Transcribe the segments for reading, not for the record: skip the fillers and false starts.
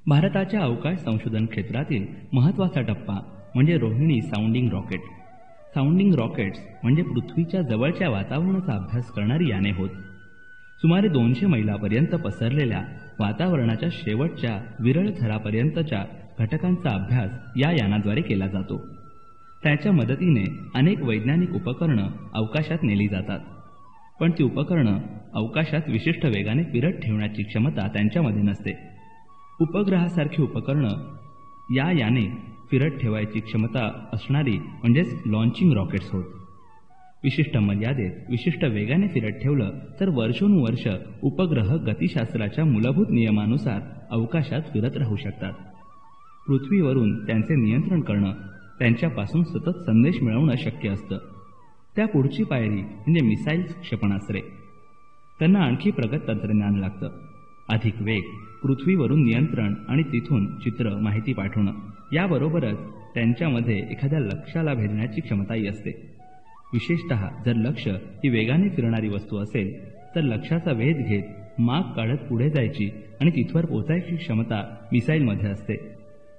भारताच्या अवकाश संशोधन क्षेत्रातील महत्त्वाचा टप्पा म्हणजे Rohini sounding rocket. Sounding rockets म्हणजे पृथ्वीच्या जवळच्या वातावरणाचा अभ्यास करणारी याने होत. सुमारे 200 मैलापर्यंत पसरलेल्या वातावरणाच्या शेवटच्या विरळ थरापर्यंतच्या घटकांचा अभ्यास या यानाद्वारे केला जातो. त्याच्या मदतीने अनेक वैज्ञानिक उपकरणं अवकाशात नेली जातात, पण ती उपकरणं अवकाशात विशिष्ट वेगाने फिरत ठेवण्याची क्षमता त्यांच्यामध्ये नसते. उपग्रहासारखी उपकरणं या याने फिरत ठेवायची क्षमता असणारी म्हणजेच लॉन्चिंग रॉकेट्स होत. विशिष्ट मर्यादेत विशिष्ट वेगाने फिरत ठेवलं तर वर्षोनुवर्ष उपग्रह गतिशास्त्राच्या मूलभूत नियमानुसार अवकाशात फिरत राहू शकतात. पृथ्वीवरून त्यांचे नियंत्रण करणं, त्यांच्यापासून सतत संदेश मिळवणं शक्य असतं. त्या पुढची पायरी म्हणजे मिसाईल्स क्षेपणास्त्रे. त्यांना आणखी प्रगत तंत्रज्ञान लागतं. अधिक वेग, पृथ्वीवरून नियंत्रण आणि तिथून चित्र, माहिती पाठवणं, याबरोबरच त्यांच्यामध्ये एखाद्या लक्ष्याला भेदण्याची क्षमताही असते. विशेषतः जर लक्ष्य ही वेगाने फिरणारी वस्तू असेल तर लक्ष्याचा वेध घेत माग काढत पुढे जायची आणि तिथवर पोहोचायची क्षमता मिसाईलमध्ये असते.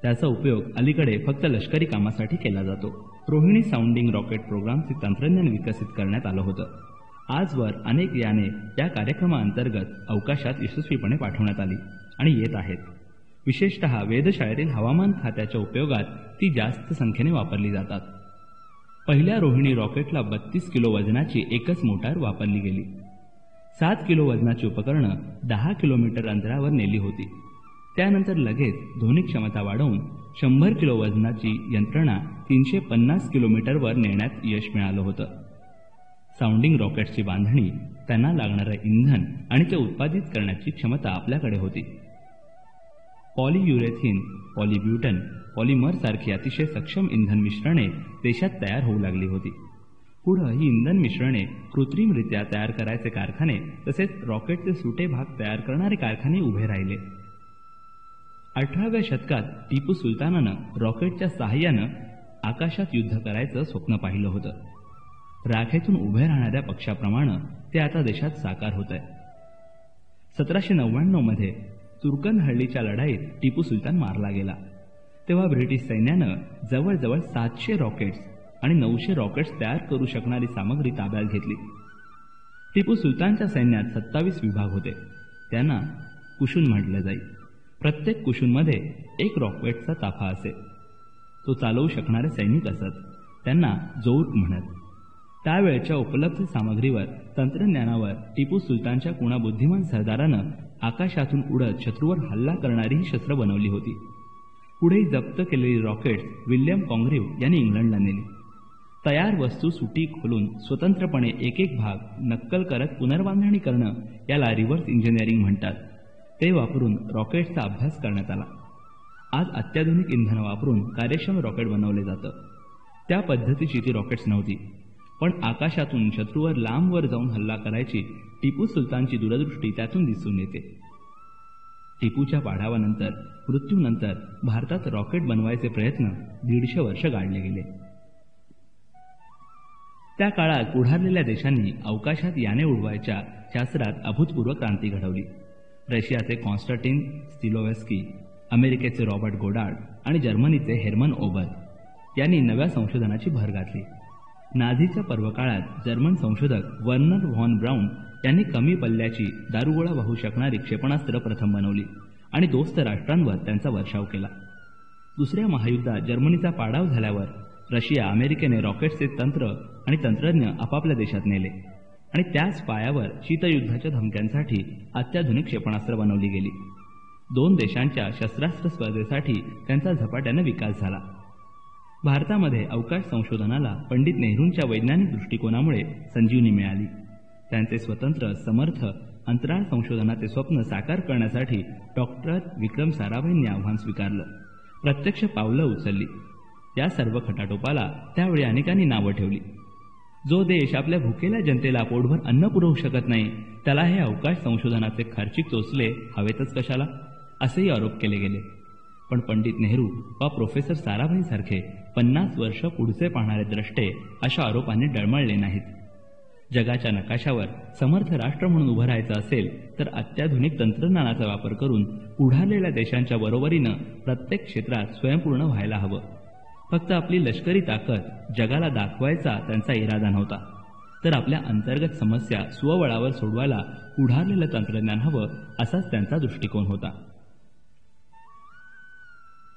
त्याचा उपयोग अलीकडे फक्त लष्करी कामासाठी केला जातो. रोहिणी साऊंडिंग रॉकेट प्रोग्रामचे तंत्रज्ञान विकसित करण्यात आलं होतं. आजवर अनेक याने या कार्यक्रमाअंतर्गत अवकाशात यशस्वीपणे पाठवण्यात आली आणि येत आहेत. विशेषतः वेधशाळेतील हवामान खात्याच्या उपयोगात ती जास्त संख्येने वापरली जातात. पहिल्या रोहिणी रॉकेटला 32 किलो वजनाची एकच मोटार वापरली गेली. 7 किलो वजनाची उपकरणं 10 किलोमीटर अंतरावर नेली होती. त्यानंतर लगेच ध्वनी क्षमता वाढवून 100 किलो वजनाची यंत्रणा 350 किलोमीटरवर नेण्यात यश मिळालं होतं. साऊंडिंग रॉकेट्सची बांधणी, त्यांना लागणारं इंधन आणि ते उत्पादित करण्याची क्षमता आपल्याकडे होती. पॉलियुरेथिन, पॉलिब्युटन, पॉलिमर सारखी अतिशय सक्षम इंधन मिश्रणे देशात तयार होऊ लागली होती. पुढं ही इंधन मिश्रणे कृत्रिमरित्या तयार करायचे कारखाने तसेच रॉकेटचे सुटे भाग तयार करणारे कारखाने उभे राहिले. 18व्या शतकात टिपू सुलतानानं रॉकेटच्या सहाय्यानं आकाशात युद्ध करायचं स्वप्न पाहिलं होतं. राखेतून उभे राहणाऱ्या पक्षाप्रमाणे ते आता देशात साकार होत आहे. 1799 मध्ये तुर्कनहल्लीच्या लढाईत टिपू सुलतान मारला गेला. तेव्हा ब्रिटिश सैन्यानं जवळजवळ 700 रॉकेट्स आणि 900 रॉकेट्स तयार करू शकणारी सामग्री ताब्यात घेतली. टिपू सुलतानच्या सैन्यात 27 विभाग होते. त्यांना कुशून म्हटलं जाई. प्रत्येक कुशूनमध्ये एक रॉकेटचा ताफा असे. तो चालवू शकणारे सैनिक असत. त्यांना जोर्क म्हणत. त्यावेळच्या उपलब्ध सामग्रीवर, तंत्रज्ञानावर टिपू सुलतानच्या कुणा बुद्धिमान सरदारानं आकाशातून उडत शत्रूवर हल्ला करणारी ही शस्त्र बनवली होती. पुढे जप्त केलेली रॉकेट्स विल्यम कॉंग्रिव्ह यांनी इंग्लंडला नेली. तयार वस्तू सुटी खोलून स्वतंत्रपणे एक एक भाग नक्कल करत पुनर्बांधणी करणं याला रिव्हर्स इंजिनिअरिंग म्हणतात. ते वापरून रॉकेट्सचा अभ्यास करण्यात आला. आज अत्याधुनिक इंधन वापरून कार्यक्षम रॉकेट बनवले जातं. त्या पद्धतीची ती रॉकेट्स नव्हती, पण आकाशातून शत्रूवर लांबवर जाऊन हल्ला करायची टिपू सुलतानची दूरदृष्टी त्यातून दिसून येते. टिपूच्या पाडावानंतर, मृत्यूनंतर भारतात रॉकेट बनवायचे प्रयत्न 150 वर्ष गाडले गेले. त्या काळात पुढारलेल्या देशांनी अवकाशात याने उडवायच्या शास्त्रात अभूतपूर्व क्रांती घडवली. रशियाचे कॉन्स्टंटीन स्टिलोव्स्की, अमेरिकेचे रॉबर्ट गोडार्ड आणि जर्मनीचे हेर्मन ओबर यांनी नव्या संशोधनाची भर घातली. नाझीच्या पर्वकाळात जर्मन संशोधक वर्नर व्हॉन ब्राउन यांनी कमी पल्ल्याची दारुगोळा वाहू शकणारी क्षेपणास्त्र प्रथम बनवली आणि दोस्त राष्ट्रांवर त्यांचा वर्षाव केला. दुसऱ्या महायुद्धात जर्मनीचा पाडाव झाल्यावर रशिया, अमेरिकेने रॉकेट्सचे तंत्र आणि तंत्रज्ञ आपापल्या देशात नेले आणि त्याच पायावर शीतयुद्धाच्या धमक्यांसाठी अत्याधुनिक क्षेपणास्त्र बनवली गेली. 2 देशांच्या शस्त्रास्त्र स्पर्धेसाठी त्यांचा झपाट्याने विकास झाला. भारतामध्ये अवकाश संशोधनाला पंडित नेहरूंच्या वैज्ञानिक दृष्टिकोनामुळे संजीवनी मिळाली. त्यांचे स्वतंत्र, समर्थ अंतराळ संशोधनाचे स्वप्न साकार करण्यासाठी डॉक्टर विक्रम साराभाईंनी आव्हान स्वीकारलं, प्रत्यक्ष पावलं उचलली. या सर्व खटाटोपाला त्यावेळी अनेकांनी नावं ठेवली. जो देश आपल्या भुकेल्या जनतेला पोटभर अन्न पुरवू शकत नाही, त्याला हे अवकाश संशोधनाचे खर्चिक चोचले हवेतच कशाला, असेही आरोप केले गेले. पण पंडित नेहरू वा प्रोफेसर साराभाईंसारखे 50 वर्ष पुढचे पाहणारे द्रष्टे अशा आरोपांनी डळमळले नाहीत. जगाच्या नकाशावर समर्थ राष्ट्र म्हणून उभं राहायचं असेल तर अत्याधुनिक तंत्रज्ञानाचा वापर करून पुढारलेल्या देशांच्या बरोबरीनं प्रत्येक क्षेत्रात स्वयंपूर्ण व्हायला हवं. फक्त आपली लष्करी ताकद जगाला दाखवायचा त्यांचा इरादा नव्हता, तर आपल्या अंतर्गत समस्या स्वबळावर सोडवायला पुढारलेलं तंत्रज्ञान हवं असाच त्यांचा दृष्टिकोन होता.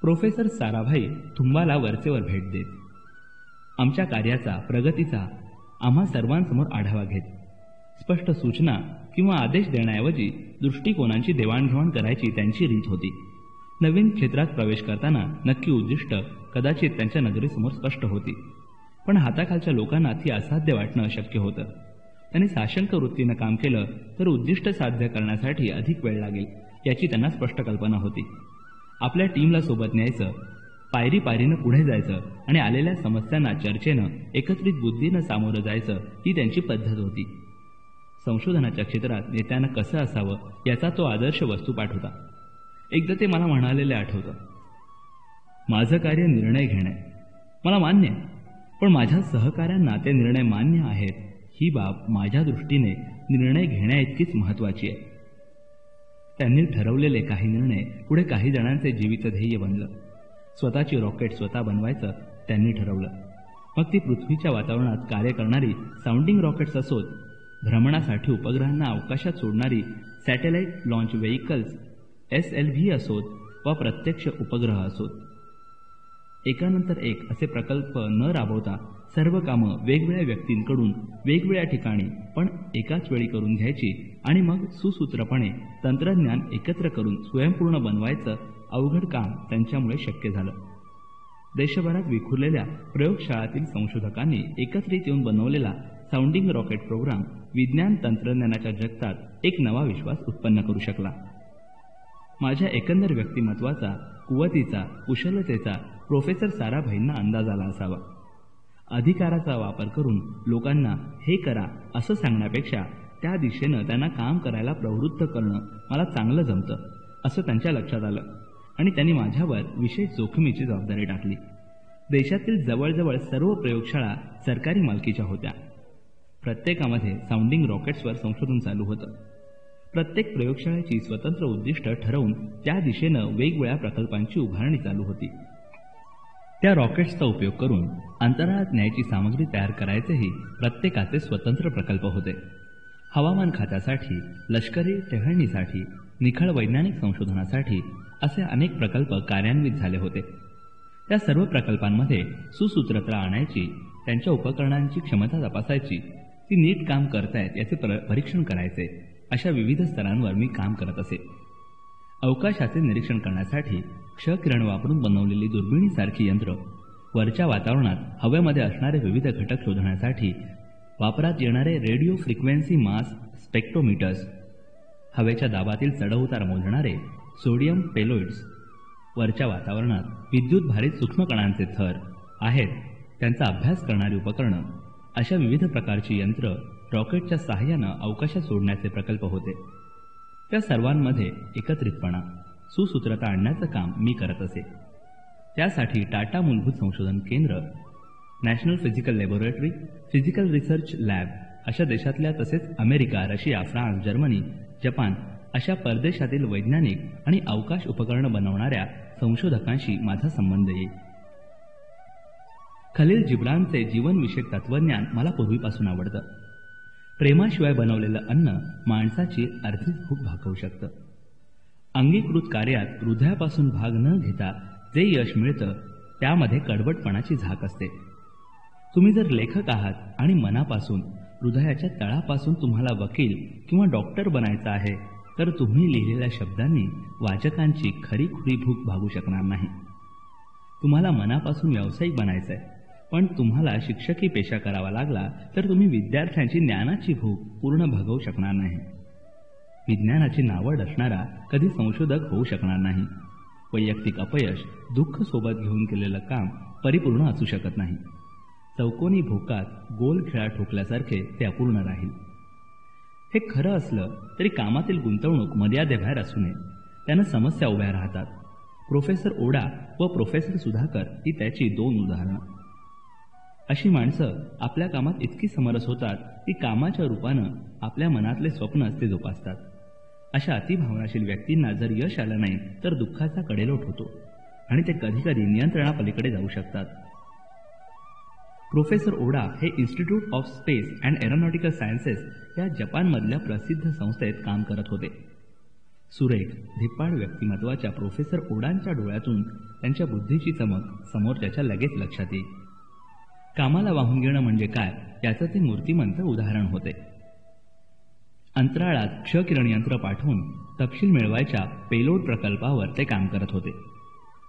प्रोफेसर साराभाई तुंबाला वरचेवर भेट देत आमच्या कार्याचा, प्रगतीचा आम्हा सर्वांसमोर आढावा घेत स्पष्ट सूचना किंवा आदेश देण्याऐवजी दृष्टिकोनांची देवाणघेवाण करायची त्यांची रीत होती. नवीन क्षेत्रात प्रवेश करताना नक्की उद्दिष्ट कदाचित त्यांच्या नजरेसमोर स्पष्ट होती, पण हाताखालच्या लोकांना ती असाध्य वाटणं अशक्य होतं. त्यांनी साशंक वृत्तीनं काम केलं तर उद्दिष्ट साध्य करण्यासाठी अधिक वेळ लागेल याची त्यांना स्पष्ट कल्पना होती. आपल्या टीमला सोबत न्यायचं, पायरी पायरीनं पुढे जायचं आणि आलेल्या समस्यांना चर्चेनं, एकत्रित बुद्धीनं सामोरं जायचं ही त्यांची पद्धत होती. संशोधनाच्या क्षेत्रात नेत्यानं कसं असावं याचा तो आदर्श वस्तुपाठ होता. एकदा ते मला म्हणालेले आठवतं, माझं कार्य निर्णय घेणे मला मान्य आहे, पण माझ्या सहकाऱ्यांना ते निर्णय मान्य आहेत ही बाब माझ्या दृष्टीने निर्णय घेण्याइतकीच महत्त्वाची आहे. त्यांनी ठरवलेले काही निर्णय पुढे काही जणांचे जीवित ध्येय बनलं. स्वतःची रॉकेट स्वतः बनवायचं त्यांनी ठरवलं. मग ती पृथ्वीच्या वातावरणात कार्य करणारी साऊंडिंग रॉकेट्स असोत, भ्रमणासाठी उपग्रहांना अवकाशात सोडणारी सॅटेलाइट लॉन्च व्हेइकल्स SLV असोत वा प्रत्यक्ष उपग्रह असोत. एकानंतर एक असे प्रकल्प न राबवता सर्व कामं वेगवेगळ्या व्यक्तींकडून वेगवेगळ्या ठिकाणी पण एकाच वेळी करून घ्यायची आणि मग सुसूत्रपणे तंत्रज्ञान एकत्र करून स्वयंपूर्ण बनवायचं अवघड काम त्यांच्यामुळे शक्य झालं. देशभरात विखुरलेल्या प्रयोगशाळातील संशोधकांनी एकत्रित येऊन बनवलेला साऊंडिंग रॉकेट प्रोग्राम विज्ञान तंत्रज्ञानाच्या जगतात एक नवा विश्वास उत्पन्न करू शकला. माझ्या एकंदर व्यक्तिमत्वाचा, कुवतीचा, कुशलतेचा प्रोफेसर साराभाईंना अंदाज आला असावा. अधिकाराचा वापर करून लोकांना हे करा असं सांगण्यापेक्षा त्या दिशेनं त्यांना काम करायला प्रवृत्त करणं मला चांगलं जमतं असं त्यांच्या लक्षात आलं आणि त्यांनी माझ्यावर विशेष जोखमीची जबाबदारी टाकली. देशातील जवळजवळ सर्व प्रयोगशाळा सरकारी मालकीच्या होत्या. प्रत्येकामध्ये साऊंडिंग रॉकेट्सवर संशोधन चालू होतं. प्रत्येक प्रयोगशाळेची स्वतंत्र उद्दिष्ट ठरवून त्या दिशेनं वेगवेगळ्या प्रकल्पांची उभारणी चालू होती. त्या रॉकेट्सचा उपयोग करून अंतराळात न्यायची सामग्री तयार करायचेही प्रत्येकाचे स्वतंत्र प्रकल्प होते. हवामान खात्यासाठी, लष्करी टेहळणीसाठी, निखळ वैज्ञानिक संशोधनासाठी असे अनेक प्रकल्प कार्यान्वित झाले होते. त्या सर्व प्रकल्पांमध्ये सुसूत्रता आणायची, त्यांच्या उपकरणांची क्षमता तपासायची, ती नीट काम करतायत याचे परीक्षण करायचे, अशा विविध स्तरांवर मी काम करत असे. अवकाशाचे निरीक्षण करण्यासाठी क्षकिरण वापरून बनवलेली दुर्बिणीसारखी यंत्र, वरच्या वातावरणात हवेमध्ये असणारे विविध घटक शोधण्यासाठी वापरात येणारे रेडिओ फ्रिक्वेन्सी मास स्पेक्ट्रोमीटर्स, हवेच्या दाबातील चढउतार मोजणारे सोडियम पेलोइड्स, वरच्या वातावरणात विद्युत भारित सूक्ष्मकणांचे थर आहेत त्यांचा अभ्यास करणारी उपकरणं, अशा विविध प्रकारची यंत्र रॉकेटच्या सहाय्यानं अवकाशात सोडण्याचे प्रकल्प होते. त्या सर्वांमध्ये एकत्रितपणा, सुसूत्रता आणण्याचं काम मी करत असे. त्यासाठी टाटा मूलभूत संशोधन केंद्र, national physical laboratory, physical research lab अशा देशातल्या तसेच America, Russia, France, Germany, Japan अशा परदेशातील वैज्ञानिक आणि अवकाश उपकरणं बनवणाऱ्या संशोधकांशी माझा संबंध येईल. खलील जिब्रानचे जीवनविषयक तत्वज्ञान मला पूर्वीपासून आवडतं. प्रेमाशिवाय बनवलेलं अन्न माणसाची अर्धीच भूक भागवू शकतं. अंगीकृत कार्यात हृदयापासून भाग न घेता जे यश मिळतं त्यामध्ये कडवटपणाची झाक असते. तुम्ही जर लेखक आहात आणि मनापासून, हृदयाच्या तळापासून तुम्हाला वकील किंवा डॉक्टर बनायचं आहे, तर तुम्ही लिहिलेल्या शब्दांनी वाचकांची खरीखुरी भूक भागू शकणार नाही. तुम्हाला मनापासून व्यावसायिक बनायचं आहे, पण तुम्हाला शिक्षकी पेशा करावा लागला तर तुम्ही विद्यार्थ्यांची ज्ञानाची भूक पूर्ण भागवू शकणार नाही. विज्ञानाची नावड असणारा कधी संशोधक होऊ शकणार नाही. वैयक्तिक अपयश, दुःख सोबत घेऊन केलेलं काम परिपूर्ण असू शकत नाही. चौकोनी भोकात गोल खेळा ठोकल्यासारखे ते अपूर्ण राहील. हे खरं असलं तरी कामातील गुंतवणूक मर्यादेबाहेर असू नये. त्यानं समस्या उभ्या राहतात. प्रोफेसर ओडा व प्रोफेसर सुधाकर ही त्याची दोन उदाहरणं. अशी माणसं आपल्या कामात इतकी समरस होतात की कामाच्या रूपानं आपल्या मनातले स्वप्नच ते जोपासतात. अशा अतिभावनाशील व्यक्तींना जर यश आलं नाही तर दुःखाचा कडेलोट होतो आणि ते कधीकधी नियंत्रणापलीकडे जाऊ शकतात. प्रोफेसर ओडा हे institute of space and aeronautical sciences या जपानमधल्या प्रसिद्ध संस्थेत काम करत होते. सुरेख धिप्पाड व्यक्तिमत्वाच्या प्रोफेसर ओडांच्या डोळ्यातून त्यांच्या बुद्धीची चमक समोरच्याच्या लगेच लक्षात येईल. कामाला वाहून घेणं म्हणजे काय याचं ते मूर्तिमंत उदाहरण होते. अंतराळात क्षकिरण यंत्र पाठवून तपशील मिळवायच्या पेलोड प्रकल्पावर ते काम करत होते.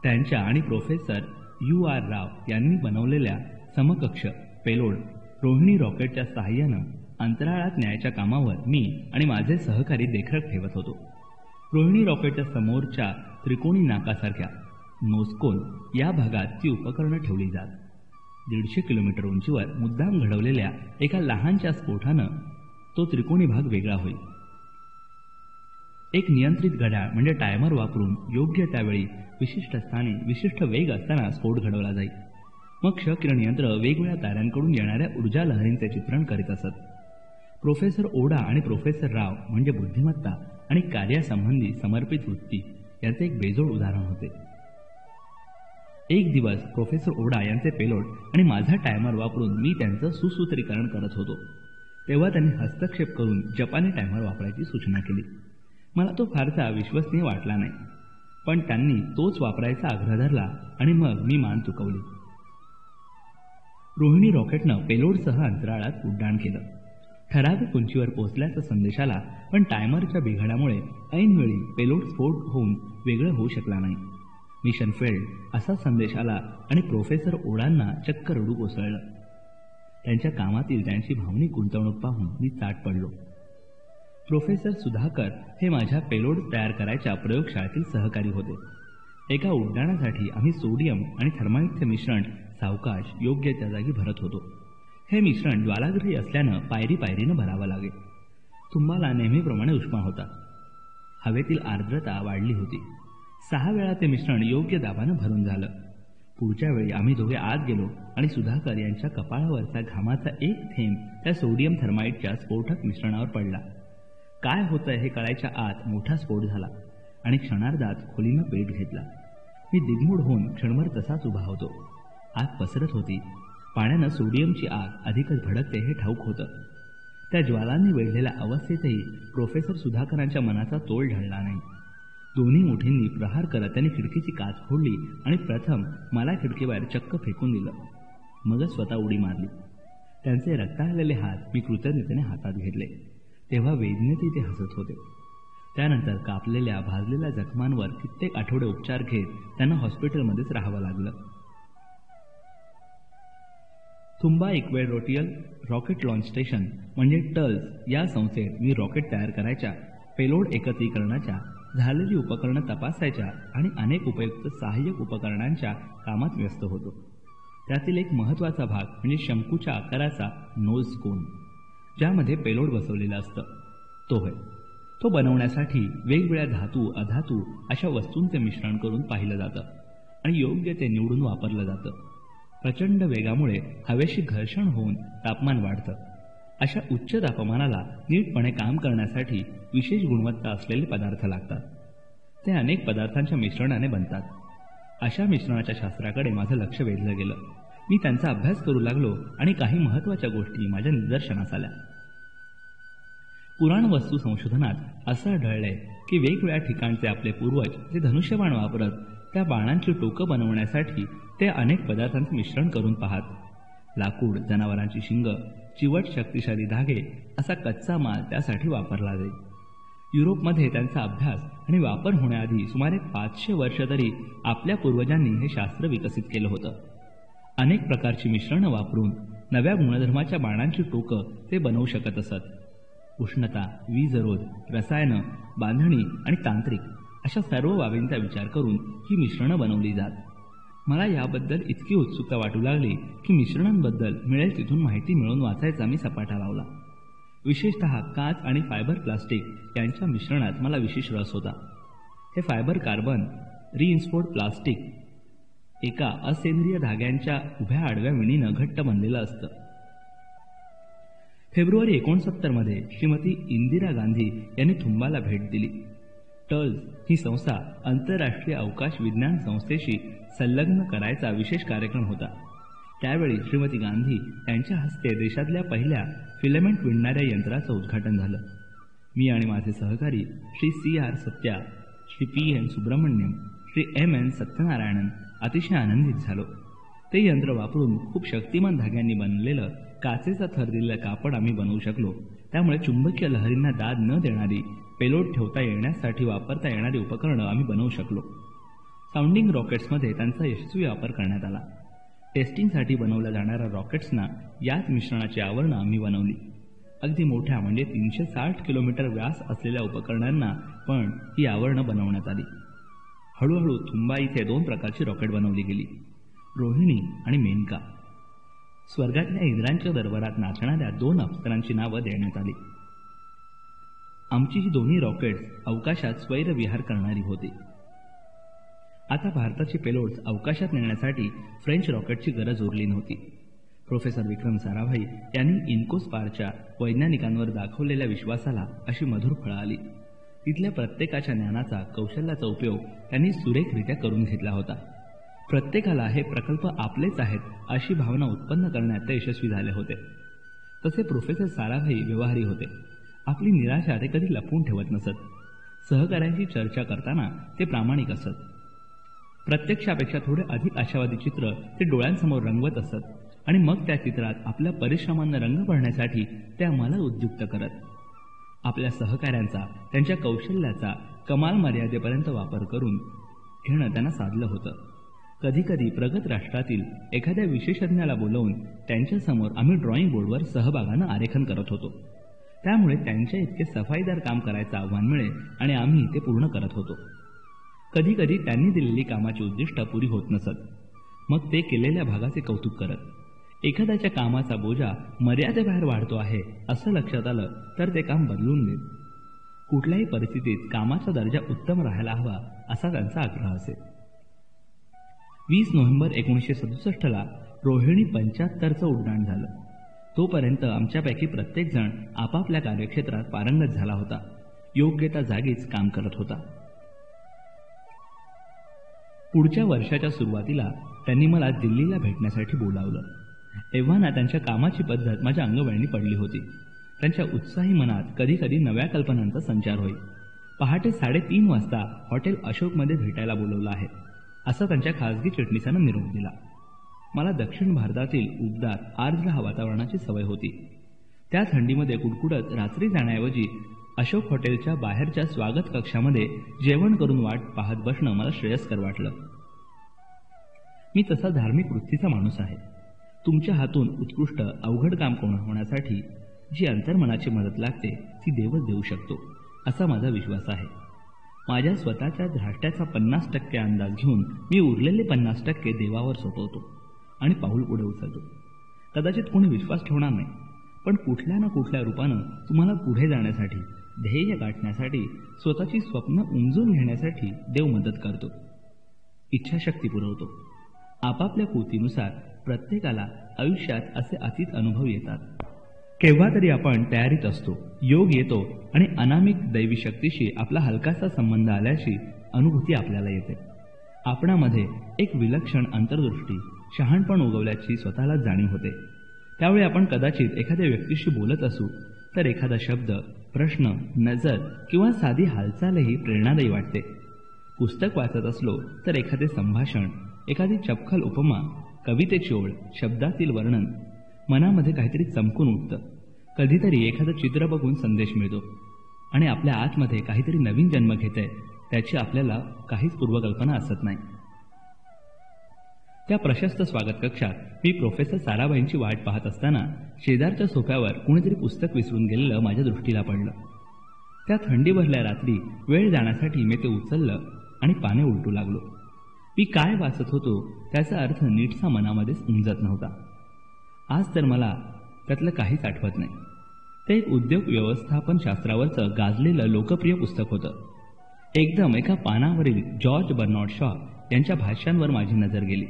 त्यांच्या आणि प्रोफेसर U.R. राव यांनी बनवलेल्या समकक्ष पेलोड रोहिणी रॉकेटच्या सहाय्यानं अंतराळात न्यायच्या कामावर मी आणि माझे सहकारी देखरेख ठेवत होतो. रोहिणी रॉकेटच्या समोरच्या त्रिकोणी नाकासारख्या नोजकोन या भागात ती उपकरणं ठेवली जात. 150 किलोमीटर उंचीवर मुद्दाम घडवलेल्या एका लहानच्या स्फोटानं तो त्रिकोणी भाग वेगळा होईल. एक नियंत्रित घड्याळ म्हणजे टायमर वापरून योग्य त्यावेळी विशिष्ट स्थानी विशिष्ट वेग असताना स्फोट घडवला जाईल. मग क्षकिरण यंत्र वेगवेगळ्या ताऱ्यांकडून येणाऱ्या ऊर्जा लहरींचे चित्रण करीत असत. प्रोफेसर ओडा आणि प्रोफेसर राव म्हणजे बुद्धिमत्ता आणि कार्यासंबंधी समर्पित वृत्ती यांचे एक बेजोड उदाहरण होते. एक दिवस प्रोफेसर ओडा यांचे पेलोड आणि माझा टायमर वापरून मी त्यांचं सुसूत्रीकरण करत होतो. तेव्हा त्यांनी हस्तक्षेप करून जपानी टायमर वापरायची सूचना केली. मला तो फारसा विश्वसनीय वाटला नाही, पण त्यांनी तोच वापरायचा आग्रह धरला आणि मग मी मान चुकवली. रोहिणी रॉकेटनं पेलोडसह अंतराळात उड्डाण केलं. ठराविक उंचीवर पोहोचल्याचा संदेश आला, पण टायमरच्या बिघाडामुळे ऐनवेळी पेलोड स्फोट होऊन वेगळं होऊ शकला नाही. मिशन फेल्ड असा संदेश आला आणि प्रोफेसर ओडांना चक्क रडू कोसळलं. त्यांच्या कामातील त्यांची भावनिक गुंतवणूक पाहून मी चाट पडलो. प्रोफेसर सुधाकर हे माझ्या पेलोड तयार करायच्या प्रयोगशाळेतील सहकारी होते. एका उड्डाणासाठी आम्ही सोडियम आणि थर्माइटचे मिश्रण सावकाश योग्य त्या जागी भरत होतो. हे मिश्रण ज्वालाग्रही असल्यानं पायरी पायरीनं भरावं लागे. तुम्हाला नेहमीप्रमाणे उष्मा होता. हवेतील आर्द्रता वाढली होती. 6 वेळा ते मिश्रण योग्य दाबानं भरून झालं. पुढच्या वेळी आम्ही दोघे आत गेलो आणि सुधाकर यांच्या कपाळावरचा घामाचा एक थेंब त्या सोडियम थर्माइटच्या स्फोटक मिश्रणावर पडला. काय होतंय हे कळायच्या आत मोठा स्फोट झाला आणि क्षणार्धात खोलीनं पेट घेतला. मी दिग्मूढ होऊन क्षणभर तसाच उभा होतो. आग पसरत होती. पाण्यानं सोडियमची आग अधिकच भडकते हे ठाऊक होतं. त्या ज्वालांनी वेढलेल्या अवस्थेतही प्रोफेसर सुधाकरांच्या मनाचा तोल ढळला नाही. दोन्ही मुठींनी प्रहार करत त्यांनी खिडकीची काच फोडली आणि प्रथम मला खिडकीबाहेर चक्क फेकून दिलं. मगच स्वतः उडी मारली. त्यांचे रक्ताळलेले हात मी कृतज्ञतेने हातात घेतले. तेव्हा वेदनेतही ते हसत होते. त्यानंतर कापलेल्या भाजलेल्या जखमांवर कित्येक आठवडे उपचार घेत त्यांना हॉस्पिटलमध्येच राहावं लागलं. थुंबा इक्वेडोरियल रॉकेट लॉन्च स्टेशन म्हणजे टल्स या संस्थेत मी रॉकेट तयार करायच्या, पेलोड एकत्रीकरणाच्या, झालेली उपकरणं तपासायच्या आणि अनेक उपयुक्त सहाय्यक उपकरणांच्या कामात व्यस्त होतो. त्यातील एक महत्त्वाचा भाग म्हणजे शंकूच्या आकाराचा नोज कोन, ज्यामध्ये पेलोड बसवलेलं असतं. तो होय. तो बनवण्यासाठी वेगवेगळ्या धातू अधातू अशा वस्तूंचे मिश्रण करून पाहिलं जातं आणि योग्य ते निवडून वापरलं जातं. प्रचंड वेगामुळे हवेशी घर्षण होऊन तापमान वाढतं. अशा उच्च तापमानाला नीटपणे काम करण्यासाठी विशेष गुणवत्ता असलेले पदार्थ लागतात. ते अनेक पदार्थांच्या मिश्रणाने बनतात. अशा मिश्रणाच्या शास्त्राकडे माझं लक्ष वेधलं गेलं. मी त्यांचा अभ्यास करू लागलो आणि काही महत्त्वाच्या गोष्टी माझ्या निदर्शनास आल्या. पुराणवस्तू संशोधनात असं आढळलंय की वेगवेगळ्या ठिकाणचे आपले पूर्वज जे धनुष्यबाण वापरत त्या बाणांची टोकं बनवण्यासाठी ते अनेक पदार्थांचं मिश्रण करून पाहत. लाकूड, जनावरांची शिंग, चिवट शक्तिशाली धागे असा कच्चा माल त्यासाठी वापरला जाईल. युरोपमध्ये त्यांचा अभ्यास आणि वापर होण्याआधी सुमारे 500 वर्ष तरी आपल्या पूर्वजांनी हे शास्त्र विकसित केलं होतं. अनेक प्रकारची मिश्रणं वापरून नव्या गुणधर्माच्या बाणांची टोकं ते बनवू शकत असत. उष्णता, वीजरोध, रसायनं, बांधणी आणि तांत्रिक अशा सर्व बाबींचा विचार करून ही मिश्रणं बनवली जात. मला याबद्दल इतकी उत्सुकता वाटू लागली की मिश्रणांबद्दल मिळेल तिथून माहिती मिळवून वाचायचा मी सपाटा लावला. विशेषतः काच आणि फायबर प्लास्टिक यांच्या मिश्रणात मला विशेष रस होता. हे फायबर कार्बन रिइन्फोर्स्ड प्लास्टिक एका असेंद्रिय धाग्यांच्या उभ्या आडव्या विणीनं घट्ट बनलेलं असतं. फेब्रुवारी 1969 मध्ये श्रीमती इंदिरा गांधी यांनी थुंबाला भेट दिली. टर्ल्स ही संस्था आंतरराष्ट्रीय अवकाश विज्ञान संस्थेशी संलग्न करायचा विशेष कार्यक्रम होता. त्यावेळी श्रीमती गांधी यांच्या हस्ते देशातल्या पहिल्या फिलामेंट विणणाऱ्या यंत्राचं उद्घाटन झालं. मी आणि माझे सहकारी Shri CR Satya, Shri PN Subramaniam, Shri MN Satyanarayanan अतिशय आनंदित झालो. ते यंत्र वापरून खूप शक्तिमान धाग्यांनी बनलेलं काचेचा थर दिलेलं कापड आम्ही बनवू शकलो. त्यामुळे चुंबकीय लहरींना दाद न देणारी, पेलोड ठेवता येण्यासाठी वापरता येणारी उपकरणं आम्ही बनवू शकलो. साऊंडिंग रॉकेट्समध्ये त्यांचा यशस्वी वापर करण्यात आला. टेस्टिंगसाठी बनवल्या जाणाऱ्या रॉकेट्सना याच मिश्रणाची आवरणं आम्ही बनवली. अगदी मोठ्या म्हणजे 360 किलोमीटर व्यास असलेल्या उपकरणांना पण ही आवरणं बनवण्यात आली. हळूहळू थुंबा इथे 2 प्रकारची रॉकेट बनवली गेली, रोहिणी आणि मेनका. स्वर्गातल्या इंद्रांच्या दरबारात नाचणाऱ्या 2 अप्सरांची नावं देण्यात आली. आमची ही दोन्ही रॉकेट्स अवकाशात स्वैरविहार करणारी होती. आता भारताचे पेलोड्स अवकाशात नेण्यासाठी फ्रेंच रॉकेटची गरज उरली नव्हती. प्रोफेसर विक्रम साराभाई यांनी इन्कोस्पारच्या वैज्ञानिकांवर दाखवलेल्या विश्वासाला अशी मधुर फळं आली. तिथल्या प्रत्येकाच्या ज्ञानाचा, कौशल्याचा उपयोग त्यांनी सुरेखरित्या करून घेतला होता. प्रत्येकाला हे प्रकल्प आपलेच आहेत अशी भावना उत्पन्न करण्यात ते यशस्वी झाले होते. तसे प्रोफेसर साराभाई व्यवहारी होते. आपली निराशा ते कधी लपवून ठेवत नसत. सहकाऱ्यांची चर्चा करताना ते प्रामाणिक असत. प्रत्यक्षापेक्षा थोडे अधिक आशावादी चित्र ते डोळ्यांसमोर रंगवत असत आणि मग त्या चित्रात आपल्या परिश्रमांना रंग भरण्यासाठी ते आम्हाला उद्युक्त करत. आपल्या सहकाऱ्यांचा, त्यांच्या कौशल्याचा कमाल मर्यादेपर्यंत वापर करून घेणं त्यांना साधलं होतं. कधीकधी प्रगत राष्ट्रातील एखाद्या विशेषज्ञाला बोलवून त्यांच्यासमोर आम्ही ड्रॉइंग बोर्डवर सहभागानं आरेखन करत होतो. त्यामुळे त्यांच्या इतके सफाईदार काम करायचं आव्हान मिळे आणि आम्ही ते पूर्ण करत होतो. कधीकधी त्यांनी दिलेली कामाची उद्दिष्ट पुरी होत नसत. मग ते केलेल्या भागाचे कौतुक करत. एखाद्याच्या कामाचा बोजा मर्यादेबाहेर वाढतो आहे असं लक्षात आलं तर ते काम बदलून देत. कुठल्याही परिस्थितीत कामाचा दर्जा उत्तम राहायला हवा असा त्यांचा आग्रह असे. 20 नोव्हेंबर 1967 रोहिणी 75चं उड्डाण झालं. तोपर्यंत आमच्यापैकी प्रत्येकजण आपापल्या कार्यक्षेत्रात पारंगत झाला होता. योग्य त्या जागीच काम करत होता. पुढच्या वर्षाच्या सुरुवातीला त्यांनी मला दिल्लीला भेटण्यासाठी बोलावलं. एव्हाना त्यांच्या कामाची पद्धत माझ्या अंगवळणी पडली होती. त्यांच्या उत्साही मनात कधीकधी नव्या कल्पनांचा संचार होई. पहाटे 3:30 वाजता हॉटेल अशोकमध्ये भेटायला बोलवलं आहे असं त्यांच्या खासगी चिटणीसानं निरोप दिला. मला दक्षिण भारतातील उबदार आर्द्र वातावरणाची सवय होती. त्या थंडीमध्ये कुडकुडत रात्री जाण्याऐवजी अशोक हॉटेलच्या बाहेरच्या स्वागत कक्षामध्ये जेवण करून वाट पाहत बसणं मला श्रेयस्कर वाटलं. मी तसा धार्मिक वृत्तीचा माणूस आहे. तुमच्या हातून उत्कृष्ट अवघड काम होण्यासाठी जी अंतर्मनाची मदत लागते ती देवच देऊ शकतो असा माझा विश्वास आहे. माझ्या स्वतःच्या धाष्ट्याचा 50% अंदाज घेऊन मी उरलेले 50% देवावर सोपवतो आणि पाऊल पुढे उचलतो. कदाचित कोणी विश्वास ठेवणार नाही, पण कुठल्या ना कुठल्या रूपानं तुम्हाला पुढे जाण्यासाठी, ध्येय गाठण्यासाठी, स्वतःची स्वप्न उमजून घेण्यासाठी देव मदत करतो, इच्छाशक्ती पुरवतो. आपापल्या कृतीनुसार प्रत्येकाला आयुष्यात असे अतीत अनुभव येतात. केव्हा तरी आपण तयारीत असतो, योग येतो आणि अनामिक दैवी शक्तीशी आपला हलकासा संबंध आल्याशी अनुभूती आपल्याला येते. आपणामध्ये एक विलक्षण अंतर्दृष्टी, शहाणपण उगवल्याची स्वतःला जाणीव होते. त्यावेळी आपण कदाचित एखाद्या व्यक्तीशी बोलत असू तर एखादा शब्द, प्रश्न, नजर किंवा साधी हालचालही प्रेरणादायी वाटते. पुस्तक वाचत असलो तर एखादे संभाषण, एखादी चपखल उपमा, कवितेची ओळ, शब्दातील वर्णन मनामध्ये काहीतरी चमकून उठतं. कधीतरी एखादं चित्र बघून संदेश मिळतो आणि आपल्या आतमध्ये काहीतरी नवीन जन्म घेतंय त्याची आपल्याला काहीच पूर्वकल्पना असत नाही. त्या प्रशस्त स्वागत कक्षात मी प्रोफेसर साराभाईंची वाट पाहत असताना शेजारच्या सोफ्यावर कुणीतरी पुस्तक विसरून गेलेलं माझ्या दृष्टीला पडलं. त्या थंडी भरल्या रात्री वेळ जाण्यासाठी मी ते उचललं आणि पाने उलटू लागलो. मी काय वाचत होतो त्याचा अर्थ नीटसा मनामध्येच उमजत नव्हता. आज तर मला त्यातलं काहीच आठवत नाही. ते एक उद्योग व्यवस्थापन शास्त्रावरचं गाजलेलं लोकप्रिय पुस्तक होतं. एकदम एका पानावरील जॉर्ज बर्नार्ड शॉ यांच्या भाष्यांवर माझी नजर गेली.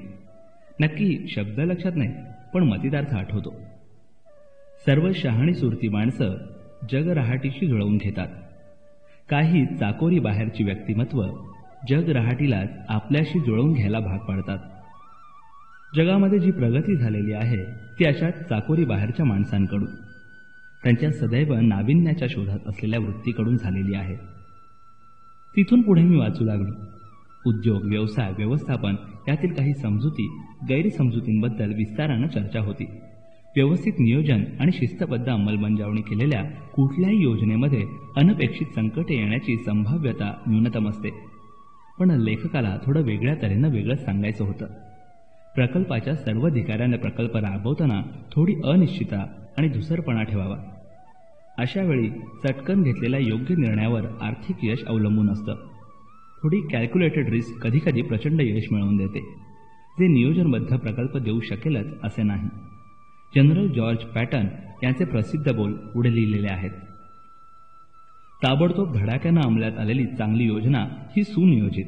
नक्की शब्द लक्षात नाही, पण मतितार्थ आठवतो. सर्व शहाणी सुरती माणसं जग रहाटीशी जुळवून घेतात. काही चाकोरी बाहेरची व्यक्तिमत्व जग रहाटीलाच आपल्याशी जुळवून घ्यायला भाग पाडतात. जगामध्ये जी प्रगती झालेली आहे ती अशा चाकोरी बाहेरच्या माणसांकडून, त्यांच्या सदैव नाविन्याच्या शोधात असलेल्या वृत्तीकडून झालेली आहे. तिथून पुढे मी वाचू लागलो. उद्योग, व्यवसाय, व्यवस्थापन यातील काही समजुती, गैरसमजुतींबद्दल विस्तारानं चर्चा होती. व्यवस्थित नियोजन आणि शिस्तबद्ध अंमलबजावणी केलेल्या कुठल्याही योजनेमध्ये अनपेक्षित संकटे येण्याची संभाव्यता न्यूनतम असते. पण लेखकाला थोडं वेगळ्या तऱ्हेनं वेगळंच सांगायचं होतं. प्रकल्पाच्या सर्व अधिकाऱ्यांना प्रकल्प राबवताना थोडी अनिश्चितता आणि धुसरपणा ठेवावा. अशा वेळी चटकन घेतलेल्या योग्य निर्णयावर आर्थिक यश अवलंबून असतं. थोडी कॅल्क्युलेटेड रिस्क कधीकधी प्रचंड यश मिळवून देते, जे नियोजनबद्ध प्रकल्प देऊ शकेलच असे नाही. जनरल जॉर्ज पॅटन यांचे प्रसिद्ध बोल पुढे लिहिलेले आहेत. ताबडतोब धडाक्यानं अंमलात आलेली चांगली योजना ही सुनियोजित,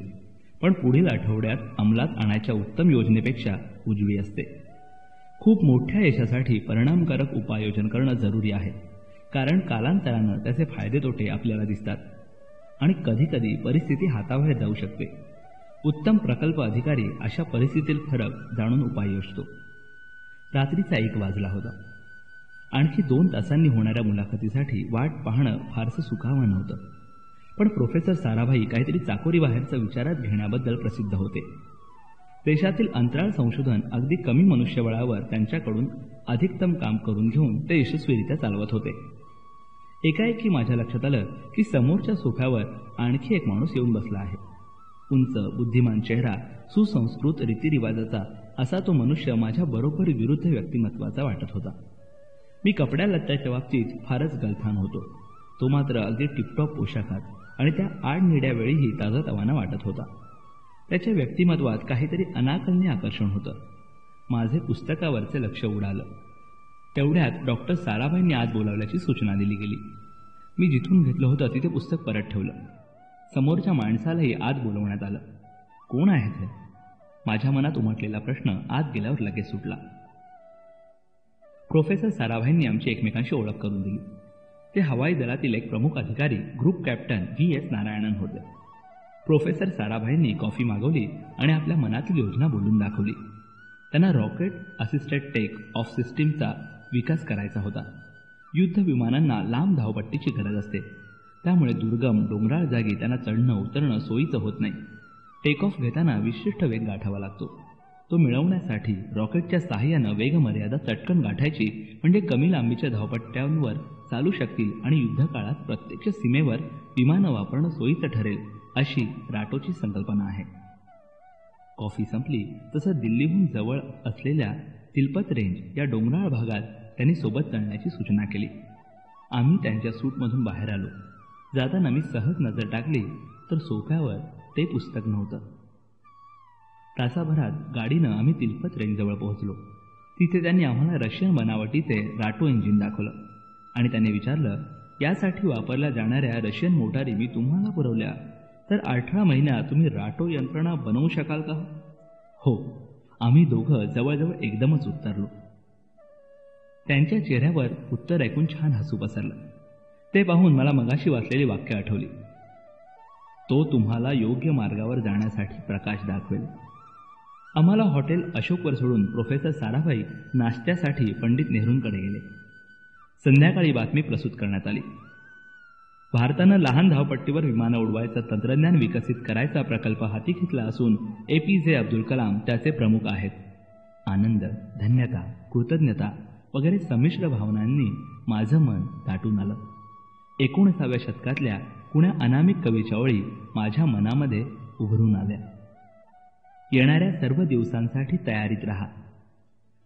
पण पुढील आठवड्यात अंमलात आणायच्या उत्तम योजनेपेक्षा उजवी असते. खूप मोठ्या यशासाठी परिणामकारक उपाययोजन करणं जरुरी आहे, कारण कालांतरानं त्याचे फायदे तोटे आपल्याला दिसतात आणि कधीकधी परिस्थिती हाताबाहेर जाऊ शकते. उत्तम प्रकल्प अधिकारी अशा परिस्थितीतील फरक जाणून उपाय योजतो. रात्रीचा 1 वाजला होता. आणखी 2 तासांनी होणाऱ्या मुलाखतीसाठी वाट पाहणं फारसं सुखावं नव्हतं. पण प्रोफेसर साराभाई काहीतरी चाकोरी बाहेरचं विचारात घेण्याबद्दल प्रसिद्ध होते. देशातील अंतराळ संशोधन अगदी कमी मनुष्यबळावर त्यांच्याकडून अधिकतम काम करून घेऊन ते यशस्वीरित्या चालवत होते. एकाएकी माझ्या लक्षात आलं की समोरच्या सोफ्यावर आणखी एक माणूस येऊन बसला आहे. उंच, बुद्धिमान चेहरा, सुसंस्कृत रीतिरिवाजाचा असा तो मनुष्य माझ्या बरोबर विरुद्ध व्यक्तिमत्वाचा वाटत होता. मी कपड्या लत्त्याच्या बाबतीत फारच गलथान होतो. तो मात्र अगदी टिपटॉप पोशाखात आणि त्या आडनिड्या वेळीही ताजातवाना वाटत होता. त्याच्या व्यक्तिमत्वात काहीतरी अनाकलनीय आकर्षण होतं. माझे पुस्तकावरचे लक्ष उडालं. तेवढ्यात डॉक्टर साराभाईंनी आज बोलावल्याची सूचना दिली गेली. मी जिथून घेतलं होतं तिथे पुस्तक परत ठेवलं. समोरच्या माणसालाही आज बोलवण्यात आलं. कोण आहे ते? माझ्या मनात उमटलेला प्रश्न आत गेल्यावर लगेच सुटला. प्रोफेसर साराभाईंनी आमची एकमेकांशी ओळख करून दिली. ते हवाई दलातील एक प्रमुख अधिकारी, ग्रुप कॅप्टन V.S. नारायणन होते. प्रोफेसर साराभाईंनी कॉफी मागवली आणि आपल्या मनातील योजना बोलून दाखवली. त्यांना रॉकेट असिस्टेड टेक ऑफ सिस्टीमचा विकास करायचा होता. युद्ध विमानांना लांब धावपट्टीची गरज असते, त्यामुळे दुर्गम डोंगराळ जागी त्यांना चढणं उतरणं सोयीचं होत नाही. टेक ऑफ घेताना विशिष्ट वेग गाठावा लागतो. तो मिळवण्यासाठी रॉकेटच्या साहाय्यानं वेगमर्यादा चटकन गाठायची, म्हणजे कमी लांबीच्या धावपट्ट्यांवर चालू शकतील आणि युद्धकाळात प्रत्यक्ष सीमेवर विमानं वापरणं सोयीचं ठरेल, अशी राटोची संकल्पना आहे. कॉफी संपली तसं दिल्लीहून जवळ असलेल्या तिलपत रेंज या डोंगराळ भागात त्यांनी सोबत चालण्याची सूचना केली. आम्ही त्यांच्या सूटमधून बाहेर आलो. जाताना मी सहज नजर टाकली तर सोफ्यावर ते पुस्तक नव्हतं. तासाभरात गाडीनं आम्ही तिलपत रेंजजवळ पोहोचलो. तिथे त्यांनी आम्हाला रशियन बनावटीचे राटो इंजिन दाखवलं आणि त्यांनी विचारलं, यासाठी वापरल्या जाणाऱ्या रशियन मोटारी मी तुम्हाला पुरवल्या तर 18 महिन्यात तुम्ही राटो यंत्रणा बनवू शकाल का? हो, आम्ही दोघं जवळजवळ एकदमच उत्तरलो. त्यांच्या चेहऱ्यावर उत्तर ऐकून छान हसू पसरलं. ते पाहून मला मगाशी वाचलेली वाक्य आठवली. तो तुम्हाला योग्य मार्गावर जाण्यासाठी प्रकाश दाखवेल. आम्हाला हॉटेल अशोकवर सोडून प्रोफेसर साराभाई नाश्त्यासाठी पंडित नेहरूंकडे गेले. संध्याकाळी बातमी प्रस्तुत करण्यात आली. भारतानं लहान धावपट्टीवर विमानं उडवायचं तंत्रज्ञान विकसित करायचा प्रकल्प हाती घेतला असून APJ अब्दुल कलाम त्याचे प्रमुख आहेत. आनंद, धन्यता, कृतज्ञता वगैरे संमिश्र भावनांनी माझं मन दाटून आलं. 19व्या शतकातल्या कुण्या अनामिक कवीच्या ओळी माझ्या मनामध्ये उभरून आल्या. येणाऱ्या सर्व दिवसांसाठी तयारीत राहा,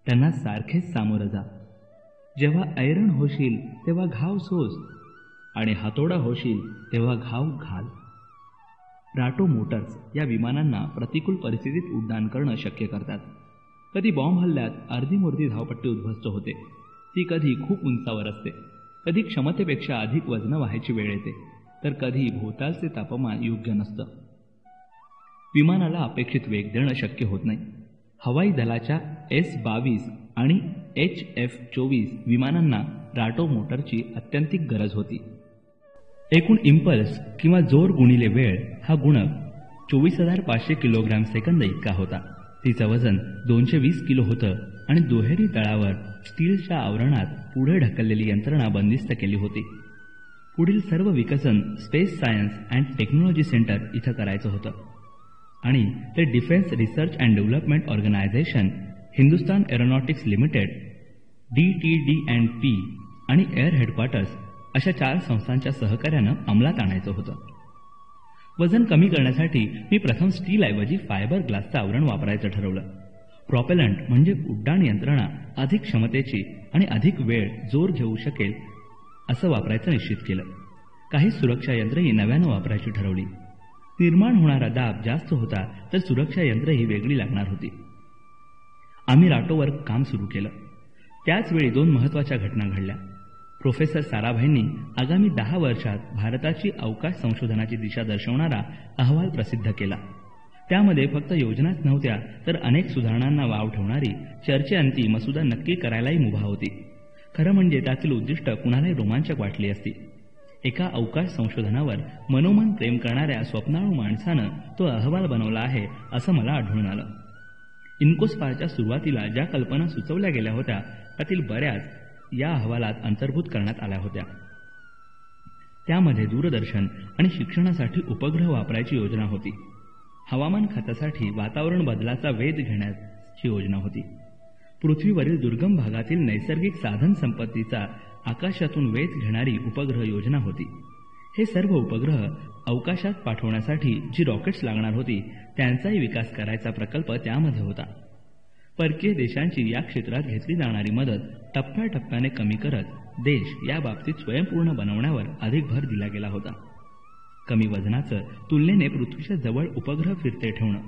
त्यांना सारखेच सामोरं जा. जेव्हा ऐरण होशील तेव्हा घाव सोस आणि हातोडा होशील तेव्हा घाव घाल. राटो मोटर्स या विमानांना प्रतिकूल परिस्थितीत उड्डाण करणं शक्य करतात. कधी बॉम्ब हल्ल्यात अर्धीमुर्धी धावपट्टी उद्ध्वस्त होते, ती कधी खूप उंचावर असते, कधी क्षमतेपेक्षा अधिक वजन व्हायची वेळ येते, तर कधी भोवतालचे तापमान योग्य नसतं. विमानाला अपेक्षित वेग देणं शक्य होत नाही. हवाई दलाच्या S-22 आणि HF-24 विमानांना राटो मोटरची अत्यंतिक गरज होती. एकूण इम्पल्स किंवा जोर गुणिले वेळ हा गुणक 24,500 किलोग्रॅम सेकंद इतका होता. तिचं वजन 220 किलो होतं आणि दुहेरी तळावर स्टीलच्या आवरणात पुढे ढकललेली यंत्रणा बंदिस्त केली होती. पुढील सर्व विकसन space science and technology centre इथं करायचं होतं आणि ते defence research and development organisation, Hindustan aeronautics limited, DTD&P आणि एअर हेडक्वार्टर्स अशा 4 संस्थांच्या सहकार्यानं अंमलात आणायचं होतं. वजन कमी करण्यासाठी मी प्रथम स्टीलऐवजी फायबर ग्लासचं आवरण वापरायचं ठरवलं. प्रॉपेलंट म्हणजे उड्डाण यंत्रणा अधिक क्षमतेची आणि अधिक वेळ जोर घेऊ शकेल असं वापरायचं निश्चित केलं. काही सुरक्षा यंत्रही नव्यानं वापरायची ठरवली. निर्माण होणारा दाब जास्त होता तर सुरक्षा यंत्रही वेगळी लागणार होती. आम्ही राटोवर काम सुरू केलं. त्याचवेळी 2 महत्त्वाच्या घटना घडल्या. प्रोफेसर साराभाईंनी आगामी 10 वर्षात भारताची अवकाश संशोधनाची दिशा दर्शवणारा अहवाल प्रसिद्ध केला. त्यामध्ये फक्त योजनाच नव्हत्या तर अनेक सुधारणांना वाव ठेवणारी चर्चेअंती मसुदा नक्की करायलाही मुभा होती. खरं म्हणजे त्यातील उद्दिष्ट कुणालाही रोमांचक वाटली असती. एका अवकाश संशोधनावर मनोमन प्रेम करणाऱ्या स्वप्नाळू माणसानं तो अहवाल बनवला आहे असं मला आढळून आलं. इन्कोस्पारच्या सुरुवातीला ज्या कल्पना सुचवल्या गेल्या होत्या त्यातील बऱ्याच या अहवालात अंतर्भूत करण्यात आल्या होत्या. त्यामध्ये दूरदर्शन आणि शिक्षणासाठी उपग्रह वापरायची योजना होती. हवामान खात्यासाठी वातावरण बदलाचा वेध घेण्याची योजना होती. पृथ्वीवरील दुर्गम भागातील नैसर्गिक साधन संपत्तीचा आकाशातून वेध घेणारी उपग्रह योजना होती. हे सर्व उपग्रह अवकाशात पाठवण्यासाठी जी रॉकेट्स लागणार होती त्यांचाही विकास करायचा प्रकल्प त्यामध्ये होता. परकीय देशांची या क्षेत्रात घेतली जाणारी मदत टप्प्याटप्प्याने कमी करत देश या बाबतीत स्वयंपूर्ण बनवण्यावर अधिक भर दिला गेला होता. कमी वजनाचं तुलनेने पृथ्वीच्या जवळ उपग्रह फिरते ठेवणं,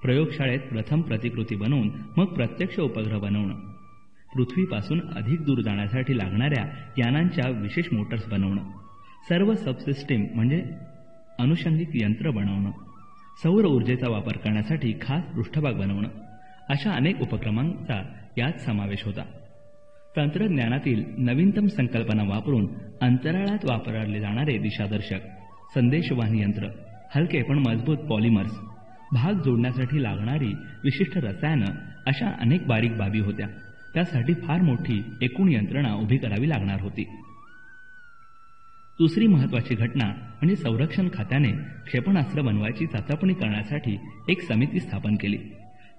प्रयोगशाळेत प्रथम प्रतिकृती बनवून मग प्रत्यक्ष उपग्रह बनवणं, पृथ्वीपासून अधिक दूर जाण्यासाठी लागणाऱ्या यानांच्या विशेष मोटर्स बनवणं, सर्व सबसिस्टीम म्हणजे अनुषंगिक यंत्र बनवणं, सौर ऊर्जेचा वापर करण्यासाठी खास पृष्ठभाग बनवणं अशा अनेक उपक्रमांचा यात समावेश होता. तंत्रज्ञानातील नवीनतम संकल्पना वापरून अंतराळात वापरले जाणारे दिशादर्शक, संदेशवाहनी यंत्र, हलके पण मजबूत पॉलिमर्स, भाग जोडण्यासाठी लागणारी विशिष्ट रसायनं अशा अनेक बारीक बाबी होत्या. त्यासाठी फार मोठी एकूण यंत्रणा उभी करावी लागणार होती. दुसरी महत्त्वाची घटना म्हणजे संरक्षण खात्याने क्षेपणास्त्र बनवायची चाचपणी करण्यासाठी एक समिती स्थापन केली.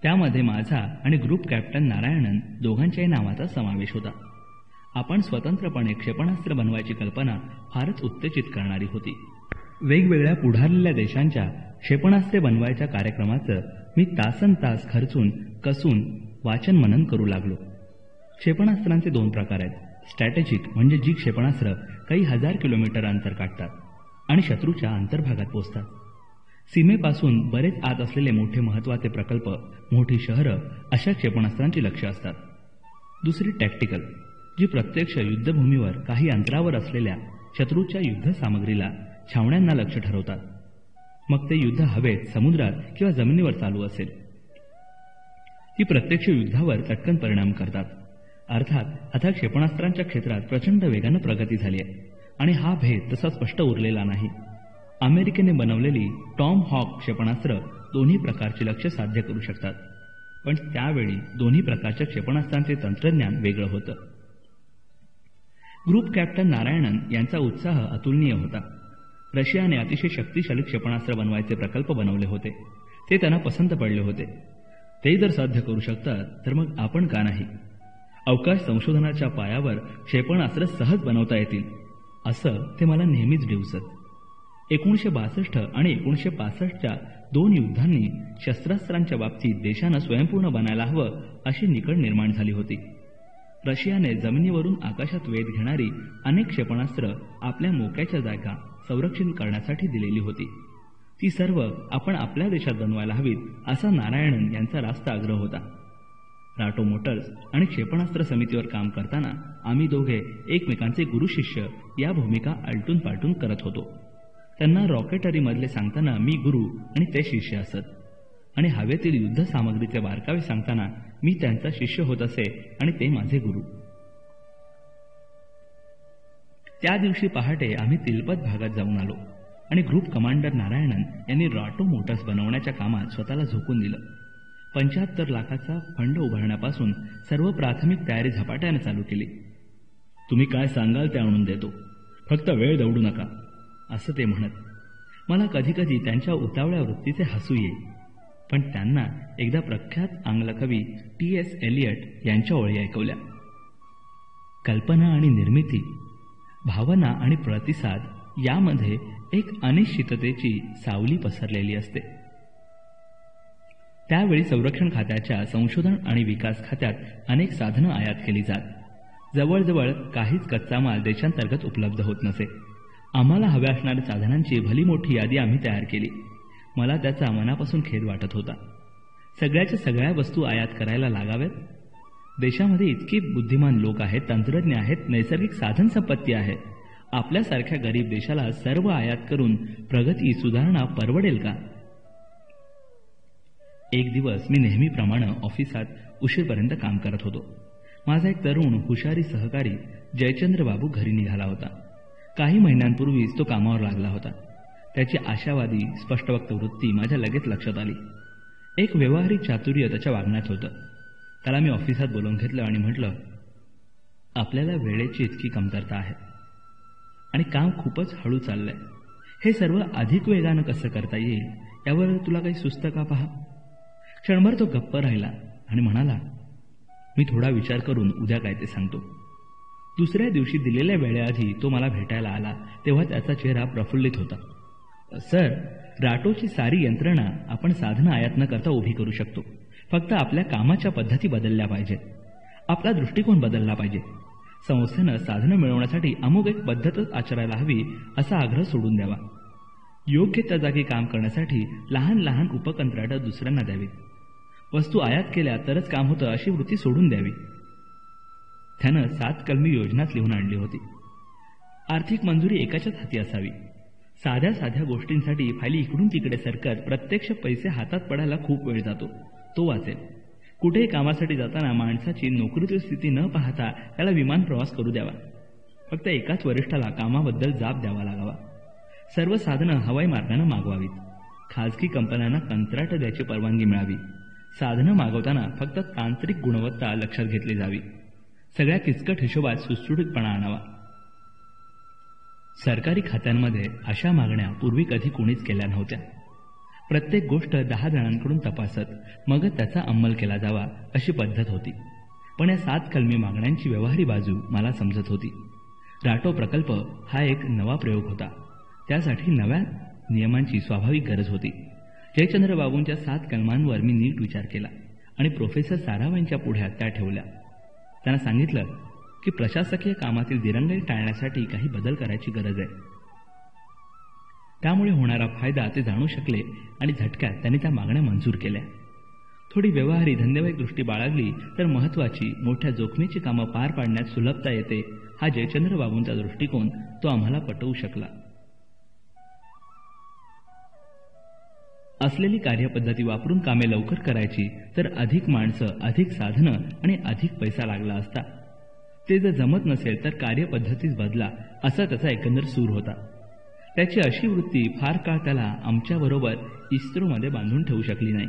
त्यामध्ये माझा आणि ग्रुप कॅप्टन नारायणन दोघांच्याही नावाचा समावेश होता. आपण स्वतंत्रपणे क्षेपणास्त्र बनवायची कल्पना फारच उत्तेजित करणारी होती. वेगवेगळ्या पुढारलेल्या देशांच्या क्षेपणास्त्रे बनवायच्या कार्यक्रमाचं मी तासनतास खर्चून कसून वाचन मनन करू लागलो. क्षेपणास्त्रांचे 2 प्रकार आहेत. स्ट्रॅटेजिक म्हणजे जी क्षेपणास्त्र काही 1000 किलोमीटर अंतर काढतात आणि शत्रूच्या अंतर्भागात पोचतात. सीमेपासून बरेच आत असलेले मोठे महत्त्वाचे प्रकल्प, मोठी शहरं अशा क्षेपणास्त्रांची लक्ष्य असतात. दुसरी टॅक्टिकल, जी प्रत्यक्ष युद्धभूमीवर काही अंतरावर असलेल्या शत्रूच्या युद्ध सामग्रीला, छावण्यांना लक्ष्य ठरवतात. मग ते युद्ध हवेत, समुद्रात किंवा जमिनीवर चालू असेल. ती प्रत्यक्ष युद्धावर चटकन परिणाम करतात. अर्थात आता क्षेपणास्त्रांच्या क्षेत्रात प्रचंड वेगानं प्रगती झाली आहे आणि हा भेद तसा स्पष्ट उरलेला नाही. अमेरिकेने बनवलेली टॉम हॉक क्षेपणास्त्र दोन्ही प्रकारचे लक्ष्य साध्य करू शकतात, पण त्यावेळी दोन्ही प्रकारच्या क्षेपणास्त्रांचे तंत्रज्ञान वेगळं होतं. ग्रुप कॅप्टन नारायणन यांचा उत्साह अतुलनीय होता. रशियाने अतिशय शक्तिशाली क्षेपणास्त्र बनवायचे प्रकल्प बनवले होते. ते त्यांना पसंत पडले होते. ते जर साध्य करू शकतात तर मग आपण का नाही? अवकाश संशोधनाच्या पायावर क्षेपणास्त्र सहज बनवता येतील असं ते मला नेहमीच डिवसत. 1962 आणि 1965च्या 2 युद्धांनी शस्त्रास्त्रांच्या बाबतीत देशानं स्वयंपूर्ण बनायला हवं अशी निकड निर्माण झाली होती. रशियाने जमिनीवरून आकाशात वेध घेणारी अनेक क्षेपणास्त्र आपल्या मोक्याच्या जागा संरक्षित करण्यासाठी दिलेली होती. ती सर्व आपण आपल्या देशात बनवायला हवीत असा नारायणन यांचा रास्त आग्रह होता. राटो मोटर्स आणि क्षेपणास्त्र समितीवर काम करताना आम्ही दोघे एकमेकांचे गुरु शिष्य या भूमिका आलटून पालटून करत होतो. त्यांना रॉकेटरीमधले सांगताना मी गुरु आणि ते शिष्य असत. आणि हवेतील युद्ध सामग्रीचे बारकावे सांगताना मी त्यांचा शिष्य होत असे आणि ते माझे गुरु. त्या दिवशी पहाटे आम्ही तिलपत भागात जाऊन आलो आणि ग्रुप कमांडर नारायणन यांनी राटो मोटर्स बनवण्याच्या कामात स्वतःला झोकून दिलं. 75 लाखाचा फंड उभारण्यापासून सर्व प्राथमिक तयारी झपाट्याने चालू केली. तुम्ही काय सांगाल ते आणून देतो, फक्त वेळ दवडू नका, असं ते म्हणत. मला कधीकधी त्यांच्या उतावळ्या वृत्तीचे हसू येई, पण त्यांना एकदा प्रख्यात आंग्ल कवी T.S. एलियट यांच्या ओळी ऐकवल्या. कल्पना आणि निर्मिती, भावना आणि प्रतिसाद यामध्ये एक अनिश्चिततेची सावली पसरलेली असते. त्यावेळी संरक्षण खात्याच्या संशोधन आणि विकास खात्यात अनेक साधनं आयात केली जात. जवळजवळ काहीच कच्चा माल देशांतर्गत उपलब्ध होत नसे. आम्हाला हव्या असणाऱ्या साधनांची भली मोठी यादी आम्ही तयार केली. मला त्याचा मनापासून खेद वाटत होता. सगळ्याच्या सगळ्या वस्तू आयात करायला लागाव्यात. देशामध्ये इतके बुद्धिमान लोक आहेत, तंत्रज्ञ आहेत, नैसर्गिक साधन संपत्ती आहे. आपल्यासारख्या गरीब देशाला सर्व आयात करून प्रगती सुधारणा परवडेल का? एक दिवस मी नेहमीप्रमाणे ऑफिसात उशीरपर्यंत काम करत होतो. माझा एक तरुण हुशारी सहकारी जयचंद्र बाबू घरी निघाला होता. काही महिन्यांपूर्वीच तो कामावर लागला होता. त्याची आशावादी स्पष्टवक्त वृत्ती माझ्या लगेच लक्षात आली. एक व्यावहारिक चातुर्य त्याच्या वागण्यात होतं. त्याला मी ऑफिसात बोलावून घेतलं आणि म्हटलं, आपल्याला वेळेची इतकी कमतरता आहे आणि काम खूपच हळू चाललंय. हे सर्व अधिक वेगानं कसं करता येईल यावर तुला काही सुचतं का पहा. क्षणभर तो गप्प राहिला आणि म्हणाला, मी थोडा विचार करून उद्या काय ते सांगतो. दुसऱ्या दिवशी दिलेल्या वेळेआधी तो मला भेटायला आला तेव्हा त्याचा चेहरा प्रफुल्लित होता. सर, राटोची सारी यंत्रणा आपण साधनं आयात न करता उभी करू शकतो. फक्त आपल्या कामाच्या पद्धती बदलल्या पाहिजेत. आपला दृष्टिकोन बदलला पाहिजे. संस्थेनं साधनं मिळवण्यासाठी अमुक एक पद्धतच आचरायला हवी असा आग्रह सोडून द्यावा. योग्य त्या जागी काम करण्यासाठी लहान लहान उपकंत्राटं दुसऱ्यांना द्यावीत. वस्तू आयात केल्या तरच काम होतं अशी वृत्ती सोडून द्यावी. त्यानं 7 कलमी योजनाच लिहून आणली होती. आर्थिक मंजुरी एकाच्याच हाती असावी. साध्या साध्या गोष्टींसाठी फायली इकडून तिकडे सरकत प्रत्यक्ष पैसे हातात पडायला खूप वेळ जातो. तो वाचेल. कुठेही कामासाठी जाताना माणसाची नोकरीची स्थिती न पाहता त्याला विमान प्रवास करू द्यावा. फक्त एकाच वरिष्ठाला कामाबद्दल जाब द्यावा लागावा. सर्व साधनं हवाई मार्गाने मागवावीत. खाजगी कंपन्यांना कंत्राट द्यायची परवानगी मिळावी. साधनं मागवताना फक्त तांत्रिक गुणवत्ता लक्षात घेतली जावी. सगळ्या किचकट हिशोबात सुटसुटीतपणा आणावा. सरकारी खात्यांमध्ये अशा मागण्या पूर्वी कधी कोणीच केल्या नव्हत्या. प्रत्येक गोष्ट 10 जणांकडून तपासत मगच त्याचा अंमल केला जावा अशी पद्धत होती. पण या 7 कलमी मागण्यांची व्यवहारी बाजू मला समजत होती. राटो प्रकल्प हा एक नवा प्रयोग होता. त्यासाठी नव्या नियमांची स्वाभाविक गरज होती. जयचंद्र बाबूंच्या 7 कलमांवर मी नीट विचार केला आणि प्रोफेसर साराभाईंच्या पुढ्यात त्या ठेवल्या. त्यांना सांगितलं की प्रशासकीय कामातील दिरंगाई टाळण्यासाठी काही बदल करायची गरज आहे. त्यामुळे होणारा फायदा ते जाणू शकले आणि झटक्यात त्यांनी त्या मागण्या मंजूर केल्या. थोडी व्यवहारी धंदेवाईक दृष्टी बाळगली तर महत्वाची मोठ्या जोखमीची कामं पार पाडण्यात सुलभता येते हा जयचंद्र बाबूंचा दृष्टिकोन तो आम्हाला पटवू शकला. असलेली कार्यपद्धती वापरून कामे लवकर करायची तर अधिक माणसं, अधिक साधनं आणि अधिक पैसा लागला असता. ते जर जमत नसेल तर कार्यपद्धतीच बदला असा त्याचा एकंदर सूर होता. त्याची अशी वृत्ती फार काळ त्याला आमच्याबरोबर इस्रोमध्ये बांधून ठेवू शकली नाही.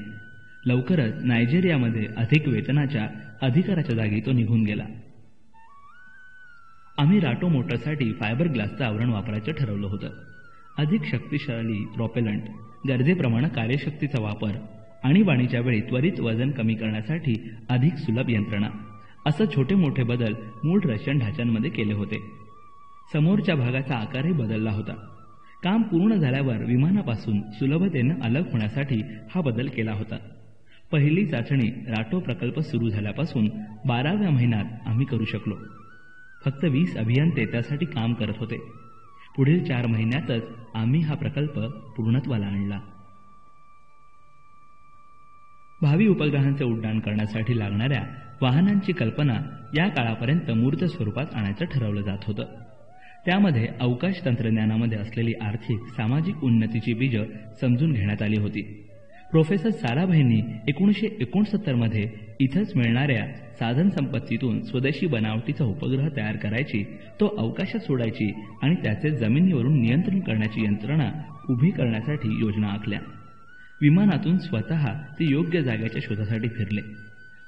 लवकरच नायजेरियामध्ये अधिक वेतनाच्या अधिकाराच्या जागी तो निघून गेला. आम्ही राटो मोटरसाठी फायबर ग्लासचं आवरण वापरायचं ठरवलं होतं. अधिक शक्तिशाली प्रॉपेलंट, गरजेप्रमाणे कार्यशक्तीचा वापर, आणीबाणीच्या वेळी त्वरित वजन कमी करण्यासाठी अधिक सुलभ यंत्रणा असं छोटे मोठे बदल मूळ रशियन ढाच्यांमध्ये केले होते. समोरच्या भागाचा आकारही बदलला होता. काम पूर्ण झाल्यावर विमानापासून सुलभतेने अलग होण्यासाठी हा बदल केला होता. पहिली चाचणी राटो प्रकल्प सुरू झाल्यापासून 12व्या महिन्यात आम्ही करू शकलो. फक्त 20 अभियंते त्यासाठी काम करत होते. पुढील 4 महिन्यातच आम्ही हा प्रकल्प पूर्णत्वाला आणला. भावी उपग्रहांचे उड्डाण करण्यासाठी लागणाऱ्या वाहनांची कल्पना या काळापर्यंत मूर्त स्वरूपात आणायचं ठरवलं जात होतं. त्यामध्ये अवकाश तंत्रज्ञानामध्ये असलेली आर्थिक सामाजिक उन्नतीची बीजं समजून घेण्यात आली होती. प्रोफेसर साराभाईंनी 1969 इथंच मिळणाऱ्या साधनसंपत्तीतून स्वदेशी बनावटीचा उपग्रह तयार करायची, तो अवकाशात सोडायची आणि त्याचे जमिनीवरून नियंत्रण करण्याची यंत्रणा उभी करण्यासाठी योजना आखल्या. विमानातून स्वतः ते योग्य जागेच्या शोधासाठी फिरले.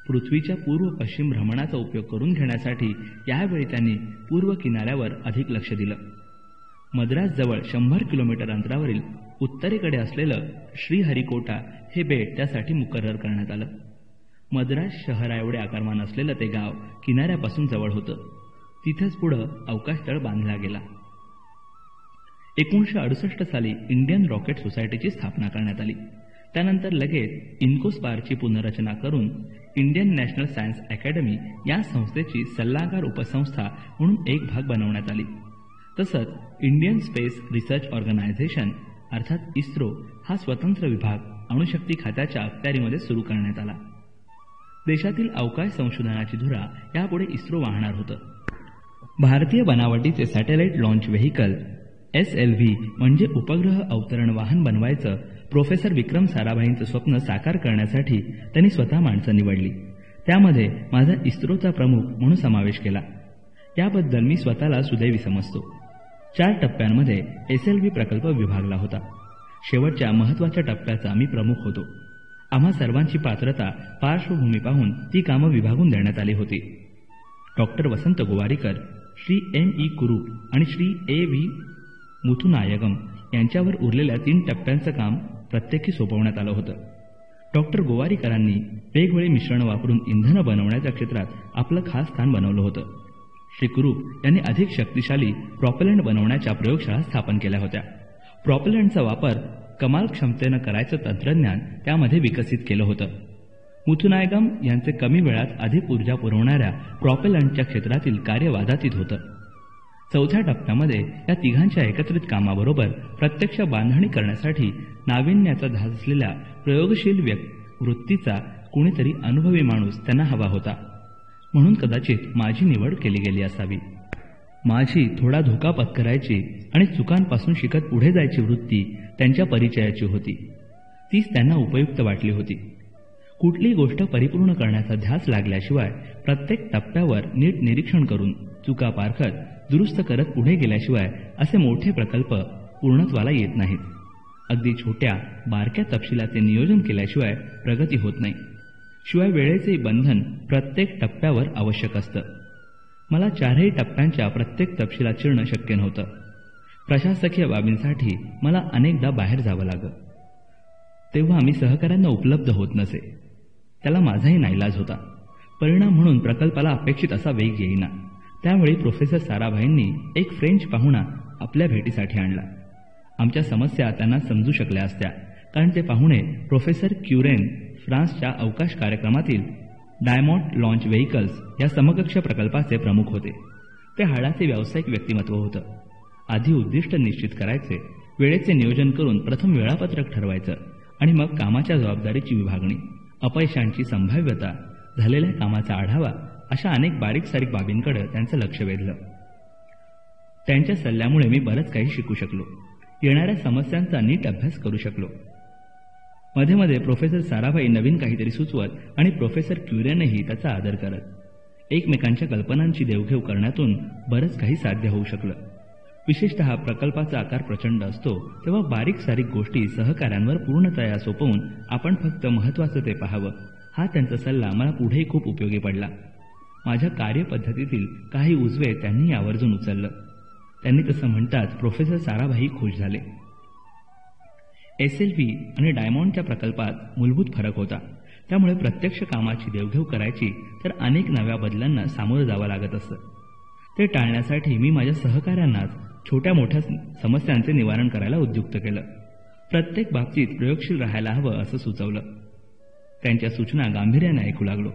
पृथ्वीच्या पूर्व पश्चिम भ्रमणाचा उपयोग करून घेण्यासाठी यावेळी त्यांनी पूर्व किनाऱ्यावर अधिक लक्ष दिलं. मद्रास जवळ 100 किलोमीटर अंतरावरील उत्तरेकडे असलेलं श्रीहरिकोटा हे बेट त्यासाठी मुकर्रर करण्यात आलं. मद्रास शहराएवढे आकारमान असलेलं ते गाव किनाऱ्यापासून जवळ होतं. तिथेच पुढं अवकाशतळ बांधला गेला. 1968 साली इंडियन रॉकेट सोसायटीची स्थापना करण्यात आली. त्यानंतर लगेच इन्कोस्पारची पुनर्रचना करून इंडियन नॅशनल सायन्स अकॅडमी या संस्थेची सल्लागार उपसंस्था म्हणून एक भाग बनवण्यात आली. तसंच इंडियन स्पेस रिसर्च ऑर्गनायझेशन अर्थात इस्रो हा स्वतंत्र विभाग अणुशक्ती खात्याच्या अखत्यारीमध्ये सुरू करण्यात आला. देशातील अवकाश संशोधनाची धुरा यापुढे इस्रो वाहणार होतं. भारतीय बनावटीचे सॅटेलाइट लॉन्च व्हेकल SLV म्हणजे उपग्रह अवतरण वाहन बनवायचं प्रोफेसर विक्रम साराभाईंचं स्वप्न साकार करण्यासाठी त्यांनी स्वतः माणसं निवडली. त्यामध्ये माझा इस्रोचा प्रमुख म्हणून समावेश केला. याबद्दल मी स्वतःला सुदैवी समजतो. 4 टप्प्यांमध्ये SLV प्रकल्प विभागला होता. शेवटच्या महत्त्वाच्या टप्प्याचा मी प्रमुख होतो. आम्हा सर्वांची पात्रता पार्श्वभूमी पाहून ती कामं विभागून देण्यात आली होती. डॉक्टर वसंत गोवारीकर, श्री M.E. कुरूप आणि श्री A.V. मुथुनायगम यांच्यावर उरलेल्या 3 टप्प्यांचं काम प्रत्येकी सोपवण्यात आलं होतं. डॉक्टर गोवारीकरांनी वेगवेगळी मिश्रणं वापरून इंधनं बनवण्याच्या क्षेत्रात आपलं खास स्थान बनवलं होतं. श्री कुरूप यांनी अधिक शक्तिशाली प्रॉपेलंट बनवण्याच्या प्रयोगशाळा स्थापन केल्या होत्या. प्रॉपेलंटचा वापर कमाल क्षमतेनं करायचं तंत्रज्ञान त्यामध्ये विकसित केलं होतं. मुथुनायगम यांचे कमी वेळात अधिक ऊर्जा पुरवणाऱ्या प्रॉपेलंटच्या क्षेत्रातील कार्य वादातीत होतं. 4थ्या टप्प्यामध्ये या तिघांच्या एकत्रित कामाबरोबर प्रत्यक्ष बांधणी करण्यासाठी नाविन्याचा ध्यास असलेल्या प्रयोगशील वृत्तीचा कुणीतरी अनुभवी माणूस त्यांना हवा होता. म्हणून कदाचित माझी निवड केली गेली असावी. माझी थोडा धोका पत्करायची आणि चुकांपासून शिकत पुढे जायची वृत्ती त्यांच्या परिचयाची होती. तीच त्यांना उपयुक्त वाटली होती. कुठलीही गोष्ट परिपूर्ण करण्याचा ध्यास लागल्याशिवाय प्रत्येक टप्प्यावर नीट निरीक्षण करून चुका पारखत दुरुस्त करत पुढे गेल्याशिवाय असे मोठे प्रकल्प पूर्णत्वाला येत नाहीत. अगदी छोट्या बारक्या तपशिलाचे नियोजन केल्याशिवाय प्रगती होत नाही. शिवाय वेळेचे बंधन प्रत्येक टप्प्यावर आवश्यक असतं. मला 4ही टप्प्यांच्या प्रत्येक तपशिलात शिरणं शक्य नव्हतं. प्रशासकीय बाबींसाठी मला अनेकदा बाहेर जावं लागत. तेव्हा मी सहकाऱ्यांना उपलब्ध होत नसे. त्याला माझाही नाईलाज होता. परिणाम म्हणून प्रकल्पाला अपेक्षित असा वेग येईना. त्यावेळी प्रोफेसर साराभाईंनी एक फ्रेंच पाहुणा आपल्या भेटीसाठी आणला. आमच्या समस्या त्यांना समजू शकल्या असत्या, कारण ते पाहुणे प्रोफेसर क्युरेन फ्रान्सच्या अवकाश कार्यक्रमातील डायमॉन्ड लॉन्च व्हेकल्स या समकक्ष प्रकल्पाचे प्रमुख होते. ते हाडाचे व्यावसायिक व्यक्तिमत्व होतं. आधी उद्दिष्ट निश्चित करायचे, वेळेचे नियोजन करून प्रथम वेळापत्रक ठरवायचं आणि मग कामाच्या जबाबदारीची विभागणी, अपयशांची संभाव्यता, झालेल्या कामाचा आढावा अशा अनेक बारीक सारीक बाबींकडे त्यांचं लक्ष वेधलं. त्यांच्या सल्ल्यामुळे मी बरंच काही शिकू शकलो. येणाऱ्या समस्यांचा नीट अभ्यास करू शकलो. मध्ये मध्ये प्रोफेसर साराभाई नवीन काहीतरी सुचवत आणि प्रोफेसर क्युरेनही त्याचा आदर करत एकमेकांच्या कल्पनांची देवघेव करण्यातून बरंच काही साध्य होऊ शकलं. विशेषतः प्रकल्पाचा आकार प्रचंड असतो तेव्हा बारीक सारीक गोष्टी सहकाऱ्यांवर पूर्णतया सोपवून आपण फक्त महत्त्वाचं ते पाहावं, हा त्यांचा सल्ला मला पुढेही खूप उपयोगी पडला. माझ्या कार्यपद्धतीतील काही उजवे त्यांनी आवर्जून उचललं. त्यांनी तसं म्हणताच प्रोफेसर साराभाई खुश झाले. SLV आणि डायमॉन्डच्या प्रकल्पात मूलभूत फरक होता. त्यामुळे प्रत्यक्ष कामाची देवघेव करायची तर अनेक नव्या बदलांना सामोरं जावं लागत असतं. ते टाळण्यासाठी मी माझ्या सहकाऱ्यांनाच छोट्या मोठ्या समस्यांचे निवारण करायला उद्युक्त केलं. प्रत्येक बाबतीत प्रयोगशील राहायला हवं असं सुचवलं. त्यांच्या सूचना गांभीर्याने ऐकू लागलो.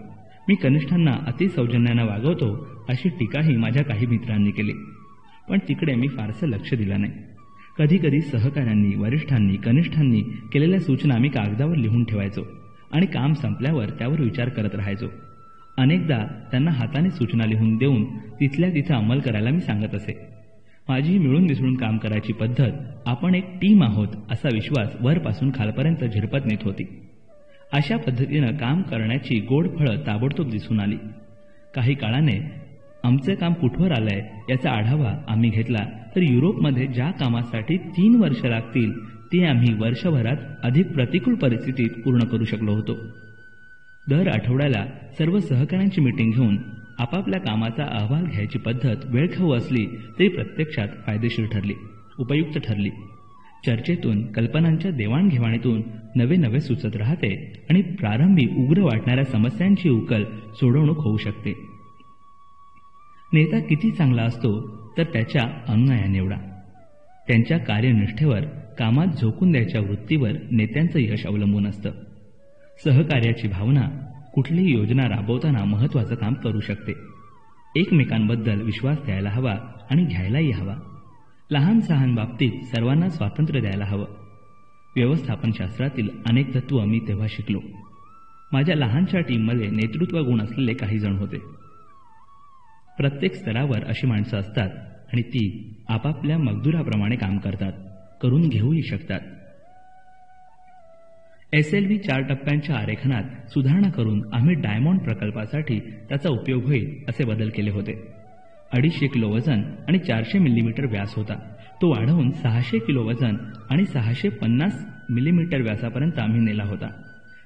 मी कनिष्ठांना अतिसौजन्यानं वागवतो अशी टीकाही माझ्या काही मित्रांनी केली, पण तिकडे मी फारसं लक्ष दिलं नाही. कधी कधी सहकाऱ्यांनी, वरिष्ठांनी, कनिष्ठांनी केलेल्या सूचना मी कागदावर लिहून ठेवायचो आणि काम संपल्यावर त्यावर विचार करत राहायचो. अनेकदा त्यांना हाताने सूचना लिहून देऊन तिथल्या तिथं अंमल करायला मी सांगत असे. माझी मिळून मिसळून काम करायची पद्धत, आपण एक टीम आहोत असा विश्वास वरपासून खालपर्यंत झिरपत नेत होती. अशा पद्धतीनं काम करण्याची गोड फळं ताबडतोब दिसून आली. काही काळाने आमचं काम कुठवर आलंय याचा आढावा आम्ही घेतला तर युरोपमध्ये ज्या कामासाठी 3 वर्ष लागतील ते आम्ही वर्षभरात अधिक प्रतिकूल परिस्थितीत पूर्ण करू शकलो होतो. दर आठवड्याला सर्व सहकाऱ्यांची मीटिंग घेऊन आपापल्या कामाचा अहवाल घ्यायची पद्धत वेळखाऊ असली तरी प्रत्यक्षात फायदेशीर ठरली, उपयुक्त ठरली. चर्चेतून, कल्पनांच्या देवाणघेवाणीतून नवे नवे सुचत राहते आणि प्रारंभी उग्र वाटणाऱ्या समस्यांची उकल सोडवणूक होऊ शकते. नेता किती चांगला असतो तर त्याच्या अनुनयाने एवढा. त्यांच्या कार्यनिष्ठेवर, कामात झोकून द्यायच्या वृत्तीवर नेत्यांचं यश अवलंबून असतं. सहकार्याची भावना कुठलीही योजना राबवताना महत्त्वाचं काम करू शकते. एकमेकांबद्दल विश्वास द्यायला हवा आणि घ्यायलाही हवा. लहान सहान बाबतीत सर्वांना स्वातंत्र्य द्यायला हवं. व्यवस्थापनशास्त्रातील अनेक तत्त्व मी तेव्हा शिकलो. माझ्या लहानशा टीममध्ये नेतृत्व गुण असलेले काही जण होते. प्रत्येक स्तरावर अशी माणसं असतात आणि ती आपापल्या मजदुराप्रमाणे काम करतात, करून घेऊही शकतात. SLV 4 टप्प्यांच्या आरेखनात सुधारणा करून आम्ही डायमंड प्रकल्पासाठी त्याचा उपयोग होईल असे बदल केले होते. 250 किलो वजन आणि 400 मिलीमीटर व्यास होता. तो वाढवून 600 किलो वजन आणि 650 मिलीमीटर व्यासापर्यंत आम्ही नेला होता.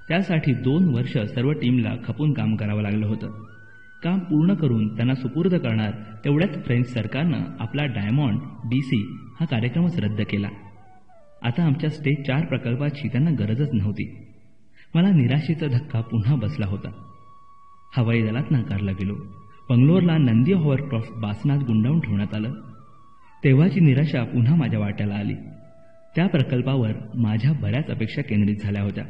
त्यासाठी 2 वर्ष सर्व टीमला खपून काम करावं लागलं होतं. काम पूर्ण करून त्यांना सुपूर्द करणार तेवढ्यात फ्रेंच सरकारनं आपला डायमंड DC हा कार्यक्रमच रद्द केला. आता आमच्या स्टेज 4 प्रकल्पाची त्यांना गरजच नव्हती. मला निराशेचा धक्का पुन्हा बसला होता. हवाई दलात नाकारला गेलो. बंगलोरला नंदी हॉवरक्रॉफ्ट बासनात गुंडाळून ठेवण्यात आलं. तेव्हाची निराशा पुन्हा माझ्या वाट्याला आली. त्या प्रकल्पावर माझ्या बऱ्याच अपेक्षा केंद्रित झाल्या होत्या.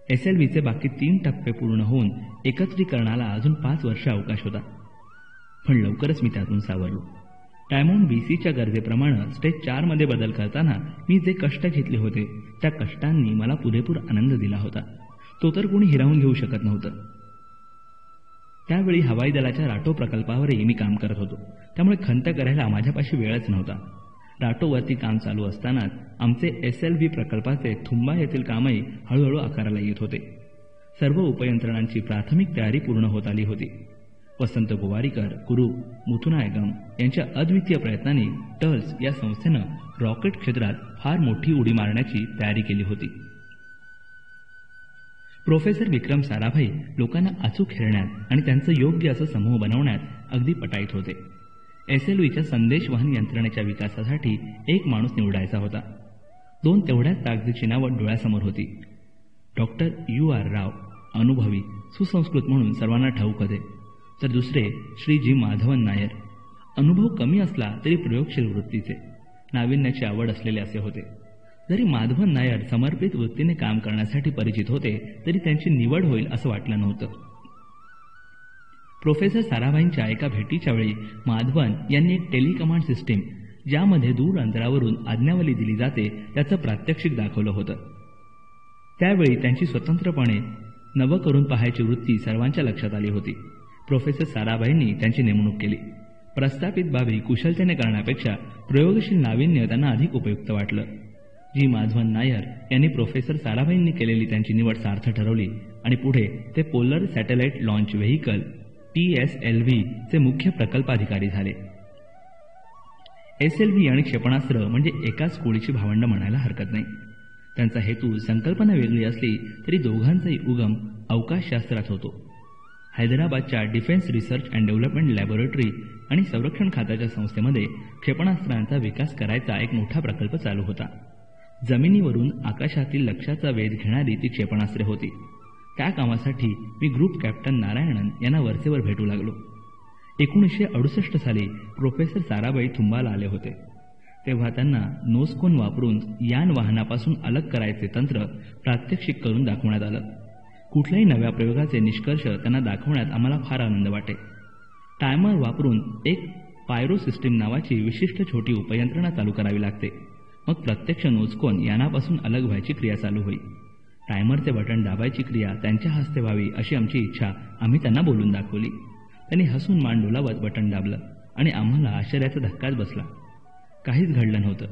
SLVचे बाकी 3 टप्पे पूर्ण होऊन एकत्रीकरणाला अजून 5 वर्ष अवकाश होता. पण लवकरच मी त्यातून सावरलो. डायमंड BCच्या गरजेप्रमाणे स्टेज 4 मध्ये बदल करताना मी जे कष्ट घेतले होते त्या कष्टांनी मला पुरेपूर आनंद दिला होता. तो तर कोणी हिरावून घेऊ शकत नव्हतं. त्यावेळी हवाई दलाच्या राटो प्रकल्पावरही मी काम करत होतो. त्यामुळे खंत करायला माझ्यापाशी वेळच नव्हता. राटोवरती काम चालू असतानाच आमचे SLV प्रकल्पाचे थुंबा येथील कामही हळूहळू आकाराला येत होते. सर्व उपयंत्रणांची प्राथमिक तयारी पूर्ण होत आली होती. वसंत गोवारीकर, कुरूप, मुथुनायगम यांच्या अद्वितीय प्रयत्नांनी टर्ल्स या संस्थेनं रॉकेट क्षेत्रात फार मोठी उडी मारण्याची तयारी केली होती. प्रोफेसर विक्रम साराभाई लोकांना अचूक हेरण्यात आणि त्यांचं योग्य असं समूह बनवण्यात अगदी पटाईत होते. SLVच्या संदेशवहन यंत्रणेच्या विकासासाठी एक माणूस निवडायचा होता. 2 तेवढ्याच ताकदीची नावं डोळ्यासमोर होती. डॉक्टर UR राव, अनुभवी, सुसंस्कृत म्हणून सर्वांना ठाऊक होते. तर दुसरे श्री G माधवन नायर, अनुभव कमी असला तरी प्रयोगशील वृत्तीचे, नाविन्याची आवड असलेले असे होते. जरी माधवन नायर समर्पित वृत्तीने काम करण्यासाठी परिचित होते तरी त्यांची निवड होईल असं वाटलं नव्हतं. प्रोफेसर साराभाईंच्या एका भेटीच्या वेळी माधवन यांनी एक टेलिकमांड सिस्टीम, ज्यामध्ये दूर अंतरावरून आज्ञावली दिली जाते, त्याचं प्रात्यक्षिक दाखवलं होतं. त्यावेळी त्यांची स्वतंत्रपणे नवं करून पाहायची वृत्ती सर्वांच्या लक्षात आली होती. प्रोफेसर साराभाईंनी त्यांची नेमणूक केली. प्रस्थापित बाबी कुशलतेने करण्यापेक्षा प्रयोगशील नाविन्य त्यांना अधिक उपयुक्त वाटलं. G माधवन नायर यांनी प्रोफेसर साराभाईंनी केलेली त्यांची निवड सार्थ ठरवली आणि पुढे ते polar satellite launch vehicle PSLV चे मुख्य प्रकल्पाधिकारी झाले. SLV आणि क्षेपणास्त्र म्हणजे एकाच कोळीची भावंड म्हणायला हरकत नाही. त्यांचा हेतू, संकल्पना वेगळी असली तरी दोघांचाही उगम अवकाशशास्त्रात होतो. हैदराबादच्या defence research and development laboratory आणि संरक्षण खात्याच्या संस्थेमध्ये क्षेपणास्त्रांचा विकास करायचा एक मोठा प्रकल्प चालू होता. जमिनीवरून आकाशातील लक्ष्याचा वेध घेणारी ती क्षेपणास्त्रे होती. त्या कामासाठी मी ग्रुप कॅप्टन नारायणन यांना वरचेवर भेटू लागलो. 1968 साली प्रोफेसर साराभाई थुंबाला आले होते. तेव्हा त्यांना नोसकोन वापरून यान वाहनापासून अलग करायचे तंत्र प्रात्यक्षिक करून दाखवण्यात आलं. कुठल्याही नव्या प्रयोगाचे निष्कर्ष त्यांना दाखवण्यात आम्हाला फार आनंद वाटे. टायमर वापरून एक पायरो सिस्टीम नावाची विशिष्ट छोटी उपयंत्रणा चालू करावी लागते. मग प्रत्यक्ष नोसकोन यानापासून अलग व्हायची क्रिया चालू होईल. टायमरचे बटन दाबायची क्रिया त्यांच्या हस्ते व्हावी अशी आमची इच्छा आम्ही त्यांना बोलून दाखवली. त्यांनी हसून मान डोलावत बटन दाबलं आणि आम्हाला आश्चर्याचा धक्काच बसला. काहीच घडलं नव्हतं.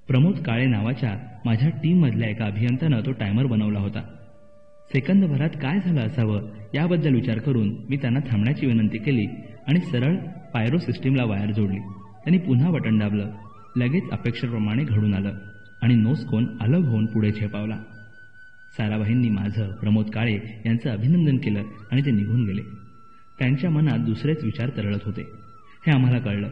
प्रमोद काळे नावाच्या माझ्या टीममधल्या एका अभियंत्यानं तो टायमर बनवला होता. सेकंदभरात काय झालं असावं याबद्दल विचार करून मी त्यांना थांबण्याची विनंती केली आणि सरळ पायरो सिस्टीमला वायर जोडली. त्यांनी पुन्हा बटन दाबलं. लगेच अपेक्षेप्रमाणे घडून आलं आणि नोसकोन अलग होऊन पुढे झेपावला. साराभाईंनी माझं, प्रमोद काळे यांचं अभिनंदन केलं आणि ते निघून गेले. त्यांच्या मनात दुसरेच विचार तरळत होते हे आम्हाला कळलं,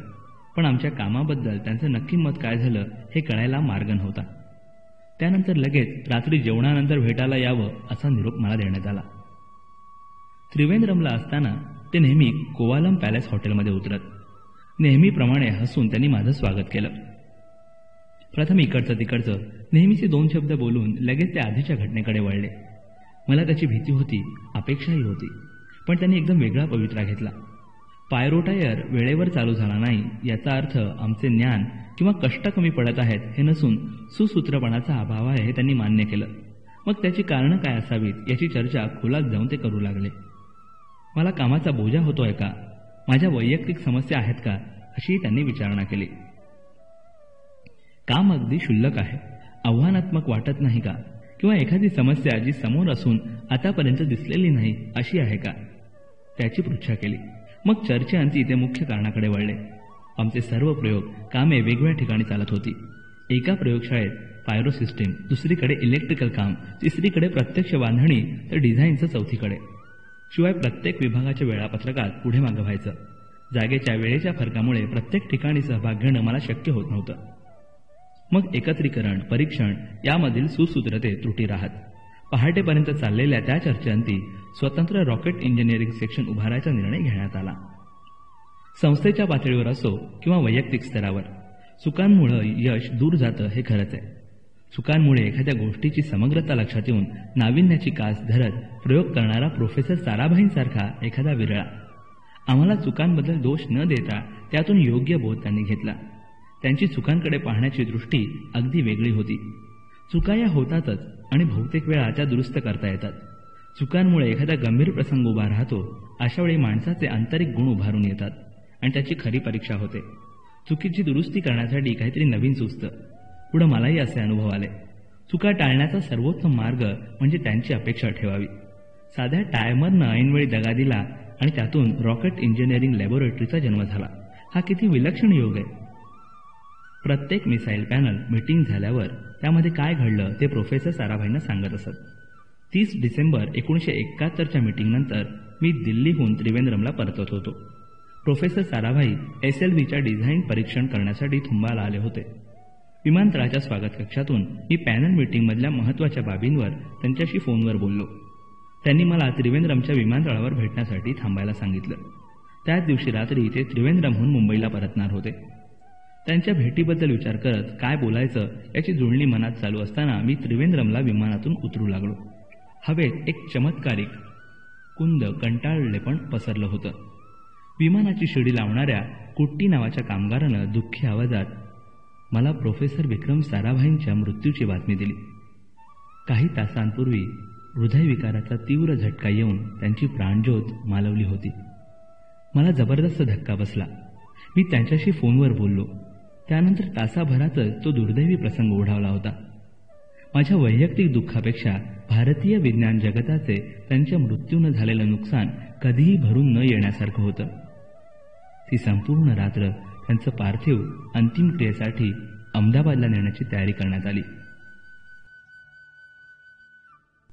पण आमच्या कामाबद्दल त्यांचं नक्की मत काय झालं हे कळायला मार्ग नव्हता. त्यानंतर लगेच रात्री जेवणानंतर भेटायला यावं असा निरोप मला देण्यात आला. त्रिवेंद्रमला असताना ते नेहमी कोवालम पॅलेस हॉटेलमध्ये उतरत. नेहमीप्रमाणे हसून त्यांनी माझं स्वागत केलं. प्रथम इकडचं तिकडचं नेहमीचे 2 शब्द बोलून लगेच ते आधीच्या घटनेकडे वळले. मला त्याची भीती होती, अपेक्षाही होती, पण त्यांनी एकदम वेगळा पवित्रा घेतला. पायरो टायर वेळेवर चालू झाला नाही याचा अर्थ आमचे ज्ञान किंवा कष्ट कमी पडत आहेत हे नसून सुसूत्रपणाचा अभाव आहे हे त्यांनी मान्य केलं. मग त्याची कारणं काय असावीत याची चर्चा खोलात जाऊन ते करू लागले. मला कामाचा बोजा होतोय का, माझ्या वैयक्तिक समस्या आहेत का अशी त्यांनी विचारणा केली. काम अगदी क्षुल्लक आहे, आव्हानात्मक वाटत नाही का, किंवा एखादी समस्या जी समोर असून आतापर्यंत दिसलेली नाही अशी आहे का, त्याची पृच्छा केली. मग चर्चेअंती ते मुख्य कारणाकडे वळले. आमचे सर्व प्रयोग, कामे वेगवेगळ्या ठिकाणी चालत होती. एका प्रयोगशाळेत पायरो सिस्टीम, दुसरीकडे इलेक्ट्रिकल काम, तिसरीकडे प्रत्यक्ष बांधणी, तर डिझाईनचं चौथीकडे. शिवाय प्रत्येक विभागाच्या वेळापत्रकात पुढे मागं व्हायचं. जागेच्या वेळेच्या फरकामुळे प्रत्येक ठिकाणी सहभाग घेणं मला शक्य होत नव्हतं. मग एकत्रीकरण, परीक्षण यामधील सुसूत्रते त्रुटी राहत. पहाटेपर्यंत चाललेल्या त्या चर्चेअंती स्वतंत्र रॉकेट इंजिनिअरिंग सेक्शन उभारायचा निर्णय घेण्यात आला. संस्थेच्या पातळीवर असो किंवा वैयक्तिक स्तरावर, चुकांमुळे यश दूर जातं हे खरंच आहे. चुकांमुळे एखाद्या गोष्टीची समग्रता लक्षात येऊन नाविन्याची कास धरत प्रयोग करणारा प्रोफेसर साराभाईंसारखा एखादा विरळा. आम्हाला चुकांबद्दल दोष न देता त्यातून योग्य बोध त्यांनी घेतला. त्यांची चुकांकडे पाहण्याची दृष्टी अगदी वेगळी होती. चुका या होतातच आणि बहुतेक वेळा त्या दुरुस्त करता येतात. चुकांमुळे एखादा गंभीर प्रसंग उभा राहतो. अशावेळी माणसाचे आंतरिक गुण उभारून येतात आणि त्याची खरी परीक्षा होते. चुकीची दुरुस्ती करण्यासाठी काहीतरी नवीन सुचतं. पुढे मलाही असे अनुभव आले. चुका टाळण्याचा सर्वोत्तम मार्ग म्हणजे त्यांची अपेक्षा ठेवावी. साध्या टायमरनं ऐनवेळी दगा दिला आणि त्यातून रॉकेट इंजिनिअरिंग लॅबोरेटरीचा जन्म झाला. हा किती विलक्षण योग आहे. प्रत्येक मिसाईल पॅनल मीटिंग झाल्यावर त्यामध्ये काय घडलं ते प्रोफेसर साराभाईंना सांगत असत. 30 डिसेंबर 1971च्या मीटिंगनंतर मी दिल्लीहून त्रिवेंद्रमला परतत होतो. प्रोफेसर साराभाई SLVच्या डिझाईन परीक्षण करण्यासाठी थुंबाला आले होते. विमानतळाच्या स्वागत कक्षातून मी पॅनल मीटिंगमधल्या महत्त्वाच्या बाबींवर त्यांच्याशी फोनवर बोललो. त्यांनी मला त्रिवेंद्रमच्या विमानतळावर भेटण्यासाठी थांबायला सांगितलं. त्याच दिवशी रात्री ते त्रिवेंद्रमहून मुंबईला परतणार होते. त्यांच्या भेटीबद्दल विचार करत काय बोलायचं याची जुळणी मनात चालू असताना मी त्रिवेंद्रमला विमानातून उतरू लागलो. हवेत एक चमत्कारिक कुंद कंटाळलेपण पसरलं होतं. विमानाची शिडी लावणाऱ्या कुट्टी नावाच्या कामगारानं दुःखी आवाजात मला प्रोफेसर विक्रम साराभाईंच्या मृत्यूची बातमी दिली. काही तासांपूर्वी हृदयविकाराचा तीव्र झटका येऊन त्यांची प्राणज्योत मालवली होती. मला जबरदस्त धक्का बसला. मी त्यांच्याशी फोनवर बोललो. त्यानंतर तासाभरातच तो दुर्दैवी प्रसंग ओढावला होता. माझ्या वैयक्तिक दुःखापेक्षा भारतीय विज्ञान जगताचे त्यांच्या मृत्यूनं झालेलं नुकसान कधीही भरून न येण्यासारखं होतं. ती संपूर्ण रात्र त्यांचं पार्थिव अंतिम क्रियेसाठी अहमदाबादला नेण्याची तयारी करण्यात आली.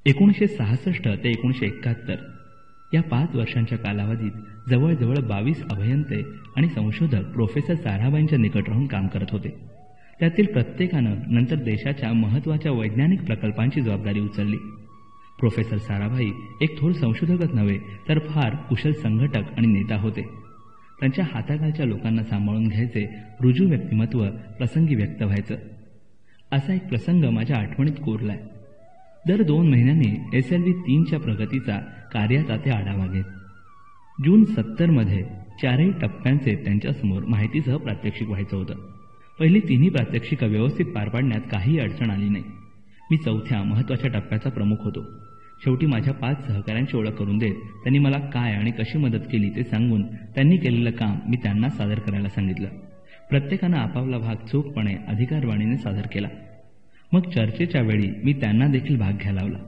1966 ते 1971 या 5 वर्षांच्या कालावधीत जवळजवळ 22 अभियंते आणि संशोधक प्रोफेसर साराभाईंच्या निकट राहून काम करत होते. त्यातील प्रत्येकानं नंतर देशाच्या महत्त्वाच्या वैज्ञानिक प्रकल्पांची जबाबदारी उचलली. प्रोफेसर साराभाई एक थोर संशोधकच नव्हे तर फार कुशल संघटक आणि नेता होते. त्यांच्या हाताखालच्या लोकांना सांभाळून घ्यायचे, रुजू व्यक्तिमत्व प्रसंगी व्यक्त व्हायचं. असा एक प्रसंग माझ्या आठवणीत कोरलाय. दर 2 महिन्यांनी SLV 3च्या प्रगतीचा कार्याचा ते आढावा घेत. जून 70 मध्ये 4ही टप्प्यांचे त्यांच्यासमोर माहितीसह प्रात्यक्षिक व्हायचं होतं. पहिली 3ही प्रात्यक्षिकं व्यवस्थित पार पाडण्यात काही अडचण आली नाही. मी 4थ्या महत्त्वाच्या टप्प्याचा प्रमुख होतो. शेवटी माझ्या 5 सहकाऱ्यांची ओळख करून देत त्यांनी मला काय आणि कशी मदत केली ते सांगून त्यांनी केलेलं काम मी त्यांना सादर करायला सांगितलं. प्रत्येकानं आपापला भाग चोखपणे अधिकारवाणीने सादर केला. मग चर्चेच्या वेळी मी त्यांना देखील भाग घ्यायला लावला.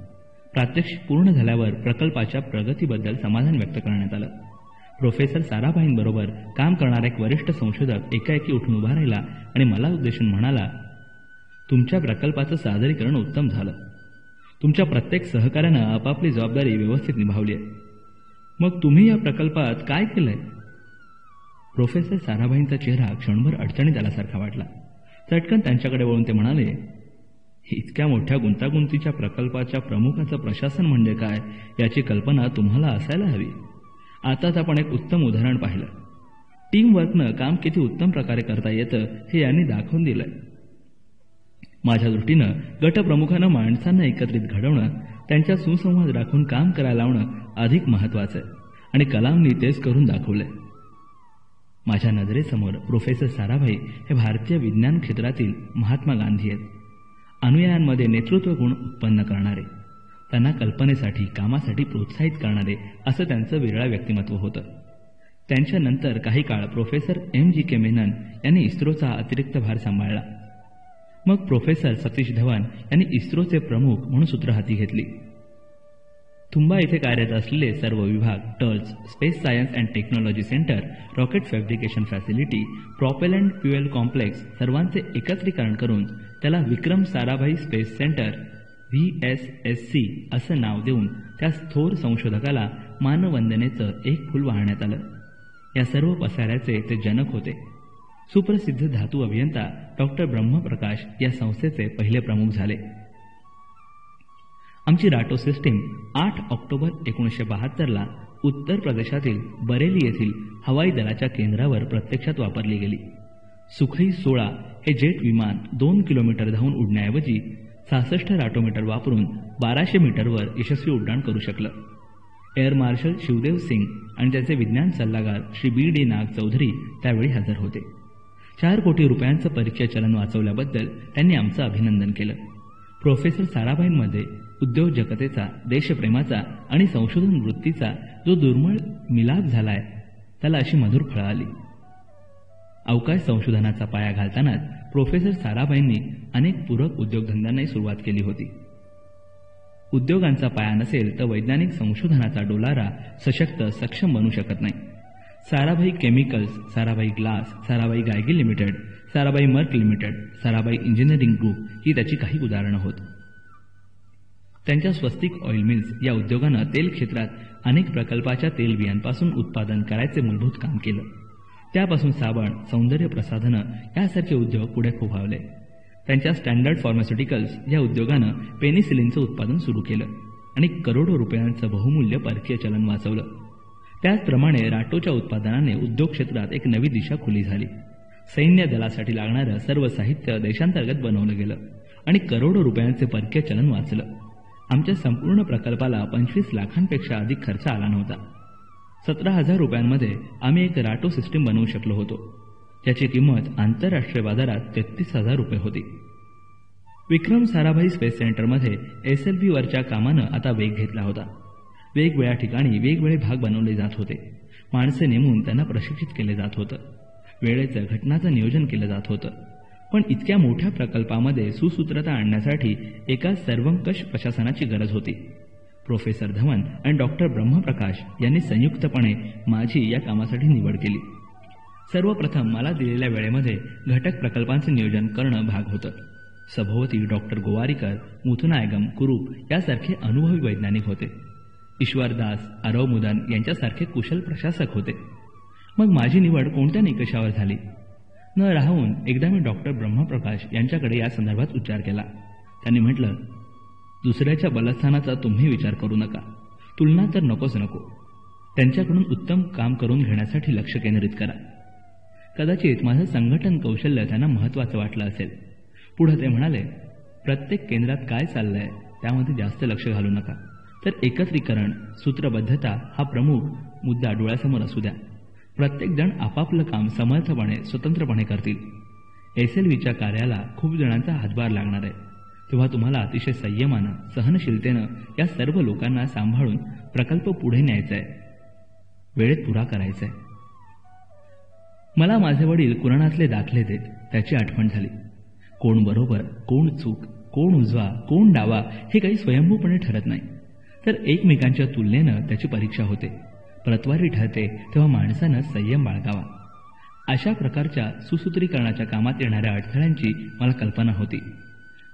प्रात्यक्षिक पूर्ण झाल्यावर प्रकल्पाच्या प्रगतीबद्दल समाधान व्यक्त करण्यात आलं. प्रोफेसर साराभाईंबरोबर काम करणारा एक वरिष्ठ संशोधक एकाएकी उठून उभा राहिला आणि मला उद्देशून म्हणाला, तुमच्या प्रकल्पाचं सादरीकरण उत्तम झालं. तुमच्या प्रत्येक सहकार्यानं आपापली जबाबदारी व्यवस्थित निभावली आहे. मग तुम्ही या प्रकल्पात काय केलंय? प्रोफेसर साराभाईंचा चेहरा क्षणभर अडचणीत आल्यासारखा वाटला. चटकन त्यांच्याकडे वळून ते म्हणाले, इतक्या मोठ्या गुंतागुंतीच्या प्रकल्पाच्या प्रमुखाचं प्रशासन म्हणजे काय याची कल्पना तुम्हाला असायला हवी. आताच आपण एक उत्तम उदाहरण पाहिलं. टीम वर्कनं काम किती उत्तम प्रकारे करता येतं हे यांनी दाखवून दिलंय. माझ्या दृष्टीनं गटप्रमुखानं माणसांना एकत्रित घडवणं, त्यांच्या सुसंवाद राखून काम करायला लावणं अधिक महत्वाचं आहे आणि कलामनी तेच करून दाखवलंय. माझ्या नजरेसमोर प्रोफेसर साराभाई हे भारतीय विज्ञान क्षेत्रातील महात्मा गांधी आहेत. अनुयायांमध्ये नेतृत्व गुण उत्पन्न करणारे, त्यांना कल्पनेसाठी कामासाठी प्रोत्साहित करणारे असं त्यांचं विरळं व्यक्तिमत्व होतं. त्यांच्यानंतर काही काळ प्रोफेसर MGK मेनन यांनी इस्रोचा अतिरिक्त भार सांभाळला. मग प्रोफेसर सतीश धवन यांनी इस्रोचे प्रमुख म्हणून सूत्र हाती घेतली. तुंबा येथे कार्यरत असलेले सर्व विभाग, टर्च, space science and technology centre, rocket fabrication facility, propellant fuel complex सर्वांचे एकत्रीकरण करून त्याला Vikram Sarabhai space centre VSSC असं नाव देऊन त्या थोर संशोधकाला मानवंदनेचं एक फूल वाहण्यात आलं. या सर्व पसाऱ्याचे ते जनक होते. सुप्रसिद्ध धातू अभियंता डॉक्टर ब्रह्मप्रकाश या संस्थेचे पहिले प्रमुख झाले. आमची राटो सिस्टीम 8 ऑक्टोबर 1972ला उत्तर प्रदेशातील बरेली येथील हवाई दलाच्या केंद्रावर प्रत्यक्षात वापरली गेली. सुखई 16 हे जेट विमान 2 किलोमीटर धावून उडण्याऐवजी 66 राटोमीटर वापरून 1200 मीटरवर यशस्वी उड्डाण करू शकलं. एअर मार्शल शिवदेव सिंग आणि त्याचे विज्ञान सल्लागार श्री BD नाग चौधरी त्यावेळी हजर होते. 4 कोटी रुपयांचं परीक्षा चलन वाचवल्याबद्दल त्यांनी आमचं अभिनंदन केलं. प्रोफेसर साराभाईंमध्ये उद्योजकतेचा, देशप्रेमाचा आणि संशोधन वृत्तीचा जो दुर्मिळ मिलाप झालाय त्याला अशी मधुर फळं आली. अवकाश संशोधनाचा पाया घालतानाच प्रोफेसर साराभाईंनी अनेक पूरक उद्योगधंद्यांनाही सुरुवात केली होती. उद्योगांचा पाया नसेल तर वैज्ञानिक संशोधनाचा डोलारा सशक्त सक्षम बनू शकत नाही. Sarabhai chemicals, Sarabhai glass, Sarabhai Geigy limited, Sarabhai मर्क लिमिटेड, साराभाई इंजिनिअरिंग ग्रुप ही त्याची काही उदाहरणं होत. त्यांच्या स्वस्तिक ऑइल मिल्स या उद्योगानं तेल क्षेत्रात अनेक प्रकल्पाच्या तेलबियांपासून उत्पादन करायचे मूलभूत काम केलं. त्यापासून साबण, सौंदर्य प्रसाधनं यासारखे उद्योग पुढे फोफावले. त्यांच्या स्टँडर्ड फार्मास्युटिकल्स या उद्योगानं पेनिसिलिनचं उत्पादन सुरू केलं आणि करोडो रुपयांचं बहुमूल्य परकीय चलन वाचवलं. त्याचप्रमाणे राटोच्या उत्पादनाने उद्योग क्षेत्रात एक नवी दिशा खुली झाली. सैन्य दलासाठी लागणारं सर्व साहित्य देशांतर्गत बनवलं गेलं आणि करोडो रुपयांचे परकीय चलन वाचलं. आमच्या संपूर्ण प्रकल्पाला 25 लाखांपेक्षा अधिक खर्च आला नव्हता. 17,000 रुपयांमध्ये आम्ही एक राटो सिस्टीम बनवू शकलो होतो, ज्याची किंमत आंतरराष्ट्रीय बाजारात 33,000 रुपये होती. विक्रम साराभाई स्पेस सेंटरमध्ये SLV वरच्या कामानं आता वेग घेतला होता. वेगवेगळ्या ठिकाणी वेगवेगळे भाग बनवले जात होते. माणसे नेमून त्यांना प्रशिक्षित केले जात होतं. वेळेचं, घटनाचं नियोजन केलं जात होतं. पण इतक्या मोठ्या प्रकल्पामध्ये सुसूत्रता आणण्यासाठी एका सर्वंकष प्रशासनाची गरज होती. प्रोफेसर धवन आणि डॉक्टर ब्रह्मप्रकाश यांनी संयुक्तपणे माझी या कामासाठी निवड केली. सर्वप्रथम मला दिलेल्या वेळेमध्ये घटक प्रकल्पांचे नियोजन करणं भाग होतं. सभोवती डॉक्टर गोवारीकर, मुथुनायगम, कुरूप यासारखे अनुभवी वैज्ञानिक होते. ईश्वरदास, आरव मुदन यांच्यासारखे कुशल प्रशासक होते. मग माझी निवड कोणत्या निकषावर झाली? न राहून एकदा मी डॉक्टर ब्रह्मप्रकाश यांच्याकडे या संदर्भात उच्चार केला. त्यांनी म्हटलं, दुसऱ्याच्या बलस्थानाचा तुम्ही विचार करू नका. तुलना तर नकोच नको. त्यांच्याकडून उत्तम काम करून घेण्यासाठी लक्ष केंद्रित करा. कदाचित माझं संघटन कौशल्य त्यांना महत्त्वाचं वाटलं असेल. पुढे ते म्हणाले, प्रत्येक केंद्रात काय चाललंय त्यामध्ये जास्त लक्ष घालू नका. तर एकत्रीकरण, सूत्रबद्धता हा प्रमुख मुद्दा डोळ्यासमोर असू द्या. प्रत्येक जण आपापलं काम समर्थपणे, स्वतंत्रपणे करतील. SLVच्या कार्याला खूप जणांचा हातभार लागणार आहे. तेव्हा तुम्हाला अतिशय संयमानं, सहनशीलतेनं या सर्व लोकांना सांभाळून प्रकल्प पुढे न्यायचा आहे, वेळेत पुरा करायचा आहे. मला माझे वडील कुराणातले दाखले देत त्याची आठवण झाली. कोण बरोबर, कोण चूक, कोण उजवा, कोण डावा हे काही स्वयंभूपणे ठरत नाही, तर एकमेकांच्या तुलनेनं त्याची परीक्षा होते. प्रतवारी ठरते तेव्हा माणसानं संयम बाळगावा. अशा प्रकारच्या सुसूत्रीकरणाच्या कामात येणाऱ्या अडथळ्यांची मला कल्पना होती.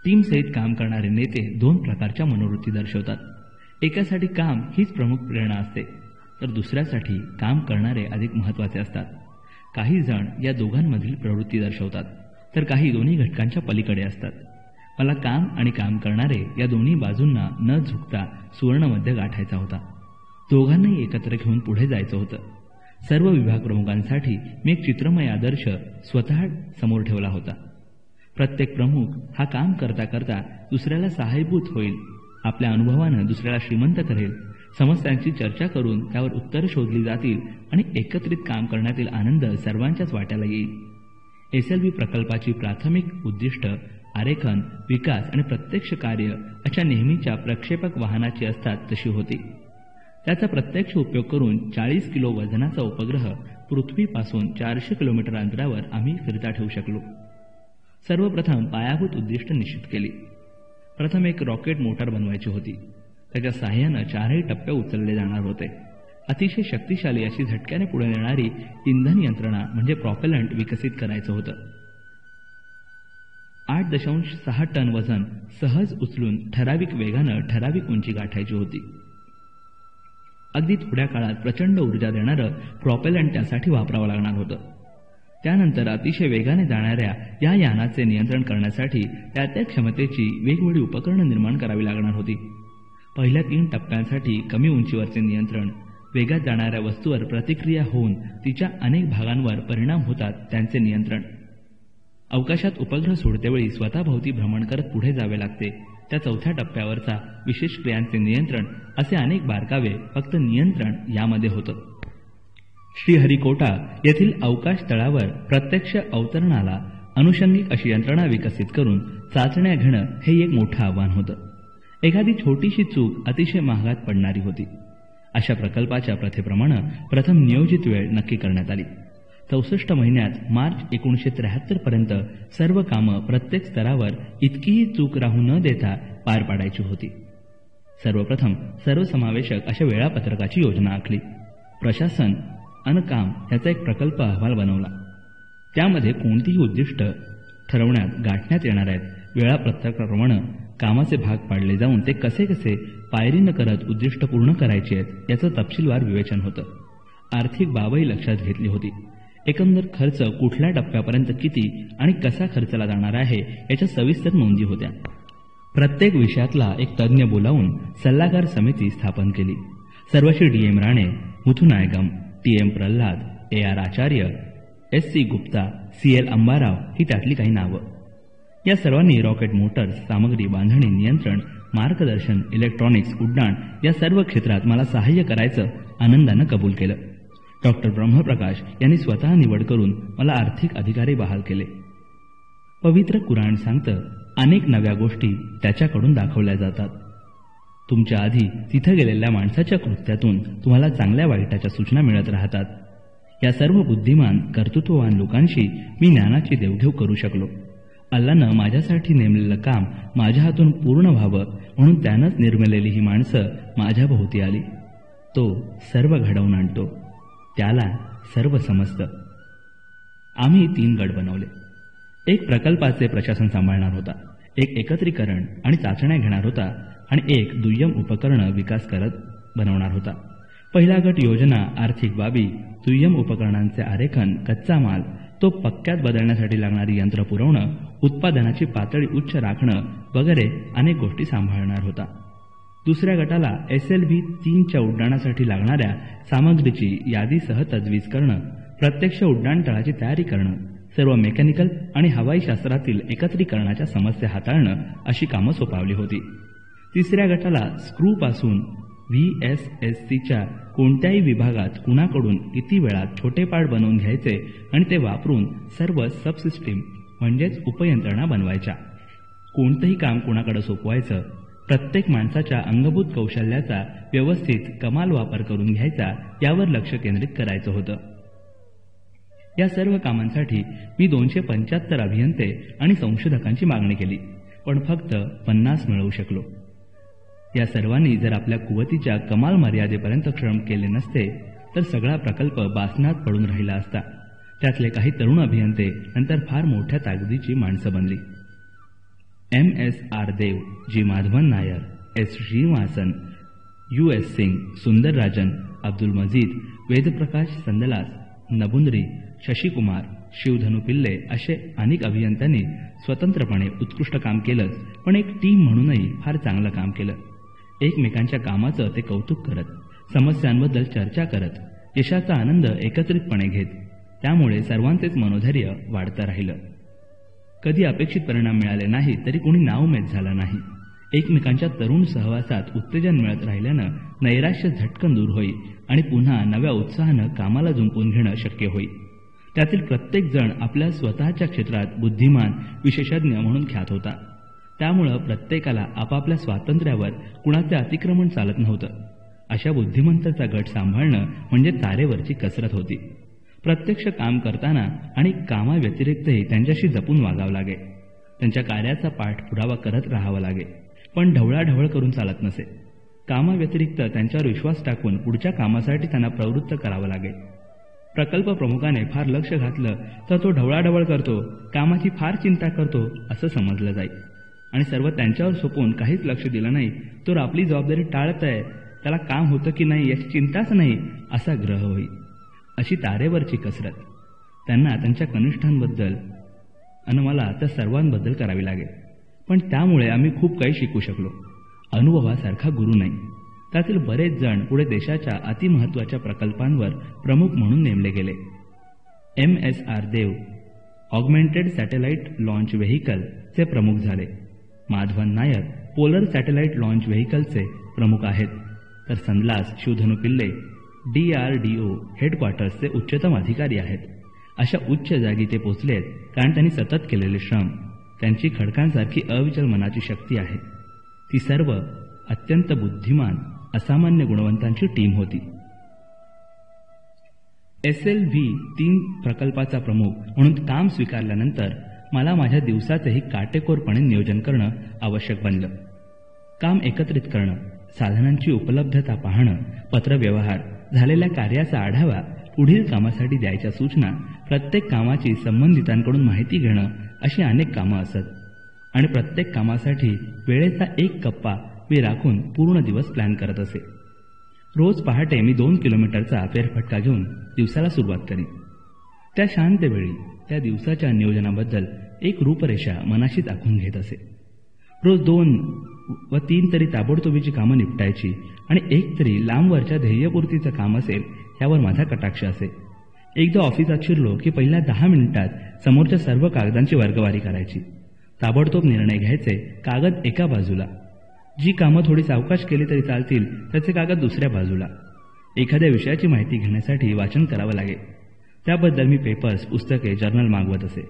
टीमसहित काम करणारे नेते दोन प्रकारच्या मनोवृत्ती दर्शवतात. एकासाठी काम हीच प्रमुख प्रेरणा असते, तर दुसऱ्यासाठी काम करणारे अधिक महत्त्वाचे असतात. काही जण या दोघांमधील प्रवृत्ती दर्शवतात, तर काही दोन्ही घटकांच्या पलीकडे असतात. मला काम आणि काम करणारे या दोन्ही बाजूंना न झुकता सुवर्णमध्य गाठायचा होता. दोघांनाही एकत्र घेऊन पुढे जायचं होतं. सर्व विभाग प्रमुखांसाठी मी एक चित्रमय आदर्श स्वतः समोर ठेवला होता. प्रत्येक प्रमुख हा काम करता करता दुसऱ्याला सहाय्यभूत होईल, आपल्या अनुभवानं दुसऱ्याला श्रीमंत करेल, समस्यांची चर्चा करून त्यावर उत्तरं शोधली जातील आणि एकत्रित काम करण्यातील आनंद सर्वांच्याच वाट्याला येईल. SLV प्रकल्पाची प्राथमिक उद्दिष्ट आरेखन, विकास आणि प्रत्यक्ष कार्य अशा नेहमीच्या प्रक्षेपक वाहनाची असतात तशी होती. त्याचा प्रत्यक्ष उपयोग करून 40 किलो वजनाचा उपग्रह पृथ्वीपासून 400 किलोमीटर अंतरावर आम्ही फिरता ठेवू शकलो. सर्वप्रथम पायाभूत उद्दिष्ट निश्चित केली. प्रथम एक रॉकेट मोटार बनवायची होती. त्याच्या साहाय्यानं 4ही टप्पे उचलले जाणार होते. अतिशय शक्तिशाली अशी झटक्याने पुढे नेणारी इंधन यंत्रणा म्हणजे प्रॉपेलंट विकसित करायचं होतं. 8.6 टन वजन सहज उचलून ठराविक वेगानं ठराविक उंची गाठायची होती. अगदी थोड्या काळात प्रचंड ऊर्जा देणारं प्रॉपेलंट त्यासाठी वापरावं लागणार होतं. त्यानंतर अतिशय वेगाने जाणाऱ्या या यानाचे नियंत्रण करण्यासाठी त्या क्षमतेची वेगवेगळी उपकरणं निर्माण करावी लागणार होती. पहिल्या 3 टप्प्यांसाठी कमी उंचीवरचे नियंत्रण, वेगात जाणाऱ्या वस्तूवर प्रतिक्रिया होऊन तिच्या अनेक भागांवर परिणाम होतात त्यांचे नियंत्रण, अवकाशात उपग्रह सोडतेवेळी स्वतःभोवती भ्रमण करत पुढे जावे लागते त्या 4थ्या टप्प्यावरचा विशेष क्रियांचे नियंत्रण, असे अनेक बारकावे फक्त नियंत्रण यामध्ये होतं. श्रीहरिकोटा येथील अवकाश तळावर प्रत्यक्ष अवतरणाला अनुषंगिक अशी यंत्रणा विकसित करून चाचण्या घेणं हे एक मोठं आव्हान होतं. एखादी छोटीशी चूक अतिशय महागात पडणारी होती. अशा प्रकल्पाच्या प्रथेप्रमाणे प्रथम नियोजित वेळ नक्की करण्यात आली. 64 महिन्यात मार्च 1973 पर्यंत सर्व कामं प्रत्येक स्तरावर इतकीही चूक राहू न देता पार पाडायची होती. सर्वप्रथम सर्वसमावेशक अशा वेळापत्रकाची योजना आखली. प्रशासन अन काम याचा एक प्रकल्प अहवाल बनवला. त्यामध्ये कोणतीही उद्दिष्ट ठरवण्यात गाठण्यात येणार आहेत, वेळापत्रकाप्रमाणे कामाचे भाग पाडले जाऊन ते कसे कसे पायरीनं करत उद्दिष्ट पूर्ण करायची आहेत याचं तपशीलवार विवेचन होतं. आर्थिक बाबही लक्षात घेतली होती. एकंदर खर्च कुठल्या टप्प्यापर्यंत किती आणि कसा खर्चला जाणार आहे याच्या सविस्तर नोंदी होत्या. प्रत्येक विषयातला एक तज्ज्ञ बोलावून सल्लागार समिती स्थापन केली. सर्वश्री DM Rane, Muthu नायगम, TM Pralhad, AR आचार्य, SC गुप्ता, CL अंबाराव ही त्यातली काही नावं. या सर्वांनी रॉकेट मोटर्स, सामग्री, बांधणी, नियंत्रण, मार्गदर्शन, इलेक्ट्रॉनिक्स, उड्डाण या सर्व क्षेत्रात मला सहाय्य करायचं आनंदानं कबूल केलं. डॉक्टर ब्रह्मप्रकाश यांनी स्वतः निवड करून मला आर्थिक अधिकारी बहाल केले. पवित्र कुराण सांगतं, अनेक नव्या गोष्टी त्याच्याकडून दाखवल्या जातात. तुमच्या आधी तिथं गेलेल्या माणसाच्या कृत्यातून तुम्हाला चांगल्या वाईटाच्या सूचना मिळत राहतात. या सर्व बुद्धिमान कर्तृत्ववान लोकांशी मी ज्ञानाची देवघेव करू शकलो. अल्लानं माझ्यासाठी नेमलेलं काम माझ्या हातून पूर्ण व्हावं म्हणून त्यानंच निर्मिलेली ही माणसं माझ्या भोवती आली. तो सर्व घडवून आणतो, त्याला सर्व समजतं. आम्ही 3 गट बनवले. एक प्रकल्पाचे प्रशासन सांभाळणार होता, एक एकत्रीकरण आणि चाचण्या घेणार होता आणि एक दुय्यम उपकरणं विकास करत बनवणार होता. पहिला गट योजना, आर्थिक बाबी, दुय्यम उपकरणांचे आरेखन, कच्चा माल, तो पक्क्यात बदलण्यासाठी लागणारी यंत्र पुरवणं, उत्पादनाची पातळी उच्च राखणं वगैरे अनेक गोष्टी सांभाळणार होता. दुसऱ्या गटाला SLV 3च्या उड्डाणासाठी लागणाऱ्या सामग्रीची यादीसह तजवीज करणं, प्रत्यक्ष उड्डाणतळाची तयारी करणं, सर्व मेकॅनिकल आणि हवाई शास्त्रातील एकत्रीकरणाच्या समस्या हाताळणं अशी कामं सोपवली होती. तिसऱ्या गटाला स्क्रूपासून VSSCच्या कोणत्याही विभागात कुणाकडून किती वेळात छोटे पार्ट बनवून घ्यायचे आणि ते वापरून सर्व सबसिस्टीम म्हणजेच उपयंत्रणा बनवायच्या. कोणतंही काम कुणाकडे सोपवायचं, प्रत्येक माणसाच्या अंगभूत कौशल्याचा व्यवस्थित कमाल वापर करून घ्यायचा यावर लक्ष केंद्रित करायचं होतं. या सर्व कामांसाठी मी 275 अभियंते आणि संशोधकांची मागणी केली, पण फक्त 50 मिळवू शकलो. या सर्वांनी जर आपल्या कुवतीच्या कमाल मर्यादेपर्यंत श्रम केले नसते तर सगळा प्रकल्प बासनात पडून राहिला असता. त्यातले काही तरुण अभियंते नंतर फार मोठ्या ताकदीची माणसं बनली. MS.R. देव, जी माधवन नायर, S. श्रीनिवासन, US. सिंग, सुंदरराजन, अब्दुल मजीद, वेदप्रकाश संदलास, नबुंद्री, शशिकुमार, शिवधनु पिल्ले असे अनेक अभियंत्यांनी स्वतंत्रपणे उत्कृष्ट काम केलं, पण एक टीम म्हणूनही फार चांगलं काम केलं. एकमेकांच्या कामाचं ते कौतुक करत, समस्यांबद्दल चर्चा करत, यशाचा आनंद एकत्रितपणे घेत. त्यामुळे सर्वांचेच मनोधैर्य वाढतं राहिलं. कधी अपेक्षित परिणाम मिळाले नाही तरी कोणी नाउमेद झालं नाही. एकमेकांच्या तरुण सहवासात उत्तेजन मिळत राहिल्यानं नैराश्य झटकन दूर होई आणि पुन्हा नव्या उत्साहानं कामाला जुंपून घेणं शक्य होई. त्यातील प्रत्येक जण आपल्या स्वतःच्या क्षेत्रात बुद्धिमान, विशेषज्ञ म्हणून ख्यात होता. त्यामुळं प्रत्येकाला आपापल्या स्वातंत्र्यावर कुणाचे अतिक्रमण चालत नव्हतं. अशा बुद्धिमंताचा गट सांभाळणं म्हणजे तारेवरची कसरत होती. प्रत्यक्ष काम करताना आणि कामाव्यतिरिक्तही त्यांच्याशी जपून वागावं लागे. त्यांच्या कार्याचा पाठपुरावा करत राहावा लागे, पण ढवळाढवळ करून चालत नसे. कामाव्यतिरिक्त त्यांच्यावर विश्वास टाकून पुढच्या कामासाठी त्यांना प्रवृत्त करावं लागे. प्रकल्प प्रमुखाने फार लक्ष घातलं तर तो ढवळाढवळ करतो, कामाची फार चिंता करतो असं समजलं जाईल. आणि सर्व त्यांच्यावर सोपवून काहीच लक्ष दिलं नाही तर आपली जबाबदारी टाळत आहे, त्याला काम होतं की नाही याची चिंताच नाही असा ग्रह होई. अशी तारेवरची कसरत त्यांना त्यांच्या कनिष्ठांबद्दल आणि मला त्या सर्वांबद्दल करावी लागेल. पण त्यामुळे आम्ही खूप काही शिकू शकलो. अनुभवासारखा गुरु नाही. त्यातील बरेच जण पुढे देशाच्या अतिमहत्वाच्या प्रकल्पांवर प्रमुख म्हणून नेमले गेले. MS.R. Dev augmented satellite launch व्हेकलचे प्रमुख झाले. Madhavan Nair polar satellite launch व्हेकलचे प्रमुख आहेत, तर संदलास, शिवधनु पिल्ले DRDO हेडक्वार्टर्सचे उच्चतम अधिकारी आहेत. अशा उच्च जागी ते पोचलेत कारण त्यांनी सतत केलेले श्रम, त्यांची खडकांसारखी अविचल मनाची शक्ती आहे. ती सर्व अत्यंत बुद्धिमान, असामान्य गुणवंतांची टीम होती. SLV-3 प्रकल्पाचा प्रमुख म्हणून काम स्वीकारल्यानंतर मला माझ्या दिवसाचेही काटेकोरपणे नियोजन करणं आवश्यक बनलं. काम एकत्रित करणं, साधनांची उपलब्धता पाहणं, पत्रव्यवहार, झालेल्या कार्याचा आढावा, पुढील कामासाठी द्यायच्या सूचना, प्रत्येक कामाची संबंधितांकडून माहिती घेणं अशी अनेक कामं असत. आणि प्रत्येक कामासाठी वेळेचा एक कप्पा मी राखून पूर्ण दिवस प्लॅन करत असे. रोज पहाटे मी 2 किलोमीटरचा फेरफटका घेऊन दिवसाला सुरुवात करी. त्या शांत वेळी त्या दिवसाच्या नियोजनाबद्दल एक रूपरेषा मनाशीच आखून घेत असे. रोज 2 व 3 तरी ताबडतोबीची कामं निपटायची आणि एक तरी लांबवरच्या ध्येयपूर्तीचं काम असेल यावर माझा कटाक्ष असे. एकदा ऑफिसात शिरलो की पहिल्या 10 मिनिटात समोरच्या सर्व कागदांची वर्गवारी करायची. ताबडतोब निर्णय घ्यायचे, कागद एका बाजूला. जी कामं थोडी सावकाश केली तरी चालतील त्याचे कागद दुसऱ्या बाजूला. एखाद्या विषयाची माहिती घेण्यासाठी वाचन करावं लागेल. त्याबद्दल मी पेपर्स, पुस्तके, जर्नल मागवत असे.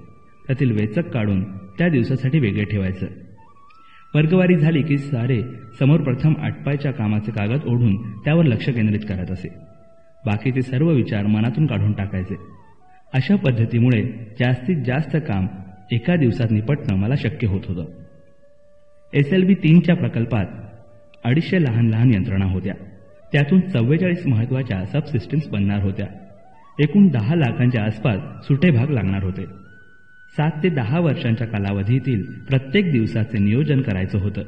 त्यातील वेचक काढून त्या दिवसासाठी वेगळे ठेवायचं. वर्गवारी झाली की सारे समोर प्रथम आटपायच्या कामाचे कागद ओढून त्यावर लक्ष केंद्रित करत असे. बाकीचे सर्व विचार मनातून काढून टाकायचे. अशा पद्धतीमुळे जास्तीत जास्त काम एका दिवसात निपटणं मला शक्य होत होतं. SLV-3च्या प्रकल्पात 250 लहान लहान यंत्रणा होत्या. त्यातून 44 महत्वाच्या सबसिस्टम्स बनणार होत्या. एकूण 10 लाखांच्या आसपास सुटे भाग लागणार होते. 7 ते 10 वर्षांच्या कालावधीतील प्रत्येक दिवसाचे नियोजन करायचं होतं.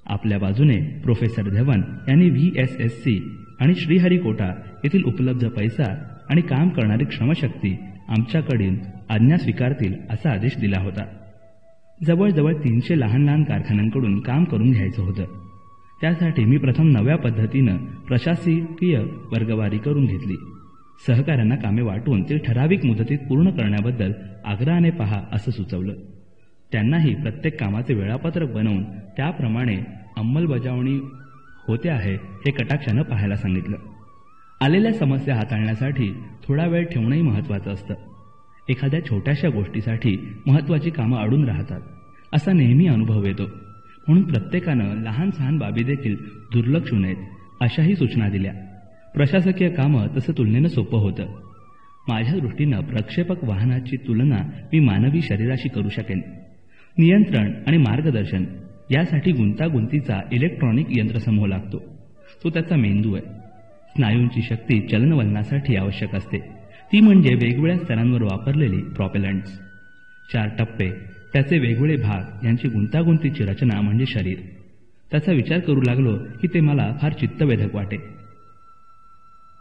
आपल्या बाजूने प्रोफेसर धवन यांनी VSSC आणि श्रीहरिकोटा येथील उपलब्ध पैसा आणि काम करणारी श्रमशक्ती आमच्याकडील आज्ञा स्वीकारतील असा आदेश दिला होता. जवळजवळ 300 लहान लहान कारखान्यांकडून काम करून घ्यायचं होतं. त्यासाठी मी प्रथम नव्या पद्धतीनं प्रशासकीय वर्गवारी करून घेतली. सहकाऱ्यांना कामे वाटून ते ठराविक मुदतीत पूर्ण करण्याबद्दल आग्रहाने पहा असं सुचवलं. त्यांनाही प्रत्येक कामाचे वेळापत्रक बनवून त्याप्रमाणे अंमलबजावणी होते आहे हे कटाक्षानं पाहायला सांगितलं. आलेल्या समस्या हाताळण्यासाठी थोडा वेळ ठेवणंही महत्त्वाचं असतं. एखाद्या छोट्याशा गोष्टीसाठी महत्त्वाची कामं अडून राहतात असा नेहमी अनुभव येतो. म्हणून प्रत्येकानं लहान सहान बाबी देखील दुर्लक्षू नयेत अशाही सूचना दिल्या. प्रशासकीय कामं तसं तुलनेनं सोपं होतं. माझ्या दृष्टीनं प्रक्षेपक वाहनाची तुलना मी मानवी शरीराशी करू शकेन. नियंत्रण आणि मार्गदर्शन यासाठी गुंतागुंतीचा इलेक्ट्रॉनिक यंत्रसमूह लागतो. तो त्याचा मेंदू आहे. स्नायूंची शक्ती चलनवलनासाठी आवश्यक असते. ती म्हणजे वेगवेगळ्या स्तरांवर वापरलेली प्रॉपेलंट्स. 4 टप्पे, त्याचे वेगवेगळे भाग यांची गुंतागुंतीची रचना म्हणजे शरीर. त्याचा विचार करू लागलो की ते मला फार चित्तवेधक वाटे.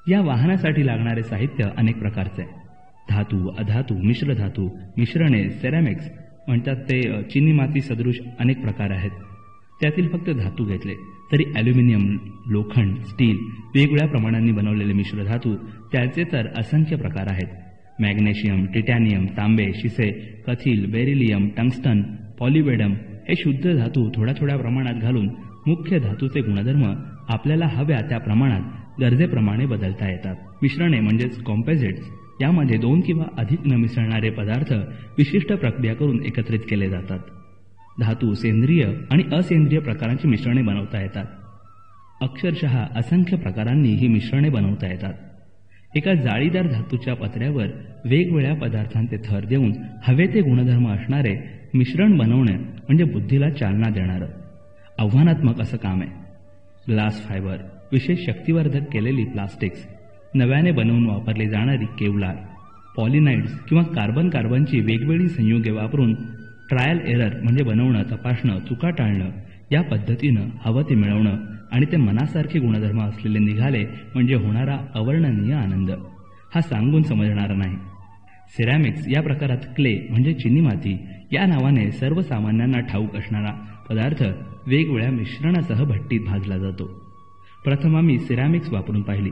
या वाहनासाठी लागणारे साहित्य अनेक प्रकारचे आहे. धातू, अधातू, मिश्रधातू, मिश्रणे, सेरॅमिक्स म्हणतात ते चिनी माती सदृश अनेक प्रकार आहेत. त्यातील फक्त धातू घेतले तरी ॲल्युमिनियम, लोखंड, स्टील, वेगवेगळ्या प्रमाणांनी बनवलेले मिश्रधातू त्याचे तर असंख्य प्रकार आहेत. मॅग्नेशियम, टिटॅनियम, तांबे, शिसे, कथिल, बेरिलियम, टंगस्टन, पॉलिवेडम हे शुद्ध धातू थोड्या थोड्या प्रमाणात घालून मुख्य धातूचे गुणधर्म आपल्याला हव्या त्या प्रमाणात गरजेप्रमाणे बदलता येतात. मिश्रणे म्हणजेच कॉम्पोजिट्स यामध्ये 2 किंवा अधिक न मिसळणारे पदार्थ विशिष्ट प्रक्रिया करून एकत्रित केले जातात. धातू सेंद्रिय आणि असेंद्रिय प्रकारांची मिश्रणे बनवता येतात. अक्षरशः असंख्य प्रकारांनी ही मिश्रणे बनवता येतात. एका जाळीदार धातूच्या पत्र्यावर वेगवेगळ्या पदार्थांचे थर देऊन हवे ते गुणधर्म असणारे मिश्रण बनवणे म्हणजे बुद्धीला चालना देणारं आव्हानात्मक असं काम आहे. ग्लास फायबर, विशेष शक्तिवर्धक केलेली प्लास्टिक्स, नव्याने बनवून वापरली जाणारी केवलार, पॉलिनाइड्स किंवा कार्बनची वेगवेगळी संयुगे वापरून ट्रायल एरर म्हणजे बनवणं, तपासणं, चुका टाळणं या पद्धतीनं हवं ते मिळवणं आणि ते मनासारखे गुणधर्म असलेले निघाले म्हणजे होणारा अवर्णनीय आनंद हा सांगून समजणारा नाही. सिरॅमिक्स या प्रकारात क्ले म्हणजे चिनी माती या नावाने सर्वसामान्यांना ठाऊक असणारा पदार्थ वेगवेगळ्या मिश्रणासह भट्टीत भाजला जातो. प्रथम आम्ही सिरॅमिक्स वापरून पाहिली,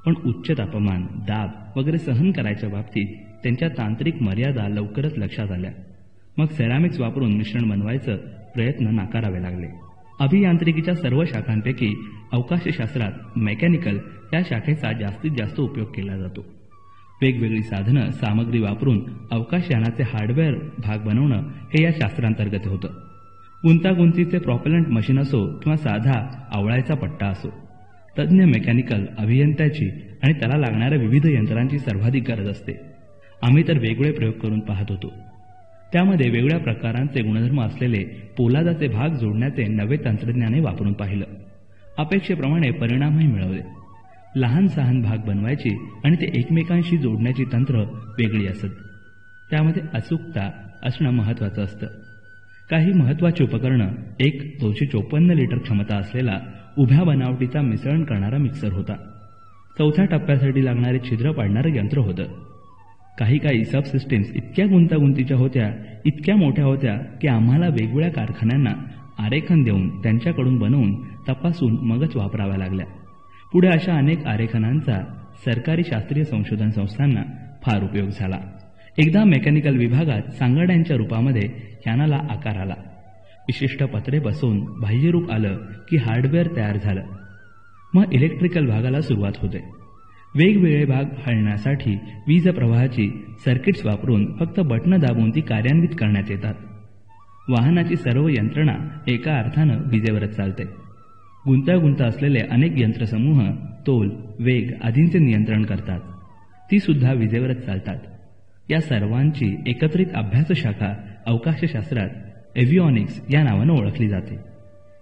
पण उच्च तापमान, दाब वगैरे सहन करायच्या बाबतीत त्यांच्या तांत्रिक मर्यादा लवकरच लक्षात आल्या. मग सेरॅमिक्स वापरून मिश्रण बनवायचं प्रयत्न नाकारावे लागले. अभियांत्रिकीच्या सर्व शाखांपैकी अवकाशशास्त्रात मेकॅनिकल या शाखेचा जास्तीत जास्त उपयोग केला जातो. वेगवेगळी साधनं, सामग्री वापरून अवकाशयानाचे हार्डवेअर भाग बनवणं हे या शास्त्रांतर्गत होतं. गुंतागुंतीचे प्रॉपेलंट मशीन असो किंवा साधा आवळायचा पट्टा असो, तज्ज्ञ मेकॅनिकल अभियंत्याची आणि त्याला लागणाऱ्या विविध यंत्रांची सर्वाधिक गरज असते. आम्ही तर वेगवेगळे प्रयोग करून पाहत होतो. त्यामध्ये वेगळ्या प्रकारांचे गुणधर्म असलेले पोलादाचे भाग जोडण्याचे नवे तंत्रज्ञानही वापरून पाहिलं. अपेक्षेप्रमाणे परिणामही मिळवले. लहान सहान भाग बनवायची आणि ते एकमेकांशी जोडण्याची तंत्र वेगळी असत. त्यामध्ये अचूकता असणं महत्त्वाचं असतं. काही महत्त्वाची उपकरणं, एक 254 लिटर क्षमता असलेला उभ्या बनावटीचा मिसळण करणारा मिक्सर होता. 4थ्या टप्प्यासाठी लागणारे छिद्र पाडणारं यंत्र होतं. काही सबसिस्टीम्स इतक्या गुंतागुंतीच्या होत्या, इतक्या मोठ्या होत्या की आम्हाला वेगवेगळ्या कारखान्यांना आरेखन देऊन त्यांच्याकडून बनवून तपासून मगच वापराव्या लागल्या. पुढे अशा अनेक आरेखनांचा सरकारी शास्त्रीय संशोधन संस्थांना फार उपयोग झाला. एकदा मेकॅनिकल विभागात सांगाड्यांच्या रूपामध्ये यानाला आकार आला. विशिष्ट पत्रे बसवून बाह्यरूप आलं की हार्डवेअर तयार झालं. मग इलेक्ट्रिकल भागाला सुरुवात होते. वेगवेगळे भाग हलण्यासाठी वीज प्रवाहाची सर्किट्स वापरून फक्त बटणं दाबून ती कार्यान्वित करण्यात येतात. वाहनाची सर्व यंत्रणा एका अर्थानं विजेवरच चालते. गुंतागुंत असलेले अनेक यंत्रसमूह तोल, वेग आदींचे नियंत्रण करतात. ती सुद्धा विजेवरच चालतात. या सर्वांची एकत्रित अभ्यास शाखा अवकाशशास्त्रात एव्हिओनिक्स या नावानं ओळखली जाते.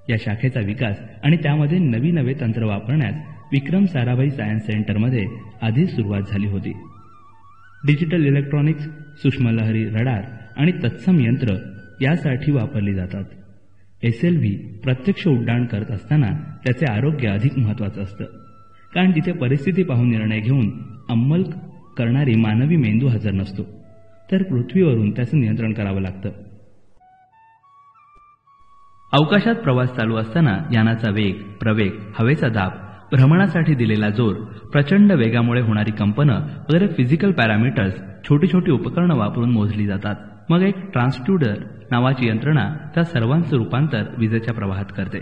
या शाखेचा विकास आणि त्यामध्ये नवे तंत्र वापरण्यास विक्रम साराभाई सायन्स सेंटरमध्ये आधीच सुरुवात झाली होती. डिजिटल इलेक्ट्रॉनिक्स, सूक्ष्मलहरी रडार आणि तत्सम यंत्र यासाठी वापरली जातात. SLV प्रत्यक्ष उड्डाण करत असताना त्याचे आरोग्य अधिक महत्त्वाचं असतं, कारण तिथे परिस्थिती पाहून निर्णय घेऊन अंमल करणारी मानवी मेंदू हजर नसतो, तर पृथ्वीवरून त्याचं नियंत्रण करावं लागतं. अवकाशात प्रवास चालू असताना यानाचा वेग, प्रवेग, हवेचा दाब, भ्रमणासाठी दिलेला जोर, प्रचंड वेगामुळे होणारी कंपनं वगैरे फिजिकल पॅरामीटर्स छोटी छोटी उपकरणं वापरून मोजली जातात. मग एक ट्रान्सड्यूसर नावाची यंत्रणा त्या सर्वांचं रूपांतर विजेच्या प्रवाहात करते.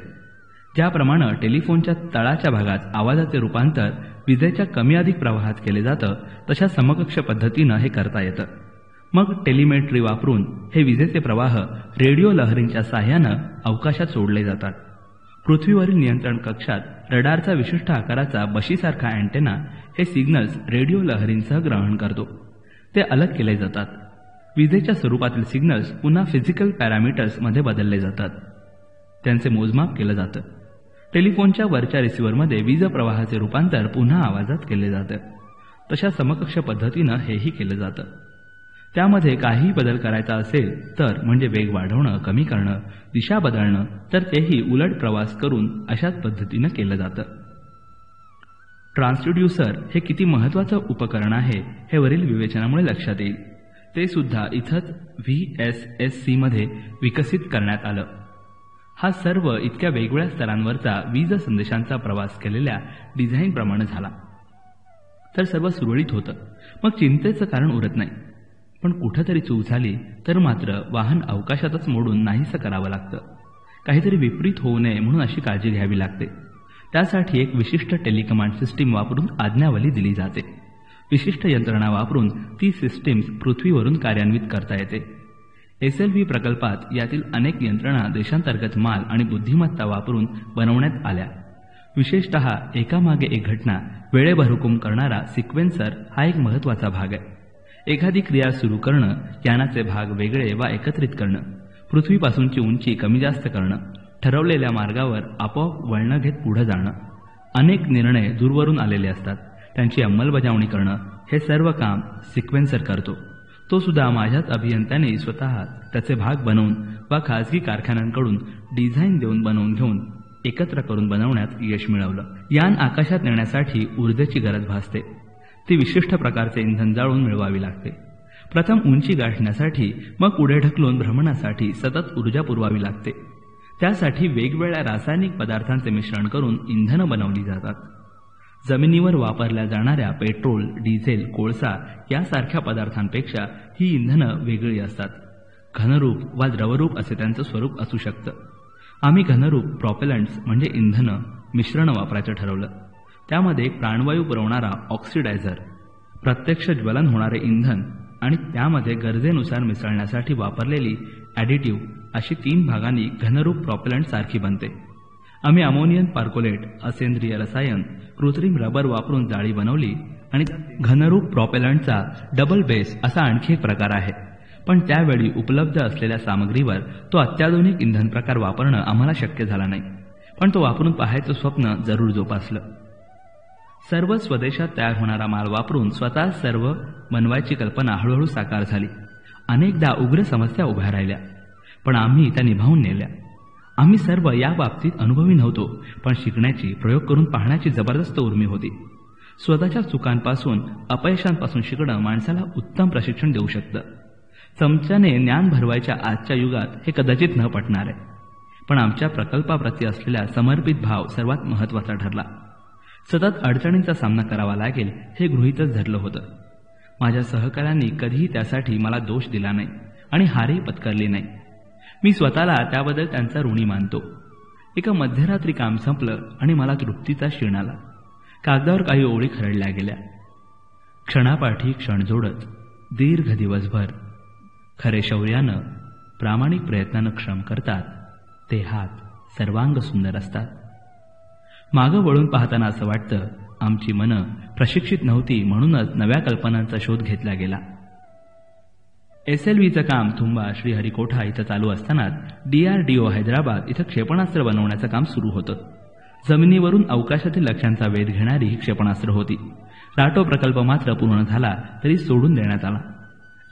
ज्याप्रमाणे टेलिफोनच्या तळाच्या भागात आवाजाचे रूपांतर विजेच्या कमी अधिक प्रवाहात केले जातं, तशा समकक्ष पद्धतीनं हे करता येतं. मग टेलिमेट्री वापरून हे विजेचे प्रवाह रेडिओ लहरींच्या साह्यानं अवकाशात सोडले जातात. पृथ्वीवरील नियंत्रण कक्षात रडारचा विशिष्ट आकाराचा बशीसारखा अँटेना हे सिग्नल्स रेडिओ लहरींसह ग्रहण करतो. ते अलग केले जातात. विजेच्या स्वरूपातील सिग्नल्स पुन्हा फिजिकल पॅरामीटर्समध्ये बदलले जातात. त्यांचे मोजमाप केलं जातं. टेलिफोनच्या वरच्या रिसिव्हरमध्ये वीज प्रवाहाचे रूपांतर पुन्हा आवाजात केले जातं. तशा समकक्ष पद्धतीनं हेही केलं जातं. त्यामध्ये काही बदल करायचा असेल तर म्हणजे वेग वाढवणं, कमी करणं, दिशा बदलणं, तर तेही उलट प्रवास करून अशाच पद्धतीनं केलं जातं. ट्रान्सड्युसर हे किती महत्त्वाचं उपकरण आहे हे वरील विवेचनामुळे लक्षात येईल. ते सुद्धा इथंच VSSC मध्ये विकसित करण्यात आलं. हा सर्व इतक्या वेगवेगळ्या स्तरांवरचा वीज संदेशांचा प्रवास केलेल्या डिझाईनप्रमाणे झाला तर सर्व सुरळीत होतं. मग चिंतेचं कारण उरत नाही. पण कुठंतरी चूक झाली तर मात्र वाहन अवकाशातच मोडून नाहीसं करावं लागतं. काहीतरी विपरीत होऊ नये म्हणून अशी काळजी घ्यावी लागते. त्यासाठी एक विशिष्ट टेलिकमांड सिस्टीम वापरून आज्ञावली दिली जाते. विशिष्ट यंत्रणा वापरून ती सिस्टीम्स पृथ्वीवरून कार्यान्वित करता येते. SLV प्रकल्पात यातील अनेक यंत्रणा देशांतर्गत माल आणि बुद्धिमत्ता वापरून बनवण्यात आल्या. विशेषतः एकामागे एक घटना वेळेवर हुकूम करणारा सिक्वेन्सर हा एक महत्त्वाचा भाग आहे. एखादी क्रिया सुरू करणं, यानाचे भाग वेगळे वा एकत्रित करणं, पृथ्वीपासूनची उंची कमी जास्त करणं, ठरवलेल्या मार्गावर आपोआप वळणं घेत पुढे जाणं, अनेक निर्णय दूरवरून आलेले असतात, त्यांची अंमलबजावणी करणं, हे सर्व काम सिक्वेन्सर करतो. तो सुद्धा माझ्याच अभियंत्याने स्वतः त्याचे भाग बनवून वा खाजगी कारखान्यांकडून डिझाईन देऊन बनवून घेऊन एकत्र करून बनवण्यात यश मिळवलं. यान आकाशात नेण्यासाठी ऊर्जेची गरज भासते. ती विशिष्ट प्रकारचे इंधन जाळून मिळवावी लागते. प्रथम उंची गाठण्यासाठी, मग पुढे ढकलून भ्रमणासाठी सतत ऊर्जा पुरवावी लागते. त्यासाठी वेगवेगळ्या रासायनिक पदार्थांचे मिश्रण करून इंधनं बनवली जातात. जमिनीवर वापरल्या जाणाऱ्या पेट्रोल, डिझेल, कोळसा यासारख्या पदार्थांपेक्षा ही इंधनं वेगळी असतात. घनरूप वा द्रवरूप असे त्यांचं स्वरूप असू शकतं. आम्ही घनरूप प्रॉपेलंट्स म्हणजे इंधनं मिश्रण वापरायचं ठरवलं. त्यामध्ये प्राणवायू पुरवणारा ऑक्सिडायझर, प्रत्यक्ष ज्वलन होणारे इंधन आणि त्यामध्ये गरजेनुसार मिसळण्यासाठी वापरलेली ॲडिटिव्ह अशी 3 भागांनी घनरूप प्रॉपेलंट सारखी बनते. आम्ही अमोनियम पार्कोलेट, असेंद्रिय रसायन, कृत्रिम रबर वापरून जाळी बनवली आणि घनरूप प्रॉपेलंटचा डबल बेस असा आणखी एक प्रकार आहे. पण त्यावेळी उपलब्ध असलेल्या सामग्रीवर तो अत्याधुनिक इंधन प्रकार वापरणं आम्हाला शक्य झाला नाही. पण तो वापरून पाहायचं स्वप्न जरूर जोपासलं. सर्व स्वदेशात तयार होणारा माल वापरून स्वतः सर्व बनवायची कल्पना हळूहळू साकार झाली. अनेकदा उग्र समस्या उभ्या राहिल्या, पण आम्ही त्या निभावून नेल्या. आम्ही सर्व या बाबतीत अनुभवी नव्हतो, पण शिकण्याची, प्रयोग करून पाहण्याची जबरदस्त उर्मी होती. स्वतःच्या चुकांपासून, अपयशांपासून शिकणं माणसाला उत्तम प्रशिक्षण देऊ शकतं. चमच्याने ज्ञान भरवायच्या आजच्या युगात हे कदाचित न पटणार आहे, पण आमच्या प्रकल्पाप्रती असलेला समर्पित भाव सर्वात महत्त्वाचा ठरला. सतत अडचणींचा सामना करावा लागेल हे गृहीतच धरलं होतं. माझ्या सहकाऱ्यांनी कधीही त्यासाठी मला दोष दिला नाही आणि हारही पत्करली नाही. मी स्वतःला त्याबद्दल त्यांचा ऋणी मानतो. एका मध्यरात्री काम संपलं आणि मला तृप्तीचा क्षीण आला. कागदावर काही ओळी खरडल्या गेल्या. क्षणापाठी क्षण जोडत दीर्घ दिवसभर खरे शौर्यानं, प्रामाणिक प्रयत्नानं श्रम करतात ते हात सर्वांग सुंदर असतात. मागं वळून पाहताना असं वाटतं आमची मनं प्रशिक्षित नव्हती, म्हणूनच नव्या कल्पनांचा शोध घेतला गेला. SLVचं काम तुंबा, श्रीहरिकोटा इथं चालू असतानाच DRDO हैदराबाद इथं क्षेपणास्त्र बनवण्याचं काम सुरू होतं. जमिनीवरून अवकाशातील लक्ष्यांचा वेध घेणारी ही क्षेपणास्त्र होती. राटो प्रकल्प मात्र पूर्ण झाला तरी सोडून देण्यात आला.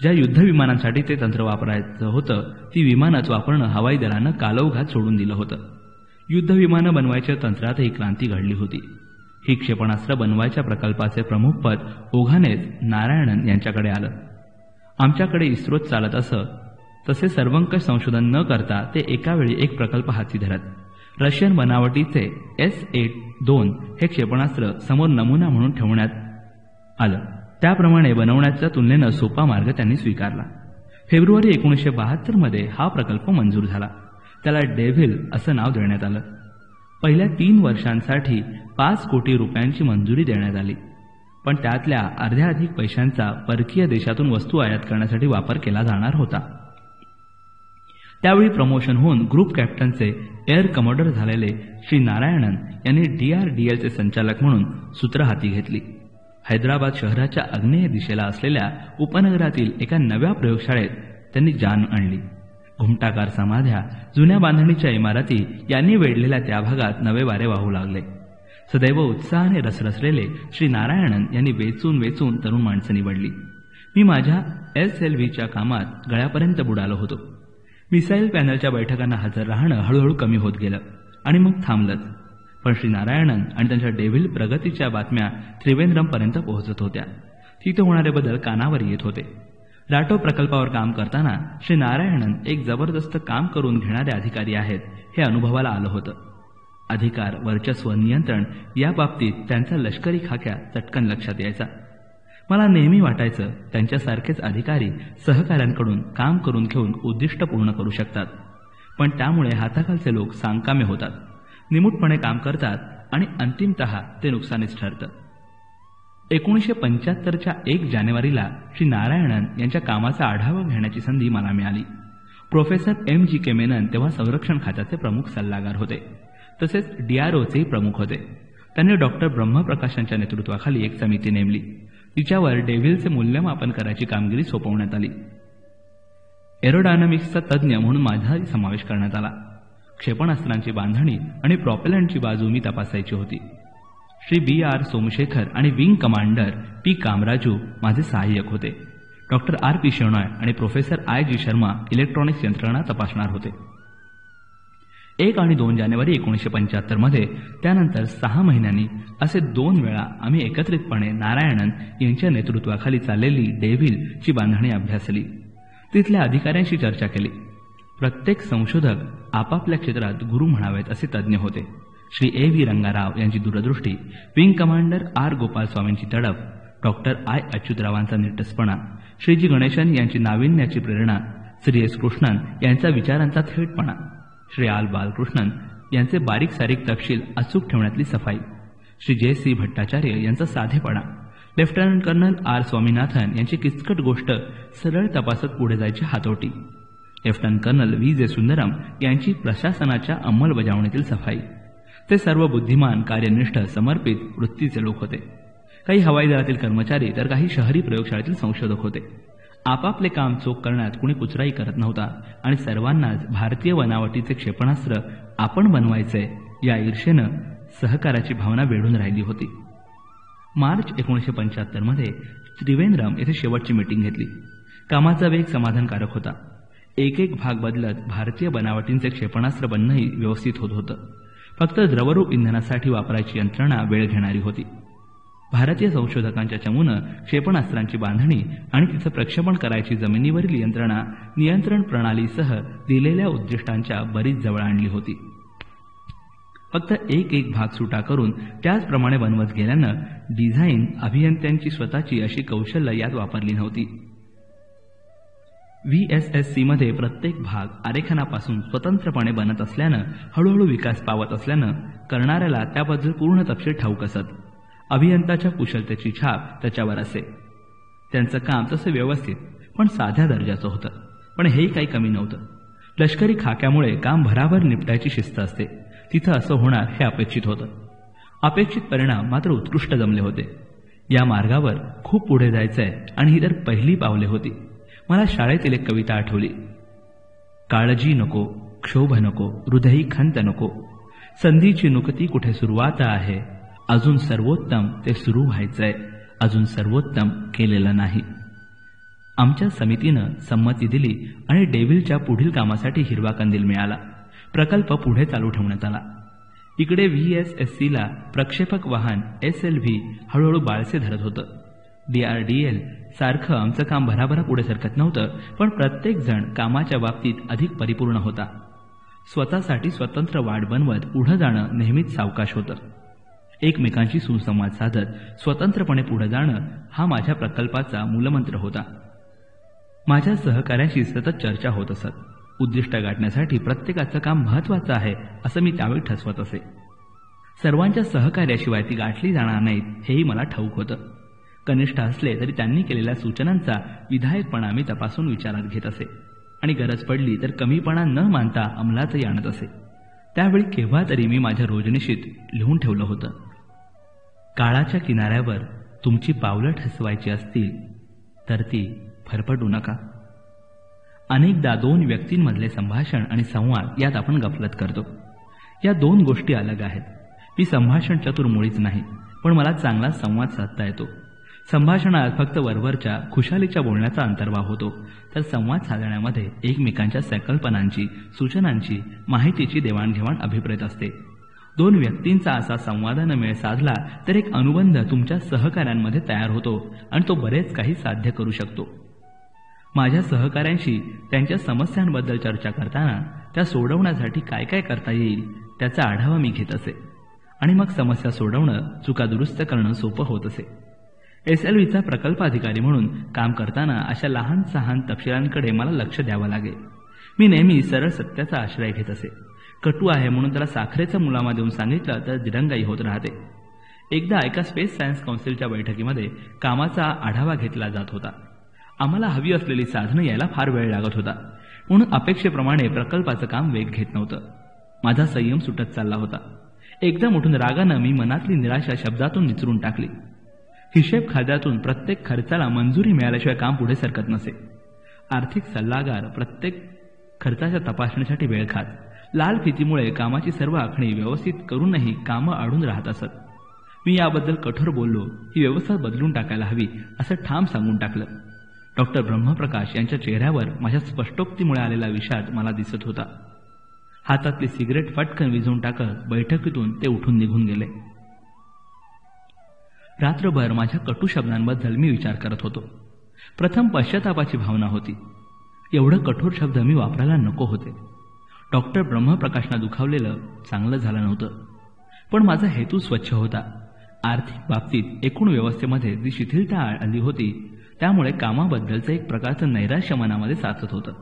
ज्या युद्धविमानांसाठी ते तंत्र वापरायचं होतं ती विमानच वापरणं हवाई दलानं कालौघात सोडून दिलं होतं. युद्धविमानं बनवायच्या तंत्रातही क्रांती घडली होती. ही क्षेपणास्त्र बनवायच्या प्रकल्पाचे प्रमुखपद ओघानेच नारायणन यांच्याकडे आलं. आमच्याकडे इस्रोत चालत असं, तसे सर्वंकष संशोधन न करता ते एकावेळी एक प्रकल्प हाती धरत. रशियन बनावटीचे S-8-2 हे क्षेपणास्त्र समोर नमुना म्हणून ठेवण्यात आलं. त्याप्रमाणे बनवण्याच्या तुलनेनं सोपा मार्ग त्यांनी स्वीकारला. फेब्रुवारी 1972 मध्ये हा प्रकल्प मंजूर झाला. त्याला डेव्हिल असं नाव देण्यात आलं. पहिल्या 3 वर्षांसाठी 5 कोटी रुपयांची मंजुरी देण्यात आली, पण त्यातल्या अर्ध्याधिक पैशांचा परकीय देशातून वस्तू आयात करण्यासाठी वापर केला जाणार होता. त्यावेळी प्रमोशन होऊन ग्रुप कॅप्टनचे एअर कमोडर झालेले श्री नारायणन यांनी DRDLचे संचालक म्हणून सूत्र हाती घेतली. हैदराबाद शहराच्या आग्नेय दिशेला असलेल्या उपनगरातील एका नव्या प्रयोगशाळेत त्यांनी जान आणली. घुमटाकार समाध्या, जुन्या बांधणीच्या इमारती यांनी वेढलेल्या त्या भागात नवे वारे वाहू लागले. सदैव उत्साहाने रसरसलेले श्री नारायणन यांनी वेचून वेचून तरुण माणसं निवडली. मी माझ्या SLVच्या कामात गळ्यापर्यंत बुडालो होतो. मिसाईल पॅनलच्या बैठकांना हजर राहणं हळूहळू कमी होत गेलं आणि मग थांबलंच. पण श्री नारायणन आणि त्यांच्या डेव्हिल प्रगतीच्या बातम्या त्रिवेंद्रमपर्यंत पोहोचत होत्या. तिथे होणारे बदल कानावर येत होते. राटो प्रकल्पावर काम करताना श्री नारायणन एक जबरदस्त काम करून घेणारे अधिकारी आहेत हे अनुभवाला आलं होतं. अधिकार, वर्चस्व, नियंत्रण या बाबतीत त्यांचा लष्करी खाक्या चटकन लक्षात यायचा. मला नेहमी वाटायचं त्यांच्यासारखेच अधिकारी सहकाऱ्यांकडून काम करून घेऊन उद्दिष्ट पूर्ण करू शकतात. पण त्यामुळे हाताखालचे लोक सांकामे होतात, निमूटपणे काम करतात आणि अंतिमतः ते नुकसानीच ठरतं. 1975च्या 1 जानेवारीला श्री नारायणन यांच्या कामाचा आढावा घेण्याची संधी मला मिळाली. प्रोफेसर MGK मेनन तेव्हा संरक्षण खात्याचे प्रमुख सल्लागार होते, तसेच DROचे प्रमुख होते. त्यांनी डॉक्टर ब्रह्मप्रकाशांच्या नेतृत्वाखाली एक समिती नेमली. तिच्यावर डेव्हिलचे मूल्यमापन करायची कामगिरी सोपवण्यात आली. एरोडायनामिक्सचा तज्ज्ञ म्हणून माझाही समावेश करण्यात आला. क्षेपणास्त्रांची बांधणी आणि प्रॉपेलंटची बाजू मी तपासायची होती. श्री BR सोमशेखर आणि विंग कमांडर P कामराजू माझे सहाय्यक होते. डॉक्टर RP शेणॉय आणि प्रोफेसर IG शर्मा इलेक्ट्रॉनिक्स यंत्रणा तपासणार होते. 1 आणि 2 जानेवारी 1975 मध्ये त्यानंतर 6 महिन्यांनी असे 2 वेळा आम्ही एकत्रितपणे नारायणन यांच्या नेतृत्वाखाली चाललेली डेव्हिलची बांधणी अभ्यासली. तिथल्या अधिकाऱ्यांशी चर्चा केली. प्रत्येक संशोधक आपापल्या क्षेत्रात गुरु म्हणावेत असे तज्ज्ञ होते. श्री AV रंगाराव यांची दूरदृष्टी, विंग कमांडर R गोपालस्वामींची तडफ, डॉक्टर I अच्युतरावांचा निटसपणा, श्रीजी गणेशन यांची नाविन्याची प्रेरणा, श्री S कृष्णन यांचा विचारांचा थेटपणा, श्री आल बालकृष्णन यांचे बारीक सारीक तपशील अचूक ठेवण्यातली सफाई, श्री JC भट्टाचार्य यांचा साधेपणा, लेफ्टनंट कर्नल R स्वामीनाथन यांची किचकट गोष्ट सरळ तपासत पुढे जायची हातोटी, लेफ्टनंट कर्नल VJ सुंदरम यांची प्रशासनाच्या अंमलबजावणीतील सफाई. ते सर्व बुद्धिमान, कार्यनिष्ठ, समर्पित वृत्तीचे लोक होते. काही हवाई दलातील कर्मचारी तर काही शहरी प्रयोगशाळेतील संशोधक होते. आपापले काम चोख करण्यात कुणी कुचराई करत नव्हता आणि सर्वांनाच भारतीय बनावटीचे क्षेपणास्त्र आपण बनवायचे या ईर्षेनं सहकाराची भावना वेढून राहिली होती. मार्च 1975 मध्ये त्रिवेंद्रम येथे शेवटची मीटिंग घेतली. कामाचा वेग समाधानकारक होता. एक एक भाग बदलत भारतीय बनावटींचे क्षेपणास्त्र बनणंही व्यवस्थित होत होतं. फक्त द्रवरूप इंधनासाठी वापरायची यंत्रणा वेळ घेणारी होती. भारतीय संशोधकांच्या चमूनं क्षेपणास्त्रांची बांधणी आणि तिचं प्रक्षेपण करायची जमिनीवरील यंत्रणा नियंत्रण प्रणालीसह दिलेल्या उद्दिष्टांच्या बरीच जवळ आणली होती. फक्त एक एक भाग सुटा करून त्याचप्रमाणे बनवत गेल्यानं डिझाईन अभियंत्यांची स्वतःची अशी कौशल्य यात वापरली नव्हती. VSSC मध्ये प्रत्येक भाग आरेखनापासून स्वतंत्रपणे बनत असल्यानं हळूहळू विकास पावत असल्यानं करणाऱ्याला त्याबद्दल पूर्ण तपशील ठाऊक असत. अभियंताच्या कुशलतेची छाप त्याच्यावर असे. त्यांचं काम तसं व्यवस्थित पण साध्या दर्जाचं होतं. पण हेही काही कमी नव्हतं. लष्करी खाक्यामुळे काम भराभर निपटायची शिस्त असते. तिथं असं होणार हे अपेक्षित होतं. अपेक्षित परिणाम मात्र उत्कृष्ट जमले होते. या मार्गावर खूप पुढे जायचंय आणि ही तर पहिली पावले होती. मला शाळेतील एक कविता आठवली. काळजी नको, क्षोभ नको, हृदयी खंत नको, संधीची नुकती कुठे सुरुवात आहे, अजून सर्वोत्तम ते सुरू व्हायचंय, अजून सर्वोत्तम केलेलं नाही. आमच्या समितीनं संमती दिली आणि डेव्हिलच्या पुढील कामासाठी हिरवा कंदील मिळाला. प्रकल्प पुढे चालू ठेवण्यात आला. इकडे VSSCला प्रक्षेपक वाहन SLV हळूहळू बाळसे धरत होतं. DRDL सारखं आमचं काम भराभरा पुढे सरकत नव्हतं, पण प्रत्येक जण कामाच्या बाबतीत अधिक परिपूर्ण होता. स्वतःसाठी स्वतंत्र वाट बनवत पुढे जाणं नेहमीच सावकाश होतं. एकमेकांशी सुसंवाद साधत स्वतंत्रपणे पुढे जाणं हा माझ्या प्रकल्पाचा मूलमंत्र होता. माझ्या सहकाऱ्यांशी सतत चर्चा होत असत. उद्दिष्ट गाठण्यासाठी प्रत्येकाचं काम महत्त्वाचं आहे असं मी त्यावेळी ठसवत असे. सर्वांच्या सहकार्याशिवाय ती गाठली जाणार नाहीत हेही मला ठाऊक होतं. कनिष्ठ असले तरी त्यांनी केलेल्या सूचनांचा विधायकपणा मी तपासून विचारात घेत असे आणि गरज पडली तर कमीपणा न मानता अंमलातही आणत असे. त्यावेळी केव्हा तरी मी माझ्या रोजनिशीत लिहून ठेवलं होतं. काळाच्या किनाऱ्यावर तुमची पावलं ठसवायची असतील तर ती फरफटू नका. अनेकदा दोन व्यक्तींमधले संभाषण आणि संवाद यात आपण गफलत करतो. या दोन गोष्टी अलग आहेत. मी संभाषण चतुर मुळीच नाही, पण मला चांगला संवाद साधता येतो. संभाषणात फक्त वरवरच्या खुशालीच्या बोलण्याचा अंतर्भाव होतो, तर संवाद साधण्यामध्ये एकमेकांच्या संकल्पनांची, सूचनांची, माहितीची देवाणघेवाण अभिप्रेत असते. दोन व्यक्तींचा असा संवादानं मेळ साधला तर एक अनुबंध तुमच्या सहकाऱ्यांमध्ये तयार होतो आणि तो बरेच काही साध्य करू शकतो. माझ्या सहकाऱ्यांशी त्यांच्या समस्यांबद्दल चर्चा करताना त्या सोडवण्यासाठी काय काय करता येईल त्याचा आढावा मी घेत असे आणि मग समस्या सोडवणं, चुका दुरुस्त करणं सोपं होत असे. SLVचा प्रकल्प अधिकारी म्हणून काम करताना अशा लहान सहान तपशिलांकडे मला लक्ष द्यावं लागे. मी नेहमी सरळ सत्याचा आश्रय घेत असे. कटू आहे म्हणून त्याला साखरेचा मुलामा देऊन सांगितलं तर दिरंगाई होत राहते. एकदा एका स्पेस सायन्स काउन्सिलच्या बैठकीमध्ये कामाचा आढावा घेतला जात होता. आम्हाला हवी असलेली साधनं यायला फार वेळ लागत होता, म्हणून अपेक्षेप्रमाणे प्रकल्पाचं काम वेग घेत नव्हतं. माझा संयम सुटत चालला होता. एकदम उठून रागानं मी मनातली निराशा शब्दातून निचरून टाकली. हिशेब खात्यातून प्रत्येक खर्चाला मंजुरी मिळाल्याशिवाय काम पुढे सरकत नसे. आर्थिक सल्लागार प्रत्येक खर्चाच्या तपासणीसाठी वेळ खात. लाल फितीमुळे कामाची सर्व आखणी व्यवस्थित करूनही कामं अडून राहत असत. मी याबद्दल कठोर बोललो. ही व्यवस्था बदलून टाकायला हवी असं ठाम सांगून टाकलं. डॉक्टर ब्रह्मप्रकाश यांच्या चेहऱ्यावर माझ्या स्पष्टोक्तीमुळे आलेला विषाद मला दिसत होता. हातातली सिगरेट फटकन विझवून टाकत बैठकीतून ते उठून निघून गेले. रात्रभर माझ्या कटू शब्दांबद्दल मी विचार करत होतो. प्रथम पश्चातापाची भावना होती. एवढं कठोर शब्द मी वापरायला नको होते. डॉक्टर ब्रह्मप्रकाशना दुखावलेलं चांगलं झालं नव्हतं, पण माझा हेतू स्वच्छ होता. आर्थिक बाबतीत एकूण व्यवस्थेमध्ये जी शिथिलता आली होती त्यामुळे कामाबद्दलचं एक प्रकारचं नैराश्य मनामध्ये साचत होतं.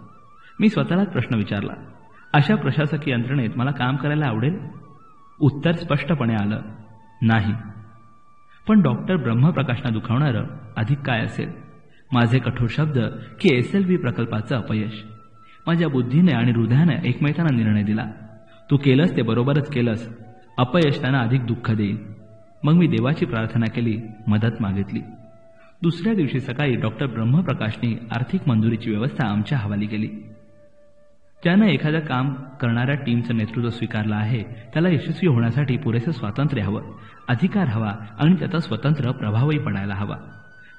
मी स्वतःलाच प्रश्न विचारला, अशा प्रशासकीय यंत्रणेत मला काम करायला आवडेल? उत्तर स्पष्टपणे आलं, नाही. पण डॉक्टर ब्रह्मप्रकाशना दुखावणारं अधिक काय असेल? माझे कठोर शब्द की SLV प्रकल्पाचं अपयश. माझ्या बुद्धीने आणि हृदयाने एकमेकांना निर्णय दिला. तू केलंस ते बरोबरच केलंस. अपयश त्यांना अधिक दुःख देईल. मग मी देवाची प्रार्थना केली, मदत मागितली. दुसऱ्या दिवशी सकाळी डॉक्टर ब्रह्मप्रकाशनी आर्थिक मंजुरीची व्यवस्था आमच्या हवाली केली. ज्यानं एखाद्या काम करणाऱ्या टीमचं नेतृत्व स्वीकारलं आहे त्याला यशस्वी होण्यासाठी पुरेसं स्वातंत्र्य हवं, अधिकार हवा आणि त्याचा स्वतंत्र प्रभावही पडायला हवा.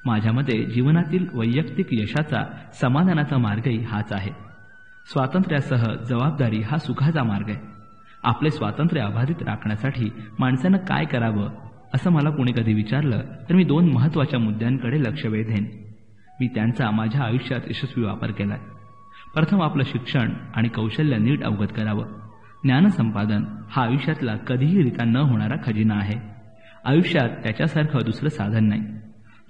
माझ्या मते जीवनातील वैयक्तिक यशाचा, समाधानाचा मार्गही हाच आहे. स्वातंत्र्यासह जबाबदारी हा सुखाचा मार्ग आहे. आपले स्वातंत्र्य अबाधित राखण्यासाठी माणसानं काय करावं असं मला कोणी कधी विचारलं तर मी 2 महत्त्वाच्या मुद्द्यांकडे लक्ष वेधेन. मी त्यांचा माझ्या आयुष्यात यशस्वी वापर केलाय. प्रथम आपलं शिक्षण आणि कौशल्य नीट अवगत करावं. ज्ञानसंपादन हा आयुष्यातला कधीही रिता न होणारा खजिना आहे. आयुष्यात त्याच्यासारखं दुसरं साधन नाही.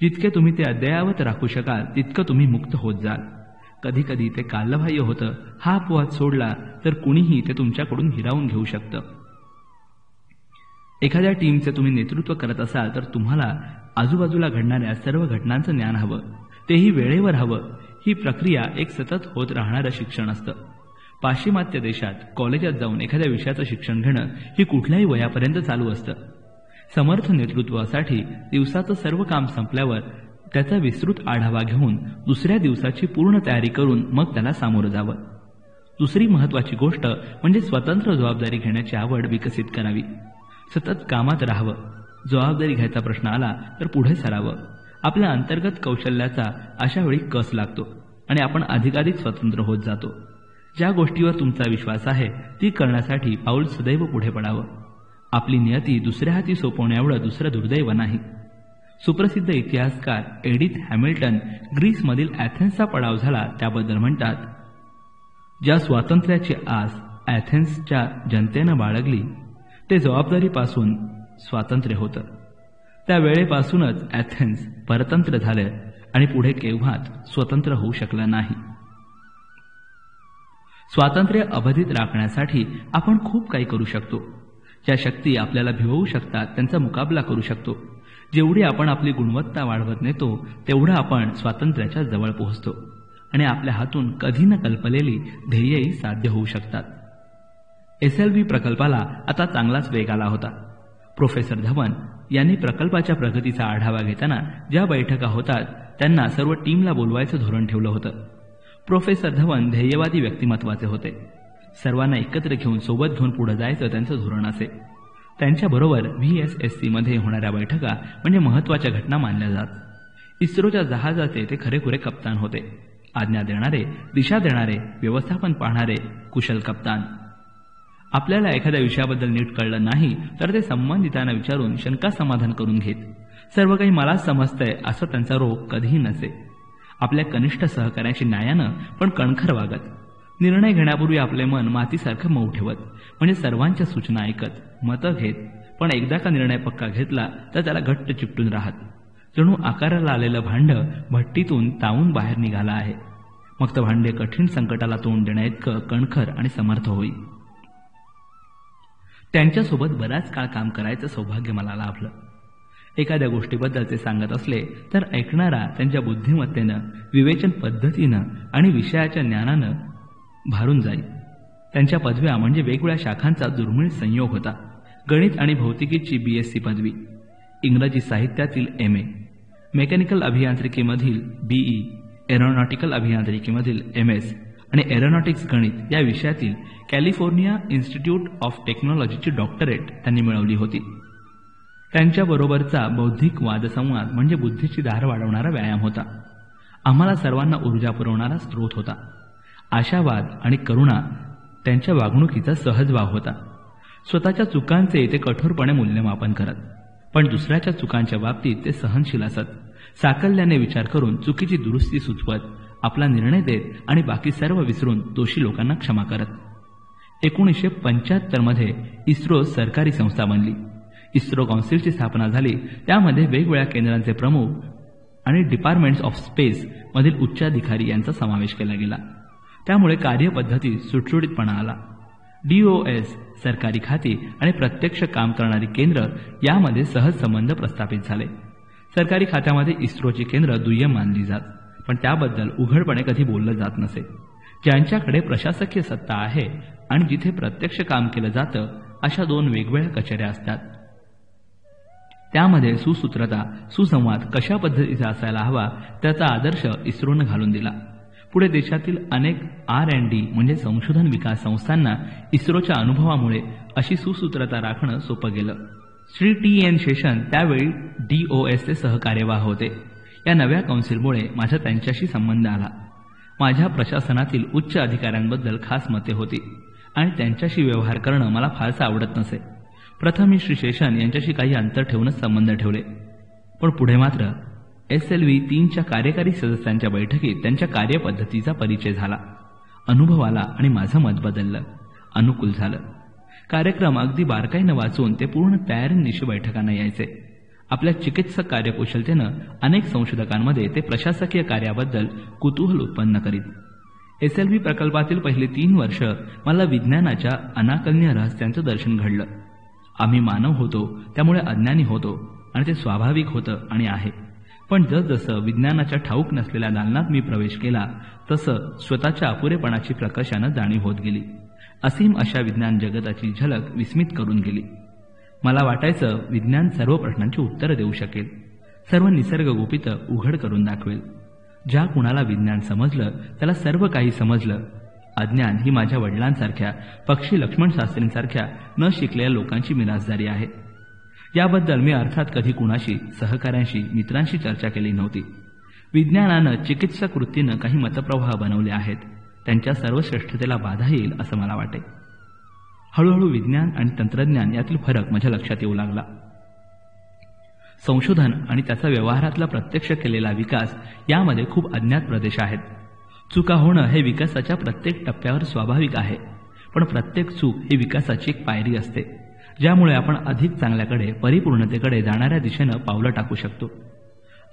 जितके तुम्ही ते अद्ययावत राखू शकाल तितकं तुम्ही मुक्त होत जाल. कधी कधी ते कालबाह्य होतं. हा अपवाद सोडला तर कुणीही ते तुमच्याकडून हिरावून घेऊ शकतं. एखाद्या टीमचे तुम्ही नेतृत्व करत असाल तर तुम्हाला आजूबाजूला घडणाऱ्या सर्व घटनांचं ज्ञान हवं, तेही वेळेवर हवं. ही प्रक्रिया एक सतत होत राहणारं शिक्षण असतं. पाश्चिमात्य देशात कॉलेजात जाऊन एखाद्या विषयाचं शिक्षण घेणं ही कुठल्याही वयापर्यंत चालू असतं. समर्थ नेतृत्वासाठी दिवसाचं सर्व काम संपल्यावर त्याचा विस्तृत आढावा घेऊन दुसऱ्या दिवसाची पूर्ण तयारी करून मग त्याला सामोरं जावं. दुसरी महत्त्वाची गोष्ट म्हणजे स्वतंत्र जबाबदारी घेण्याची आवड विकसित करावी. सतत कामात राहावं. जबाबदारी घ्यायचा प्रश्न आला तर पुढे सरावं. आपल्या अंतर्गत कौशल्याचा अशा वेळी कस लागतो आणि आपण अधिकाधिक स्वतंत्र होत जातो. ज्या गोष्टीवर तुमचा विश्वास आहे ती करण्यासाठी पाऊल सदैव पुढे पडावं. आपली नियती दुसऱ्या हाती सोपवण्याएवढं दुसरं दुर्दैव नाही. सुप्रसिद्ध इतिहासकार एडिथ हॅमिल्टन ग्रीसमधील ॲथेन्सचा पडाव झाला त्याबद्दल म्हणतात, ज्या स्वातंत्र्याची आस ॲथेन्सच्या जनतेनं बाळगली ते जबाबदारीपासून स्वातंत्र्य होतं. त्या वेळेपासूनच ॲथेन्स परतंत्र झाले आणि पुढे केव्हाच स्वतंत्र होऊ शकलं नाही. स्वातंत्र्य अबाधित राखण्यासाठी आपण खूप काही करू शकतो. ज्या शक्ती आपल्याला भिववू शकतात त्यांचा मुकाबला करू शकतो. जेवढी आपण आपली गुणवत्ता वाढवत नेतो तेवढं आपण स्वातंत्र्याच्या जवळ पोहोचतो आणि आपल्या हातून कधी न कल्पलेली ध्येयही साध्य होऊ शकतात. SLV प्रकल्पाला आता चांगलाच वेग आला होता. प्रोफेसर धवन यांनी प्रकल्पाच्या प्रगतीचा आढावा घेताना ज्या बैठका होतात त्यांना सर्व टीमला बोलवायचं धोरण ठेवलं होतं. प्रोफेसर धवन ध्येयवादी व्यक्तिमत्वाचे होते. सर्वांना एकत्र घेऊन सोबत घेऊन पुढे जायचं त्यांचं धोरण असे. त्यांच्याबरोबर VSSC मध्ये होणाऱ्या बैठका म्हणजे महत्त्वाच्या घटना मानल्या जात. इस्रोच्या जहाजाचे ते खरेखुरे कप्तान होते. आज्ञा देणारे, दिशा देणारे, व्यवस्थापन पाहणारे कुशल कप्तान. आपल्याला एखाद्या विषयाबद्दल नीट कळलं नाही तर ते संबंधितांना विचारून शंका समाधान करून घेत. सर्व काही मलाच समजतंय असं त्यांचा रोग कधीही नसे. आपल्या कनिष्ठ सहकार्याशी न्यायानं पण कणखर वागत. निर्णय घेण्यापूर्वी आपले मन मातीसारखं मऊ ठेवत, म्हणजे सर्वांच्या सूचना ऐकत, मतं घेत, पण एकदा का निर्णय पक्का घेतला तर त्याला घट्ट चिकटून राहत. जणू आकाराला आलेलं भांड भट्टीतून तावून बाहेर निघालं आहे. मग ते भांडे कठीण संकटाला तोंड देण्याइतकं कणखर आणि समर्थ होईल. त्यांच्यासोबत बराच काळ काम करायचं सौभाग्य मला लाभलं. एखाद्या गोष्टीबद्दल ते सांगत असले तर ऐकणारा त्यांच्या बुद्धिमत्तेनं, विवेचन पद्धतीनं आणि विषयाच्या ज्ञानानं भारून जाई. त्यांच्या पदव्या म्हणजे वेगवेगळ्या शाखांचा दुर्मिळ संयोग होता. गणित आणि भौतिकीची BSc पदवी, इंग्रजी साहित्यातील MA, मेकॅनिकल अभियांत्रिकीमधील BE, एरोनॉटिकल अभियांत्रिकीमधील MS आणि एरोनॉटिक्स गणित या विषयातील कॅलिफोर्निया इन्स्टिट्यूट ऑफ टेक्नॉलॉजीची डॉक्टरेट त्यांनी मिळवली होती. त्यांच्याबरोबरचा बौद्धिक वादसंवाद म्हणजे बुद्धीची धार वाढवणारा व्यायाम होता. आम्हाला सर्वांना ऊर्जा पुरवणारा स्रोत होता. आशावाद आणि करुणा त्यांच्या वागणुकीचा सहजभाव होता. स्वतःच्या चुकांचे ते कठोरपणे मूल्यमापन करत, पण दुसऱ्याच्या चुकांच्या बाबतीत ते सहनशील असत. साकल्याने विचार करून चुकीची दुरुस्ती सुचवत, आपला निर्णय देत आणि बाकी सर्व विसरून दोषी लोकांना क्षमा करत. 1975 मध्ये इस्रो सरकारी संस्था बनली. इस्रो कौन्सिलची स्थापना झाली. त्यामध्ये वेगवेगळ्या केंद्रांचे प्रमुख आणि डिपार्टमेंट्स ऑफ स्पेस मधील उच्चाधिकारी यांचा समावेश केला गेला. त्यामुळे कार्यपद्धतीत सुटसुटीतपणा आला. DOS सरकारी खाती आणि प्रत्यक्ष काम करणारी केंद्र यामध्ये सहज संबंध प्रस्थापित झाले. सरकारी खात्यामध्ये इस्रोची केंद्र दुय्यम मानली जात, पण त्याबद्दल उघडपणे कधी बोललं जात नसे. ज्यांच्याकडे प्रशासकीय सत्ता आहे आणि जिथे प्रत्यक्ष काम केलं जातं अशा दोन वेगवेगळ्या कचेऱ्या असतात. त्यामध्ये सुसूत्रता, सुसंवाद कशा पद्धतीचा असायला हवा त्याचा आदर्श इस्रोनं घालून दिला. पुढे देशातील अनेक R&D म्हणजे संशोधन विकास संस्थांना इस्रोच्या अनुभवामुळे अशी सुसूत्रता राखणं सोपं गेलं. श्री TN शेषन त्यावेळी DOSचे सहकार्यवाह होते. या नव्या कौन्सिलमुळे माझा त्यांच्याशी संबंध आला. माझ्या प्रशासनातील उच्च अधिकाऱ्यांबद्दल खास मते होती आणि त्यांच्याशी व्यवहार करणं मला फारसं आवडत नसे. प्रथम मी श्री शेषन यांच्याशी काही अंतर ठेवूनच संबंध ठेवले, पण पुढे मात्र SLV 3च्या कार्यकारी सदस्यांच्या बैठकीत त्यांच्या कार्यपद्धतीचा परिचय झाला. अनुभव आला आणि माझं मत बदललं, अनुकूल झालं. कार्यक्रम अगदी बारकाईनं वाचून ते पूर्ण तयारीनिशी बैठकांना यायचे. आपल्या चिकित्सक कार्यकुशलतेनं अनेक संशोधकांमध्ये ते प्रशासकीय कार्याबद्दल कुतूहल उत्पन्न करीत. SLV प्रकल्पातील पहिली 3 वर्ष मला विज्ञानाच्या अनाकलनीय रहस्यांचं दर्शन घडलं. आम्ही मानव होतो, त्यामुळे अज्ञानी होतो आणि ते स्वाभाविक होतं आणि आहे. पण जसजसं विज्ञानाच्या ठाऊक नसलेल्या दालनात मी प्रवेश केला तसं स्वतःच्या अपुरेपणाची प्रकर्षानं जाणीव होत गेली. असीम अशा विज्ञान जगताची झलक विस्मित करून गेली. मला वाटायचं विज्ञान सर्व प्रश्नांची उत्तरं देऊ शकेल, सर्व निसर्ग गोपितं उघड करून दाखवेल. ज्या कुणाला विज्ञान समजलं त्याला सर्व काही समजलं. अज्ञान ही माझ्या वडिलांसारख्या, पक्षी लक्ष्मण शास्त्रींसारख्या न शिकलेल्या लोकांची मिरासदारी आहे. याबद्दल मी अर्थात कधी कुणाशी, सहकाऱ्यांशी, मित्रांशी चर्चा केली नव्हती. विज्ञानानं चिकित्सक वृत्तीनं काही मतप्रवाह बनवले आहेत. त्यांच्या सर्वश्रेष्ठतेला बाधा येईल असं मला वाटे. हळूहळू विज्ञान आणि तंत्रज्ञान यातील फरक माझ्या लक्षात येऊ लागला. संशोधन आणि त्याचा व्यवहारातला प्रत्यक्ष केलेला विकास यामध्ये खूप अज्ञात प्रदेश आहेत. चुका होणं हे विकासाच्या प्रत्येक टप्प्यावर स्वाभाविक आहे, पण प्रत्येक चूक ही विकासाची एक पायरी असते, ज्यामुळे आपण अधिक चांगल्याकडे, परिपूर्णतेकडे जाणाऱ्या दिशेनं पावलं टाकू शकतो.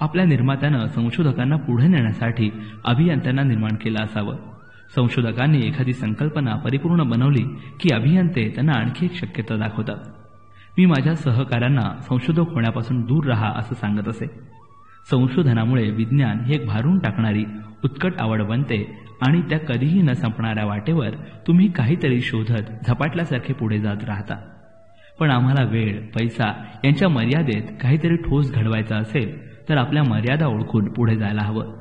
आपल्या निर्मात्यानं संशोधकांना पुढे नेण्यासाठी अभियंत्यांना निर्माण केलं असावं. संशोधकांनी एखादी संकल्पना परिपूर्ण बनवली की अभियंते त्यांना आणखी एक शक्यता दाखवतात. मी माझ्या सहकाऱ्यांना संशोधक होण्यापासून दूर राहा असं सांगत असे. संशोधनामुळे विज्ञान ही एक भारून टाकणारी उत्कट आवड बनते आणि त्या कधीही न संपणाऱ्या वाटेवर तुम्ही काहीतरी शोधत झपाटल्यासारखे पुढे जात राहता. पण आम्हाला वेळ, पैसा यांच्या मर्यादेत काहीतरी ठोस घडवायचं असेल तर आपल्या मर्यादा ओळखून पुढे जायला हवं.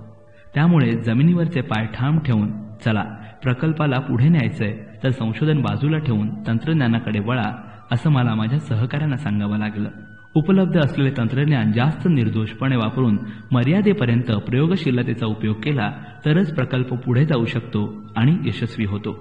त्यामुळे जमिनीवरचे पाय ठाम ठेवून चला प्रकल्पाला पुढे न्यायचंय तर संशोधन बाजूला ठेवून तंत्रज्ञानाकडे वळा, असं मला माझ्या सहकाऱ्यांना सांगावं लागलं. उपलब्ध असलेले तंत्रज्ञान जास्त निर्दोषपणे वापरून मर्यादेपर्यंत प्रयोगशीलतेचा उपयोग केला तरच प्रकल्प पुढे जाऊ शकतो आणि यशस्वी होतो.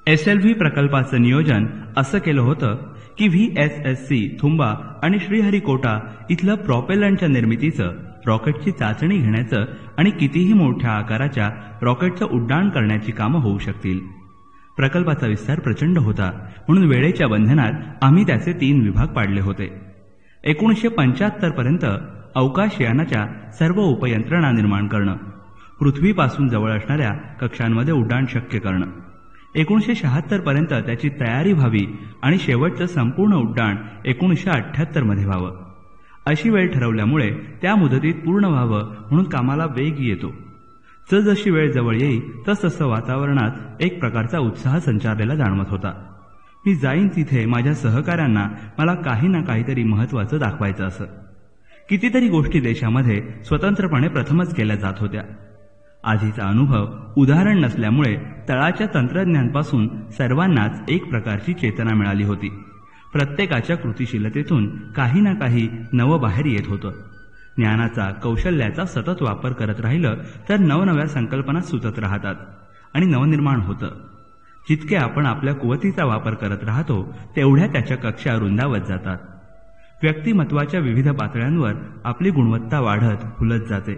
SLV प्रकल्पाचं नियोजन असं केलं होतं की VSSC थुंबा आणि श्रीहरिकोटा इथलं प्रॉपेलंटच्या निर्मितीचं, रॉकेटची चाचणी घेण्याचं आणि कितीही मोठ्या आकाराच्या रॉकेटचं उड्डाण करण्याची कामं होऊ शकतील. प्रकल्पाचा विस्तार प्रचंड होता म्हणून वेळेच्या बंधनात आम्ही त्याचे 3 विभाग पाडले होते. 1975 पर्यंत अवकाशयानाच्या सर्व उपयंत्रणा निर्माण करणं, पृथ्वीपासून जवळ असणाऱ्या कक्षांमध्ये उड्डाण शक्य करणं, 1976 पर्यंत त्याची तयारी व्हावी आणि शेवटचं संपूर्ण उड्डाण 1978 मध्ये व्हावं. अशी वेळ ठरवल्यामुळे त्या मुदतीत पूर्ण व्हावं म्हणून कामाला वेग येतो. जसजशी वेळ जवळ येईल तसतसं वातावरणात एक प्रकारचा उत्साह संचारलेला जाणवत होता. मी जाईन तिथे माझ्या सहकाऱ्यांना मला काही ना काहीतरी महत्वाचं दाखवायचं असं. कितीतरी गोष्टी देशामध्ये स्वतंत्रपणे प्रथमच केल्या जात होत्या. आधीचा अनुभव उदाहरण नसल्यामुळे तळाच्या तंत्रज्ञानापासून सर्वांनाच एक प्रकारची चेतना मिळाली होती. प्रत्येकाच्या कृतिशीलतेतून काही ना काही नवं बाहेर येत होतं. ज्ञानाचा, कौशल्याचा सतत वापर करत राहिलं तर नवनव्या संकल्पना सुचत राहतात आणि नवनिर्माण होतं. जितके आपण आपल्या कुवतीचा वापर करत राहतो तेवढ्या त्याच्या कक्षा रुंदावत जातात. व्यक्तिमत्वाच्या विविध पातळ्यांवर आपली गुणवत्ता वाढत फुलत जाते.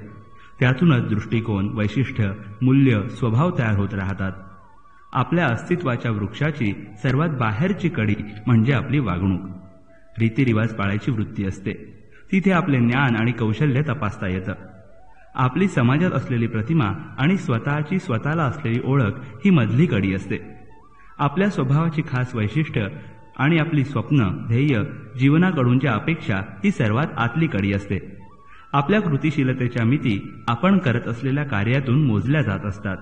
त्यातूनच दृष्टिकोन, वैशिष्ट्य, मूल्य, स्वभाव तयार होत राहतात. आपल्या अस्तित्वाच्या वृक्षाची सर्वात बाहेरची कडी म्हणजे आपली वागणूक. रीतिरिवाज पाळायची वृत्ती असते. तिथे आपले ज्ञान आणि कौशल्य तपासता येतं. आपली समाजात असलेली प्रतिमा आणि स्वतःची स्वतःला असलेली ओळख ही मधली कडी असते. आपल्या स्वभावाची खास वैशिष्ट्य आणि आपली स्वप्न, ध्येय, जीवनाकडूनच्या अपेक्षा ही सर्वात आतली कडी असते. आपल्या कृतिशीलतेच्या मिती आपण करत असलेल्या कार्यातून मोजल्या जात असतात.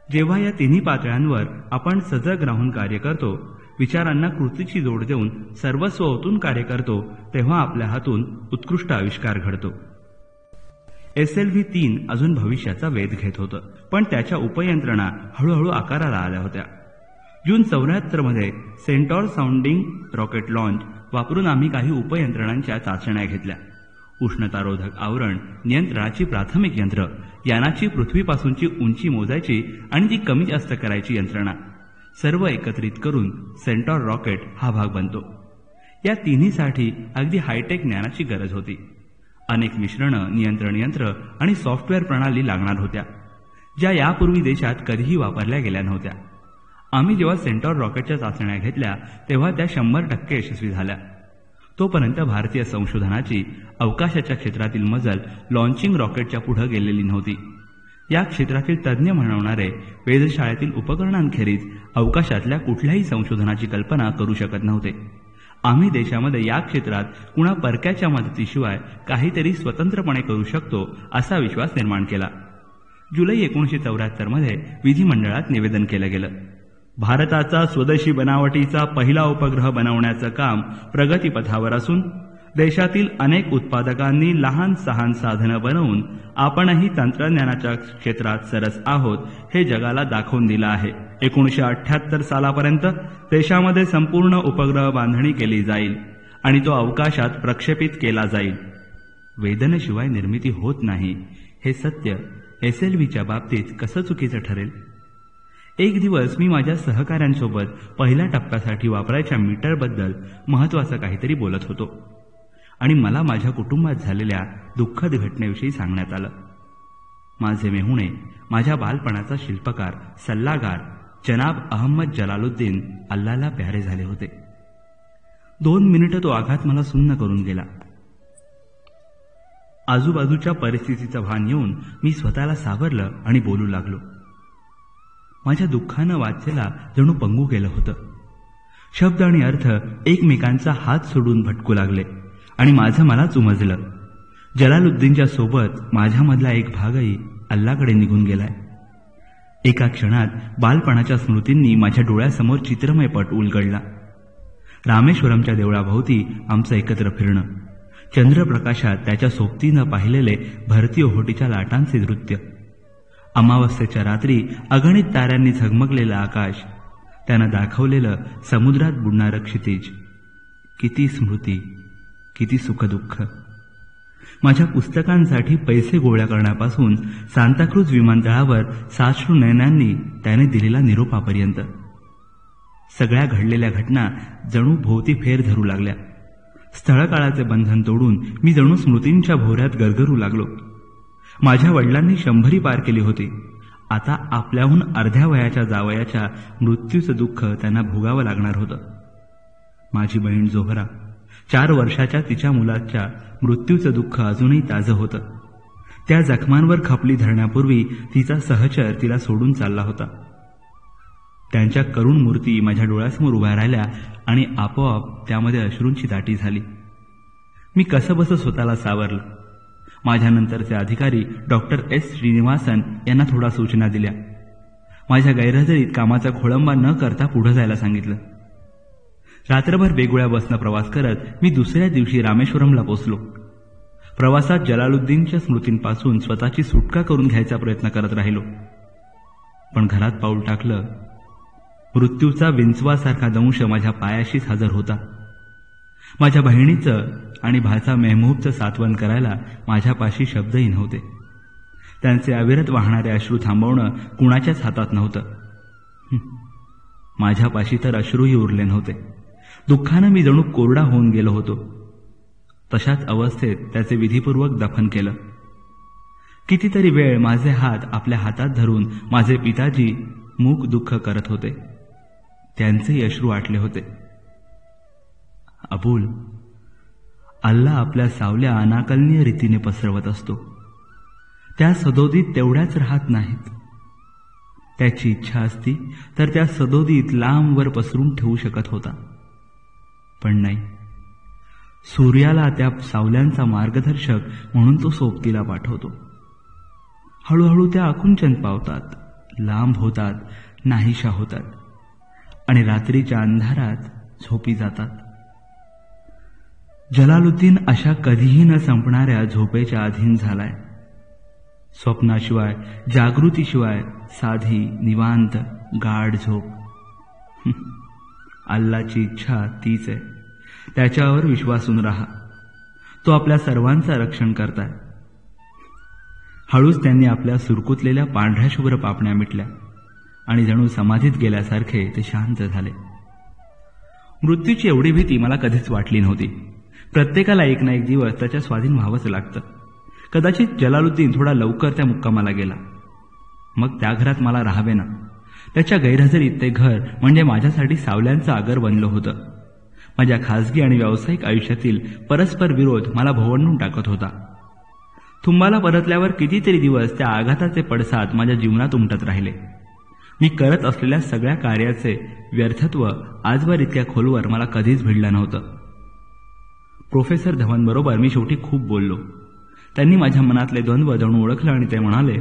जेव्हा या तिन्ही पातळ्यांवर आपण सजग राहून कार्य करतो, विचारांना कृतीची जोड देऊन सर्वस्व ओतून कार्य करतो, तेव्हा आपल्या हातून उत्कृष्ट आविष्कार घडतो. SLV 3 अजून भविष्याचा वेध घेत होतं, पण त्याच्या उपयंत्रणा हळूहळू आकाराला आल्या होत्या. जून 74 मध्ये सेंटॉर साऊंडिंग रॉकेट लॉन्च वापरून आम्ही काही उपयंत्रणांच्या चाचण्या घेतल्या. उष्णतारोधक आवरण, नियंत्रणाची प्राथमिक यंत्र, यानाची पृथ्वीपासूनची उंची मोजायची आणि ती कमी जास्त करायची यंत्रणा, सर्व एकत्रित करून सेंटॉर रॉकेट हा भाग बनतो. या तिन्हीसाठी अगदी हायटेक ज्ञानाची गरज होती. अनेक मिश्रणं, नियंत्रण यंत्र आणि सॉफ्टवेअर प्रणाली लागणार होत्या, ज्या यापूर्वी देशात कधीही वापरल्या गेल्या नव्हत्या. आम्ही जेव्हा सेंटॉर रॉकेटच्या चाचण्या घेतल्या तेव्हा त्या 100% यशस्वी झाल्या. तोपर्यंत भारतीय संशोधनाची अवकाशाच्या क्षेत्रातील मजल लॉन्चिंग रॉकेटच्या पुढे गेलेली नव्हती. या क्षेत्रातील तज्ज्ञ म्हणवणारे वेधशाळेतील उपकरणांखेरीज अवकाशातल्या कुठल्याही संशोधनाची कल्पना करू शकत नव्हते. आम्ही देशामध्ये या क्षेत्रात कुणा परक्याच्या मदतीशिवाय काहीतरी स्वतंत्रपणे करू शकतो असा विश्वास निर्माण केला. जुलै 1974 मध्ये विधिमंडळात निवेदन केलं गेलं. भारताचा स्वदेशी बनावटीचा पहिला उपग्रह बनवण्याचं काम प्रगतीपथावर असून देशातील अनेक उत्पादकांनी लहान सहान साधनं बनवून आपणही तंत्रज्ञानाच्या क्षेत्रात सरस आहोत हे जगाला दाखवून दिलं आहे. 1978 सालापर्यंत देशामध्ये संपूर्ण उपग्रह बांधणी केली जाईल आणि तो अवकाशात प्रक्षेपित केला जाईल. वेदनेशिवाय निर्मिती होत नाही हे सत्य SLVच्या बाबतीत कसं चुकीचं ठरेल? एक दिवस मी माझ्या सहकाऱ्यांसोबत पहिल्या टप्प्यासाठी वापरायच्या मीटरबद्दल महत्वाचं काहीतरी बोलत होतो आणि मला माझ्या कुटुंबात झालेल्या दुःखद घटनेविषयी सांगण्यात आलं. माझे मेहुणे, माझ्या बालपणाचा शिल्पकार, सल्लागार जनाब अहमद जलालुद्दीन अल्लाला प्यारे झाले होते. 2 मिनिटं तो आघात मला सुन्न करून गेला. आजूबाजूच्या परिस्थितीचं भान येऊन मी स्वतःला सावरलं आणि बोलू लागलो. माझ्या दुःखानं वाचेला जणू पंगू गेलं होतं. शब्द आणि अर्थ एकमेकांचा हात सोडून भटकू लागले आणि माझं मलाच उमजलं. जलालुद्दीनच्या सोबत माझ्यामधला एक भागही अल्लाकडे निघून गेलाय. एका क्षणात बालपणाच्या स्मृतींनी माझ्या डोळ्यासमोर चित्रमय पट उलगडला. रामेश्वरमच्या देवळाभोवती आमचं एकत्र फिरणं, चंद्रप्रकाशात त्याच्या सोबतीनं पाहिलेले भरती ओहोटीच्या लाटांचे नृत्य, अमावस्येच्या रात्री अगणित ताऱ्यांनी झगमगलेलं आकाश, त्यानं दाखवलेलं समुद्रात बुडणारं क्षितिज. किती स्मृती, किती सुखदुःख. माझ्या पुस्तकांसाठी पैसे गोळा करण्यापासून सांताक्रूज विमानतळावर साश्रू नयनांनी त्याने दिलेला निरोपापर्यंत सगळ्या घडलेल्या घटना जणू भोवती फेर धरू लागल्या. स्थळकाळाचे बंधन तोडून मी जणू स्मृतींच्या भोवऱ्यात गरगरू लागलो. माझ्या वडिलांनी 100 पार केली होती. आता आपल्याहून अर्ध्या वयाच्या जावयाच्या मृत्यूचं दुःख त्यांना भोगावं लागणार होतं. माझी बहीण जोहरा 4 वर्षाच्या तिच्या मुलाच्या मृत्यूचं दुःख अजूनही ताजं होतं. त्या जखमांवर खपली धरण्यापूर्वी तिचा सहचर तिला सोडून चालला होता. त्यांच्या करुण मूर्ती माझ्या डोळ्यासमोर उभ्या राहिल्या आणि आपोआप त्यामध्ये अश्रूंची दाटी झाली. मी कसंबसं स्वतःला सावरलं. माझ्यानंतरचे अधिकारी डॉक्टर एस श्रीनिवासन यांना थोडा सूचना दिल्या. माझ्या गैरहजेरीत कामाचा खोळंबा न करता पुढे जायला सांगितलं. रात्रभर वेगवेगळ्या बसनं प्रवास करत मी दुसऱ्या दिवशी रामेश्वरमला पोचलो. प्रवासात जलालुद्दीनच्या स्मृतींपासून स्वतःची सुटका करून घ्यायचा प्रयत्न करत राहिलो. पण घरात पाऊल टाकलं, मृत्यूचा विंचवासारखा दंश माझ्या पायाशीच हजर होता. माझ्या बहिणीचं आणि भाचा मेहमूबचं सात्वन करायला माझ्यापाशी शब्दही नव्हते. त्यांचे अविरत वाहणारे अश्रू थांबवणं कुणाच्याच हातात नव्हतं. माझ्यापाशी तर अश्रूही उरले नव्हते. दुःखानं मी जणू कोरडा होऊन गेलो होतो. तशाच अवस्थेत त्याचे विधीपूर्वक दफन केलं. कितीतरी वेळ माझे हात आपल्या हातात धरून माझे पिताजी मूक दुःख करत होते. त्यांचेही अश्रू आटले होते. अबुल, अल्लाह आपल्या सावल्या अनाकलनीय रीतीने पसरवत असतो. त्या सदोदीत तेवढ्याच राहत नाहीत. त्याची इच्छा असती तर त्या सदोदीत लांबवर पसरून ठेवू शकत होता. पण नाही, सूर्याला त्या सावल्यांचा मार्गदर्शक म्हणून तो सोबतीला पाठवतो. हळूहळू त्या आकुंचन पावतात, लांब होतात, नाहीशा होतात आणि रात्रीच्या अंधारात झोपी जातात. जलालुद्दीन अशा कधीही न संपणाऱ्या झोपेच्या अधीन झालाय. स्वप्नाशिवाय, जागृतीशिवाय साधी निवांत गाढ झोप. अल्लाची इच्छा तीच आहे. त्याच्यावर विश्वासून राहा. तो आपल्या सर्वांचं रक्षण करताय. हळूच त्यांनी आपल्या सुरकुतलेल्या पांढऱ्या शुभ्र पापण्या मिटल्या आणि जणू समाधीत गेल्यासारखे ते शांत झाले. मृत्यूची एवढी भीती मला कधीच वाटली नव्हती. प्रत्येकाला एक ना एक दिवस त्याच्या स्वाधीन व्हावंच लागतं. कदाचित जलालुद्दीन थोडा लवकर त्या मुक्कामाला गेला. मग त्या घरात मला राहावे ना. त्याच्या गैरहजेरीत ते घर म्हणजे माझ्यासाठी सावल्यांचं आगर बनलं होतं. माझ्या खासगी आणि व्यावसायिक आयुष्यातील परस्पर विरोध मला भोवणून टाकत होता. थुंबाला परतल्यावर कितीतरी दिवस त्या आघाताचे पडसाद माझ्या जीवनात उमटत राहिले. मी करत असलेल्या सगळ्या कार्याचे व्यर्थत्व आजवर इतक्या खोलवर मला कधीच भिडलं नव्हतं. प्रोफेसर धवनबरोबर मी शेवटी खूप बोललो. त्यांनी माझ्या मनातले द्वंद्व जणू ओळखलं आणि ते म्हणाले,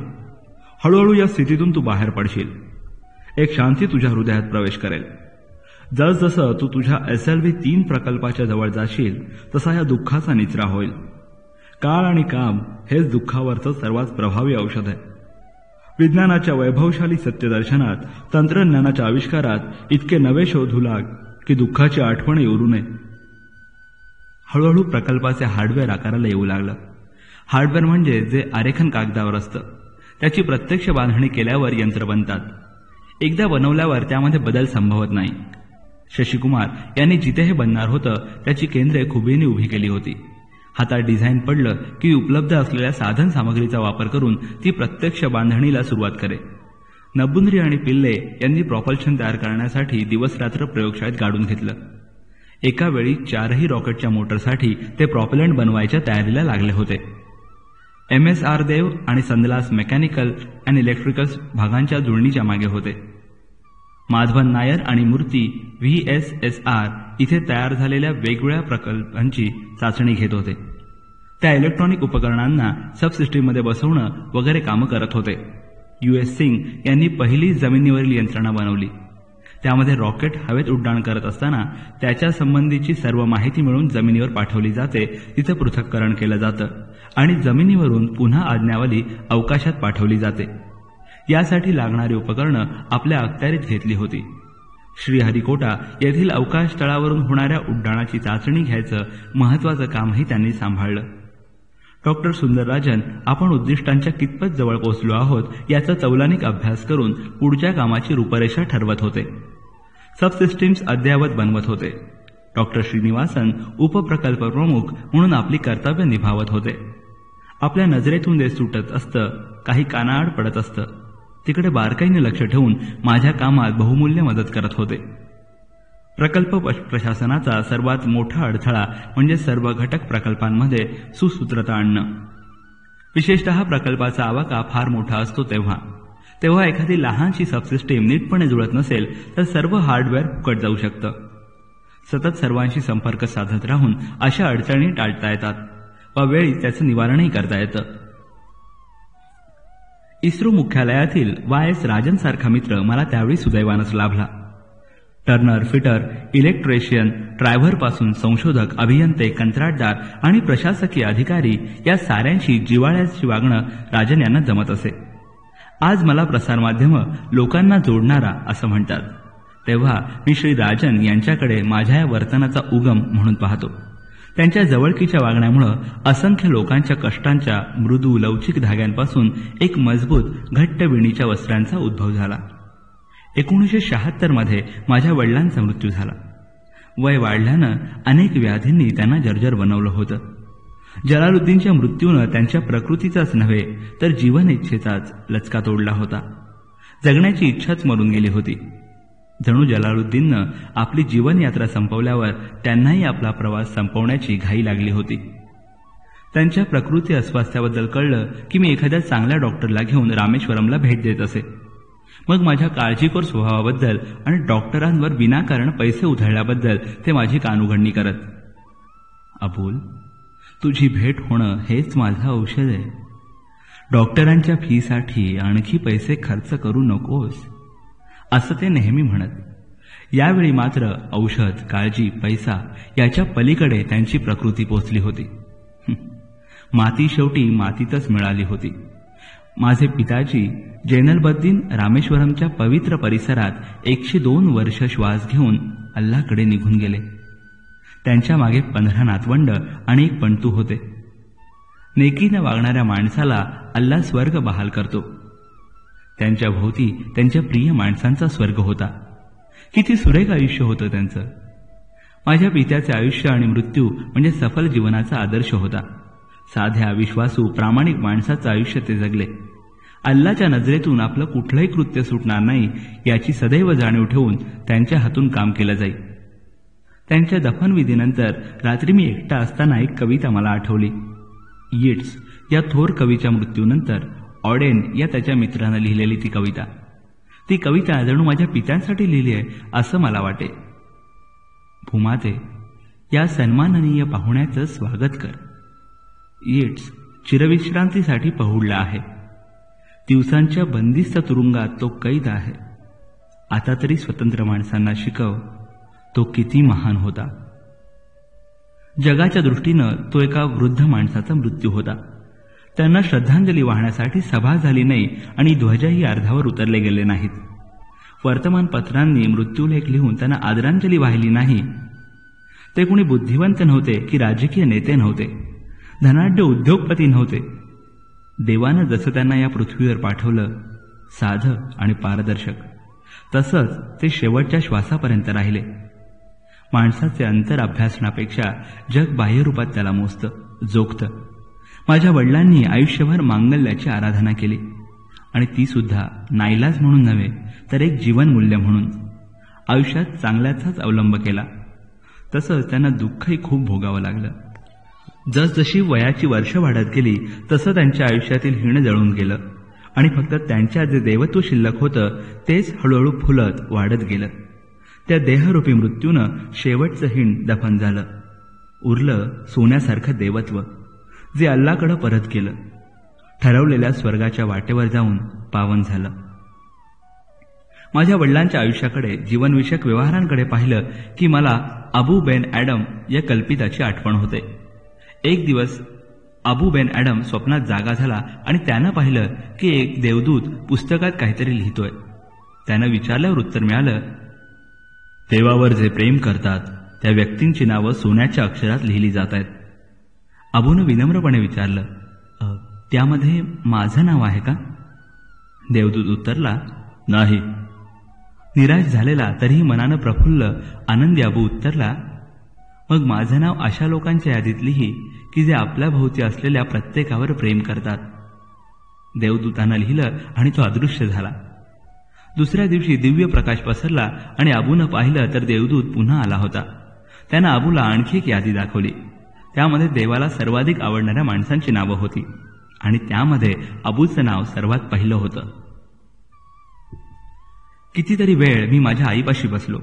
हळूहळू या स्थितीतून तू बाहेर पडशील. एक शांती तुझ्या हृदयात प्रवेश करेल. जसजसं तू तुझ्या SLV 3 प्रकल्पाच्या जवळ जाशील तसा या दुःखाचा निचरा होईल. काळ आणि काम हेच दुःखावरचं सर्वात प्रभावी औषध आहे. विज्ञानाच्या वैभवशाली सत्यदर्शनात, तंत्रज्ञानाच्या आविष्कारात इतके नवे शोधू लाग की दुःखाची आठवण येऊ नये. हळूहळू प्रकल्पाचे हार्डवेअर आकाराला येऊ लागलं. हार्डवेअर म्हणजे जे आरेखन कागदावर असतं. त्याची प्रत्यक्ष बांधणी केल्यावर यंत्र बनतात. एकदा बनवल्यावर त्यामध्ये बदल संभवत नाही. शशिकुमार यांनी जिथे हे बनणार होतं त्याची केंद्रे खुबीने उभी केली होती. हातात डिझाईन पडलं की उपलब्ध असलेल्या साधन सामग्रीचा वापर करून ती प्रत्यक्ष बांधणीला सुरुवात करे. नबुंद्री आणि पिल्ले यांनी प्रॉपल्शन तयार करण्यासाठी दिवसरात्र प्रयोगशाळेत गाडून घेतलं. एका वेळी 4ही रॉकेटच्या मोटरसाठी ते प्रॉपेलंट बनवायच्या तयारीला लागले होते. MSR देव आणि संदलास मेकॅनिकल अँड इलेक्ट्रिकल भागांच्या जुळणीच्या मागे होते. माधवन नायर आणि मूर्ती VSSR इथे तयार झालेल्या वेगवेगळ्या प्रकल्पांची चाचणी घेत होते. त्या इलेक्ट्रॉनिक उपकरणांना सबसिस्टीममध्ये बसवणं वगैरे कामं करत होते. US सिंग यांनी पहिली जमिनीवरील यंत्रणा बनवली. त्यामध्ये रॉकेट हवेत उड्डाण करत असताना त्याच्या संबंधीची सर्व माहिती मिळून जमिनीवर पाठवली जाते, तिचं पृथक्करण केलं जातं आणि जमिनीवरून पुन्हा आज्ञावली अवकाशात पाठवली जाते. यासाठी लागणारी उपकरणं आपल्या अखत्यारीत घेतली होती. श्रीहरिकोटा येथील अवकाश तळावरून होणाऱ्या उड्डाणाची चाचणी घ्यायचं महत्वाचं कामही त्यांनी सांभाळलं. डॉक्टर सुंदरराजन आपण उद्दिष्टांच्या कितपत जवळ पोहोचलो आहोत याचा तौलानिक अभ्यास करून पुढच्या कामाची रूपरेषा ठरवत होते. सबसिस्टीम्स अद्ययावत बनवत होते. डॉक्टर श्रीनिवासन उपप्रकल्प प्रमुख म्हणून आपली कर्तव्य निभावत होते. आपल्या नजरेतून ते सुटत असतं, काही कानाआड पडत असतं, तिकडे बारकाईने लक्ष ठेवून माझ्या कामात बहुमूल्य मदत करत होते. प्रकल्प प्रशासनाचा सर्वात मोठा अडथळा म्हणजे सर्व घटक प्रकल्पांमध्ये सुसूत्रता आणणं. विशेषतः प्रकल्पाचा आवाका फार मोठा असतो तेव्हा एखादी लहानशी सबसिस्टीम नीटपणे जुळत नसेल तर सर्व हार्डवेअर फुकट जाऊ शकतं. सतत सर्वांशी संपर्क साधत राहून अशा अडचणी टाळता येतात व वेळी त्याचं निवारणही करता येतं. इस्रो मुख्यालयातील YS राजन सारखा मित्र मला त्यावेळी सुदैवानच लाभला. टर्नर, फिटर, इलेक्ट्रिशियन, ड्रायव्हरपासून संशोधक, अभियंते, कंत्राटदार आणि प्रशासकीय अधिकारी या साऱ्यांशी जिव्हाळ्याची वागणं राजन यांना जमत असे. आज मला प्रसारमाध्यमं लोकांना जोडणारा असं म्हणतात, तेव्हा मी श्री राजन यांच्याकडे माझ्या या वर्तनाचा उगम म्हणून पाहतो. त्यांच्या जवळकीच्या वागण्यामुळं असंख्य लोकांच्या कष्टांच्या मृदू लवचिक धाग्यांपासून एक मजबूत घट्ट विणीच्या वस्त्रांचा उद्भव झाला. 1976 मध्ये माझ्या वडिलांचा मृत्यू झाला. वय वाढल्यानं अनेक व्याधींनी त्यांना जर्जर बनवलं होतं. जलालुद्दीनच्या मृत्यूनं त्यांच्या प्रकृतीचाच नव्हे तर जीवन इच्छेचाच लचका तोडला होता. जगण्याची इच्छाच मरून गेली होती. जणू जलालुद्दीननं आपली जीवनयात्रा संपवल्यावर त्यांनाही आपला प्रवास संपवण्याची घाई लागली होती. त्यांच्या प्रकृती अस्वास्थ्याबद्दल कळलं की मी एखाद्या चांगल्या डॉक्टरला घेऊन रामेश्वरमला भेट देत असे. मग माझ्या काळजीखोर स्वभावाबद्दल आणि डॉक्टरांवर विनाकारण पैसे उधळल्याबद्दल ते माझी कानउघडणी करत. अबुल, तुझी भेट होणं हेच माझं औषध आहे. डॉक्टरांच्या फीसाठी आणखी पैसे खर्च करू नकोस असं ते नेहमी म्हणत. यावेळी मात्र औषध, काळजी, पैसा याच्या पलीकडे त्यांची प्रकृती पोचली होती. माती शेवटी मातीतच मिळाली होती. माझे पिताजी जैनलबद्दीन रामेश्वरमच्या पवित्र परिसरात 102 वर्ष श्वास घेऊन अल्लाकडे निघून गेले. त्यांच्या मागे 15 नातवंड आणि एक पणतू होते. नेकीने वागणाऱ्या माणसाला अल्ला स्वर्ग बहाल करतो. त्यांच्या भोवती त्यांच्या प्रिय माणसांचा स्वर्ग होता. किती सुरेख आयुष्य होतं त्यांचं. माझ्या पित्याचे आयुष्य आणि मृत्यू म्हणजे सफल जीवनाचा आदर्श होता. साध्या, विश्वासू, प्रामाणिक माणसाचं आयुष्य ते जगले. अल्लाच्या नजरेतून आपलं कुठलंही कृत्य सुटणार नाही याची सदैव जाणीव ठेवून त्यांच्या हातून काम केलं जाईल. त्यांच्या दफनविधीनंतर रात्री मी एकटा असताना एक कविता मला आठवली. येट्स या थोर कवीच्या मृत्यूनंतर ऑडेन या त्याच्या मित्रानं लिहिलेली ती कविता जणू माझ्या पित्यांसाठी लिहिली आहे असं मला वाटे. भूमाते, या सन्माननीय पाहुण्याचं स्वागत कर. येट्स चिरविश्रांतीसाठी पहुडला आहे. दिवसांच्या बंदिस्त तुरुंगात तो कैद आहे. आता तरी स्वतंत्र माणसांना शिकव तो किती महान होता. जगाच्या दृष्टीनं तो एका वृद्ध माणसाचा मृत्यू होता. त्यांना श्रद्धांजली वाहण्यासाठी सभा झाली नाही आणि ध्वजही अर्धावर उतरले गेले नाहीत. वर्तमानपत्रांनी मृत्यूलेख लिहून त्यांना आदरांजली वाहिली नाही. ते कुणी बुद्धिवंत नव्हते की राजकीय नेते नव्हते, धनाढ्य उद्योगपती नव्हते. देवानं जसं त्यांना या पृथ्वीवर पाठवलं, साधं आणि पारदर्शक, तसंच ते शेवटच्या श्वासापर्यंत राहिले. माणसाचे अंतर अभ्यासण्यापेक्षा जग बाह्यरूपात त्याला मोजतं, जोखतं. माझ्या वडिलांनी आयुष्यभर मांगल्याची आराधना केली आणि ती सुद्धा नाईलाज म्हणून नव्हे तर एक जीवनमूल्य म्हणून. आयुष्यात चांगल्याचाच अवलंब केला. तसंच त्यांना दुःखही खूप भोगावं लागलं. जसजशी वयाची वर्ष वाढत गेली तसं त्यांच्या आयुष्यातील हिण जळून गेलं आणि फक्त त्यांच्या जे देवत्व शिल्लक होतं तेच हळूहळू फुलत वाढत गेलं. त्या देहरूपी मृत्यूनं शेवटचं हिण दफन झालं. उरलं सोन्यासारखं देवत्व जे अल्लाकडं परत गेलं, ठरवलेल्या स्वर्गाच्या वाटेवर जाऊन पावन झालं. माझ्या वडिलांच्या आयुष्याकडे, जीवनविषयक व्यवहारांकडे पाहिलं की मला अबू बेन ॲडम या कल्पिताची आठवण होते. एक दिवस अबू बेन ॲडम स्वप्नात जागा झाला आणि त्यानं पाहिलं की एक देवदूत पुस्तकात काहीतरी लिहितोय. त्यानं विचारल्यावर उत्तर मिळालं, देवावर जे प्रेम करतात त्या व्यक्तींची नावं सोन्याच्या अक्षरात लिहिली जात आहेत. अबूनं विनम्रपणे विचारलं, त्यामध्ये माझं नाव आहे का? देवदूत उत्तरला, नाही. निराश झालेला तरीही मनानं प्रफुल्ल आनंदी अबू उत्तरला, मग माझं नाव अशा लोकांच्या यादीत लिही की जे आपल्या भोवती असलेल्या प्रत्येकावर प्रेम करतात. देवदूतानं लिहिलं आणि तो अदृश्य झाला. दुसऱ्या दिवशी दिव्य प्रकाश पसरला आणि अबूनं पाहिलं तर देवदूत पुन्हा आला होता. त्यानं अबूला आणखी एक यादी दाखवली. त्यामध्ये देवाला सर्वाधिक आवडणाऱ्या माणसांची नावं होती आणि त्यामध्ये अबूचं नाव सर्वात पहिलं होतं. कितीतरी वेळ मी माझ्या आईपाशी बसलो,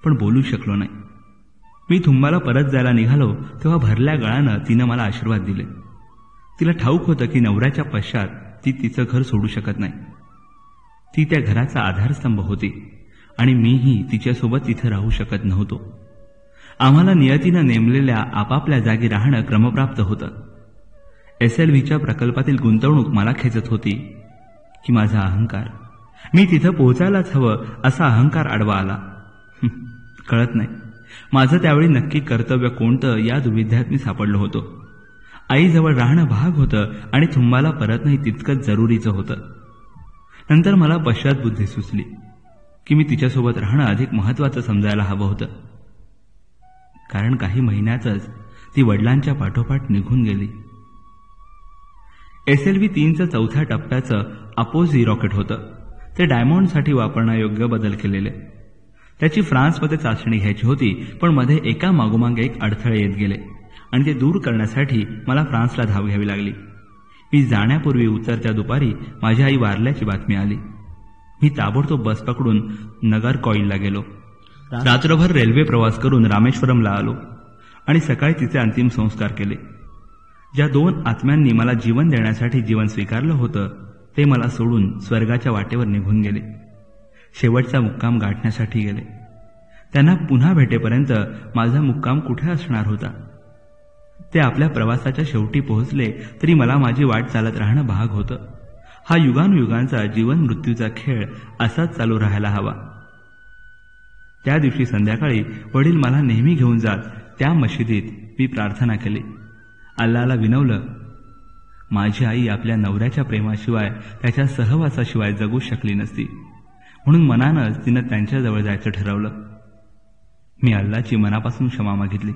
पण बोलू शकलो नाही. मी थुंबाला परत जायला निघालो तेव्हा भरल्या गळानं तिनं मला आशीर्वाद दिले. तिला ठाऊक होतं की नवऱ्याच्या पश्चात ती तिचं घर सोडू शकत नाही. ती त्या घराचा आधारस्तंभ होती आणि मीही तिच्यासोबत तिथं राहू शकत नव्हतो. आम्हाला नियतीनं नेमलेल्या आपापल्या जागी राहणं क्रमप्राप्त होतं. SLVच्या प्रकल्पातील गुंतवणूक मला खेचत होती की माझा अहंकार, मी तिथं पोहोचायलाच हवं असा अहंकार आडवा आला. कळत नाही माझं त्यावेळी नक्की कर्तव्य कोणतं या दुविध्यात मी सापडलो होतो. आईजवळ राहणं भाग होतं आणि थुंबाला परत नाही तितकंच जरुरीचं होतं. नंतर मला पश्चात बुद्धी सुचली की मी तिच्यासोबत राहणं अधिक महत्वाचं समजायला हवं होतं, कारण काही महिन्यातच ती वडिलांच्या पाठोपाठ निघून गेली. SLV 3चं चौथ्या टप्प्याचं अपोझी रॉकेट होतं. ते डायमंडसाठी वापरण्यायोग्य बदल केलेले. त्याची फ्रान्समध्ये चाचणी घ्यायची होती, पण मध्ये एका मागोमाग एक अडथळे येत गेले आणि ते दूर करण्यासाठी मला फ्रान्सला धाव घ्यावी लागली. मी जाण्यापूर्वी उतरत्या दुपारी माझी आई वारल्याची बातमी आली. मी ताबडतोब बस पकडून नगरकॉइलला गेलो. रात्रभर रेल्वे प्रवास करून रामेश्वरमला आलो आणि सकाळी तिचे अंतिम संस्कार केले. ज्या 2 आत्म्यांनी मला जीवन देण्यासाठी जीवन स्वीकारलं होतं ते मला सोडून स्वर्गाच्या वाटेवर निघून गेले. शेवटचा मुक्काम गाठण्यासाठी गेले. त्यांना पुन्हा भेटेपर्यंत माझा मुक्काम कुठे असणार होता? ते आपल्या प्रवासाच्या शेवटी पोहोचले तरी मला माझी वाट चालत राहणं भाग होतं. हा युगानुयुगांचा जीवन मृत्यूचा खेळ असाच चालू राहायला हवा. त्या दिवशी संध्याकाळी वडील मला नेहमी घेऊन जात त्या मशिदीत मी प्रार्थना केली. अल्लाला विनवलं, माझी आई आपल्या नवऱ्याच्या प्रेमाशिवाय, त्याच्या सहवासाशिवाय जगू शकली नसती, म्हणून मनानंच तिनं त्यांच्याजवळ जायचं ठरवलं. मी अल्लाची मनापासून क्षमा मागितली.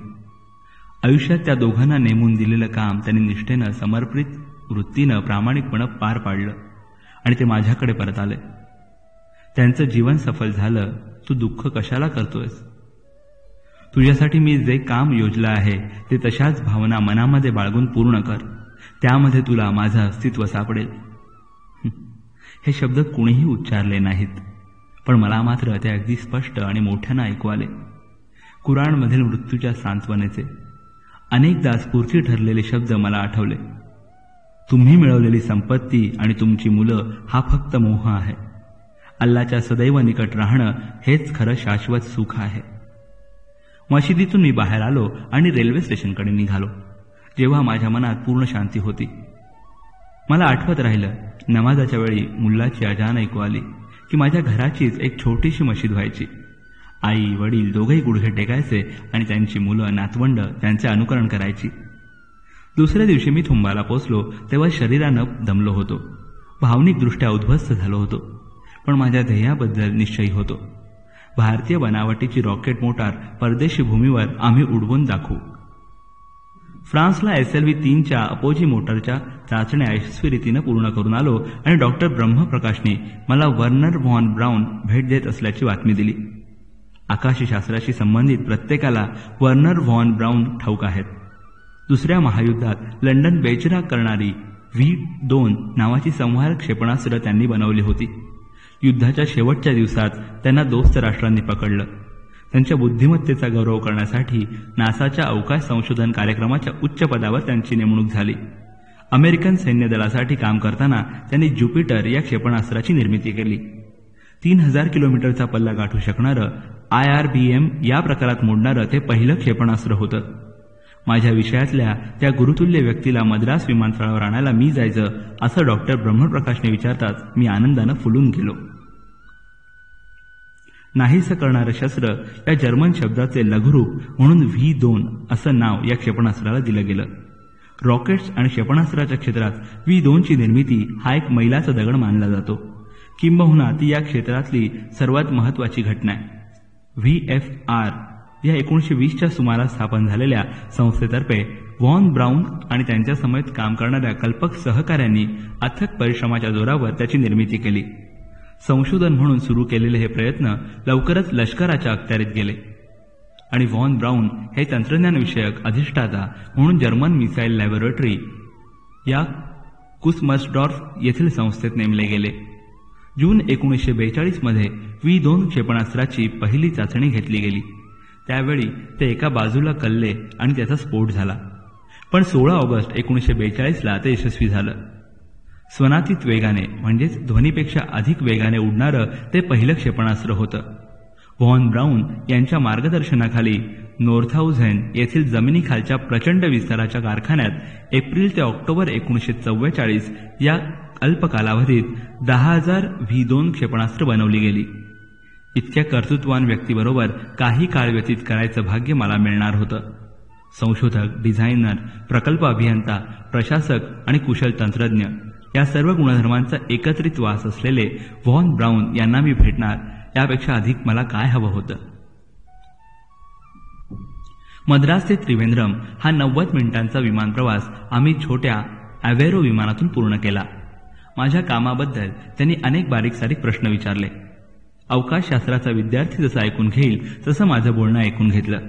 आयुष्यात त्या दोघांना नेमून दिलेलं काम त्यांनी निष्ठेनं, समर्पित वृत्तीनं, प्रामाणिकपणे पार पाडलं आणि ते माझ्याकडे परत आले. त्यांचं जीवन सफल झालं. तू दुःख कशाला करतोयस? तुझ्यासाठी मी जे काम योजलं आहे ते तशाच भावना मनामध्ये बाळगून पूर्ण कर. त्यामध्ये तुला माझं अस्तित्व सापडेल. हे शब्द कुणीही उच्चारले नाहीत, पण मला मात्र ते अगदी स्पष्ट आणि मोठ्यानं ऐकू आले. कुराणमधील मृत्यूच्या सांत्वनेचे अनेकदा स्फूर्ती ठरलेले शब्द मला आठवले. तुम्ही मिळवलेली संपत्ती आणि तुमची मुलं हा फक्त मोह आहे. अल्लाच्या सदैव निकट राहणं हेच खरं शाश्वत सुख आहे. मशिदीतून मी बाहेर आलो आणि रेल्वे स्टेशनकडे निघालो, जेव्हा माझ्या मनात पूर्ण शांती होती. मला आठवत राहिलं, नमाजाच्या वेळी मुल्लाची अजान ऐकू आली की माझ्या घराचीच एक छोटीशी मशीद व्हायची. आई वडील दोघेही गुडघे टेकायचे आणि त्यांची मुलं नातवंड त्यांचे अनुकरण करायची. दुसऱ्या दिवशी मी थुंबाला पोचलो तेव्हा शरीरानं दमलो होतो, भावनिकदृष्ट्या उद्ध्वस्त झालो होतो, पण माझ्या ध्येयाबद्दल निश्चयी होतो. भारतीय बनावटीची रॉकेट मोटार परदेशी भूमीवर आम्ही उडवून दाखवू. फ्रान्सला SLV 3च्या अपोजी मोटरच्या चाचण्या यशस्वीरीतीनं पूर्ण करून आलो आणि डॉक्टर ब्रह्मप्रकाशने मला वर्नर व्हॉन ब्राऊन भेट देत असल्याची बातमी दिली. आकाशशास्त्राशी संबंधित प्रत्येकाला वर्नर व्हॉन ब्राऊन ठाऊक आहेत. दुसऱ्या महायुद्धात लंडन बेचिराख करणारी V2 नावाची संहार क्षेपणास्त्र त्यांनी बनवली होती. युद्धाच्या शेवटच्या दिवसात त्यांना दोस्त राष्ट्रांनी पकडलं. त्यांच्या बुद्धिमत्तेचा गौरव करण्यासाठी नासाच्या अवकाश संशोधन कार्यक्रमाच्या उच्च पदावर त्यांची नेमणूक झाली. अमेरिकन सैन्य दलासाठी काम करताना त्यांनी ज्युपिटर या क्षेपणास्त्राची निर्मिती केली. 3000 किलोमीटरचा पल्ला गाठू शकणारं IRBM या प्रकारात मोडणारं ते पहिलं क्षेपणास्त्र होतं. माझ्या विषयातल्या त्या गुरुतुल्य व्यक्तीला मद्रास विमानतळावर आणायला मी जायचं असं डॉक्टर ब्रह्मप्रकाशने विचारताच मी आनंदानं फुलून गेलो. नाहीसं करणारं शस्त्र या जर्मन शब्दाचे लघुरूप म्हणून V2 असं नाव या क्षेपणास्त्राला दिलं गेलं. रॉकेट्स आणि क्षेपणास्त्राच्या क्षेत्रात V2 ची निर्मिती हा एक मैलाचा दगड मानला जातो. किंबहुना ती या क्षेत्रातली सर्वात महत्वाची घटना आहे. VFR या 1920च्या सुमारास स्थापन झालेल्या संस्थेतर्फे व्हॉन ब्राऊन आणि त्यांच्या समेत काम करणाऱ्या कल्पक सहकाऱ्यांनी अथक परिश्रमाच्या जोरावर त्याची निर्मिती केली. संशोधन म्हणून सुरू केलेले हे प्रयत्न लवकरच लष्कराच्या अखत्यारीत गेले आणि व्हॉन ब्राऊन हे तंत्रज्ञानविषयक अधिष्ठाता म्हणून जर्मन मिसाईल लॅबोरेटरी या कुसमसडॉर्फ येथील संस्थेत नेमले गेले. जून 1942 मध्ये V2 क्षेपणास्त्राची पहिली चाचणी घेतली गेली. त्यावेळी ते एका बाजूला कलले आणि त्याचा स्फोट झाला. पण 16 ऑगस्ट 1942ला ते यशस्वी झालं. स्वनातीत वेगाने म्हणजेच ध्वनीपेक्षा अधिक वेगाने उडणारं ते पहिलं क्षेपणास्त्र होतं. व्हॉन ब्राऊन यांच्या मार्गदर्शनाखाली नॉर्थहाउझेन येथील जमिनीखालच्या प्रचंड विस्ताराच्या कारखान्यात एप्रिल ते ऑक्टोबर 1944 या अल्प कालावधीत 10,000 V2 क्षेपणास्त्र बनवली गेली. इतक्या कर्तृत्वान व्यक्तीबरोबर काही काळ व्यतीत करायचं भाग्य मला मिळणार होतं. संशोधक, डिझायनर, प्रकल्प अभियंता, प्रशासक आणि कुशल तंत्रज्ञ या सर्व गुणधर्मांचा एकत्रित वास असलेले व्हॉन ब्राऊन यांना मी भेटणार यापेक्षा अधिक मला काय हवं होतं. मद्रास ते त्रिवेंद्रम हा 90 मिनिटांचा विमान प्रवास आम्ही छोट्या अवेरो विमानातून पूर्ण केला. माझ्या कामाबद्दल त्यांनी अनेक बारीक सारीक प्रश्न विचारले. अवकाशशास्त्राचा विद्यार्थी जसं ऐकून घेईल तसं माझं बोलणं ऐकून घेतलं.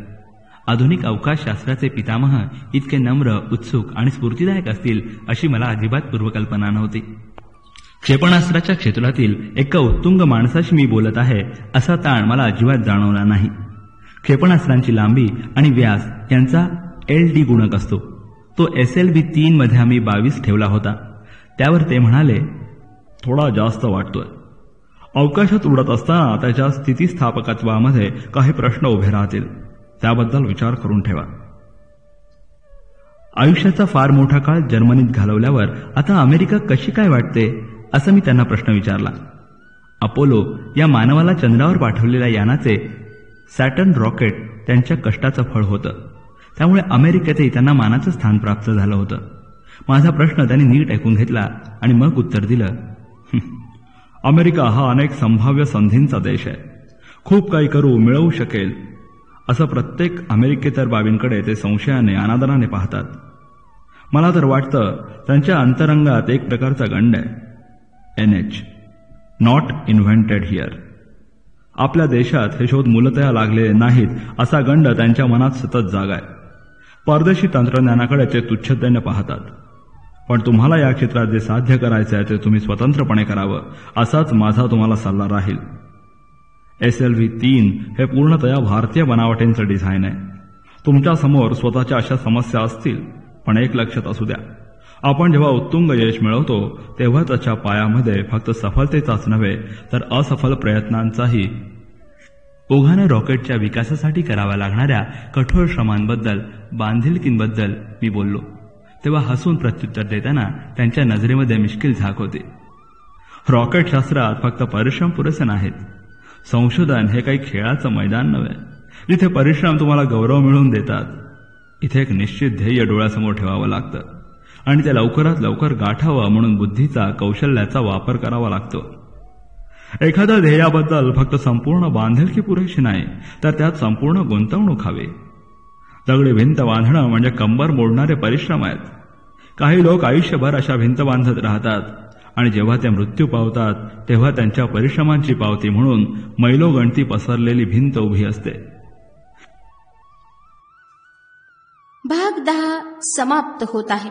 आधुनिक अवकाशशास्त्राचे पितामह इतके नम्र, उत्सुक आणि स्फूर्तिदायक असतील अशी मला अजिबात पूर्वकल्पना नव्हती. क्षेपणास्त्राच्या क्षेत्रातील एका उत्तुंग माणसाशी मी बोलत आहे असा ताण मला अजिबात जाणवला नाही. क्षेपणास्त्रांची लांबी आणि व्यास यांचा LD गुणक असतो. तो SLV 3 मध्ये आम्ही 22 ठेवला होता. त्यावर ते म्हणाले, थोडा जास्त वाटतोय. अवकाशात उडत असताना त्याच्या स्थितिस्थापकत्वामध्ये काही प्रश्न उभे राहतील. त्याबद्दल विचार करून ठेवा. आयुष्याचा फार मोठा काळ जर्मनीत घालवल्यावर आता अमेरिका कशी काय वाटते असं मी त्यांना प्रश्न विचारला. अपोलो या मानवाला चंद्रावर पाठवलेल्या यानाचे सॅटर्न रॉकेट त्यांच्या कष्टाचं फळ होतं. त्यामुळे अमेरिकेतही त्यांना मानाचं स्थान प्राप्त झालं होतं. माझा प्रश्न त्यांनी नीट ऐकून घेतला आणि मग उत्तर दिलं, अमेरिका हा अनेक संभाव्य संधींचा देश आहे. खूप काही करू मिळवू शकेल असं प्रत्येक अमेरिकेतर बाबींकडे ते संशयाने अनादराने पाहतात. मला तर वाटतं त्यांच्या अंतरंगात एक प्रकारचा गंड आहे. NH not invented here. आपल्या देशात हे शोध मूलतः लागलेले नाहीत असा गंड त्यांच्या मनात सतत जागा आहे. परदेशी तंत्रज्ञानाकडे ते तुच्छतेने पाहतात. पण तुम्हाला या क्षेत्रात जे साध्य करायचे आहे ते तुम्ही स्वतंत्रपणे करावं असाच माझा तुम्हाला सल्ला राहील. SLV 3 हे पूर्णतया भारतीय बनावटींचं डिझाईन आहे. तुमच्या समोर स्वतःच्या अशा समस्या असतील, पण एक लक्षात असू द्या, आपण जेव्हा उत्तुंग यश मिळवतो तेव्हा त्याच्या पायामध्ये फक्त सफलतेचाच नव्हे तर असफल प्रयत्नांचाही ओघाने रॉकेटच्या विकासासाठी कराव्या लागणाऱ्या कठोर श्रमांबद्दल, बांधिलकींबद्दल मी बोललो. तेव्हा हसून प्रत्युत्तर देताना त्यांच्या नजरेमध्ये मिश्किल झाक होती. रॉकेट शास्त्रात फक्त परिश्रम पुरेसे नाहीत. संशोधन हे काही खेळाचं मैदान नव्हे जिथे परिश्रम तुम्हाला गौरव मिळवून देतात. इथे एक निश्चित ध्येय डोळ्यासमोर ठेवावं लागतं आणि ते लवकरात लवकर गाठावं म्हणून बुद्धीचा, कौशल्याचा वापर करावा लागतो. एखाद्या ध्येयाबद्दल फक्त संपूर्ण बांधिलकी पुरेशी नाही तर त्यात संपूर्ण गुंतवणूक हवी. दगडी भिंत बांधणं म्हणजे कंबर मोडणारे परिश्रम आहेत. काही लोक आयुष्यभर अशा भिंत बांधत राहतात आणि जेव्हा ते मृत्यू पावतात तेव्हा त्यांच्या परिश्रमांची पावती म्हणून मैलोगणती पसरलेली भिंत उभी असते. भाग 10 समाप्त होत आहे.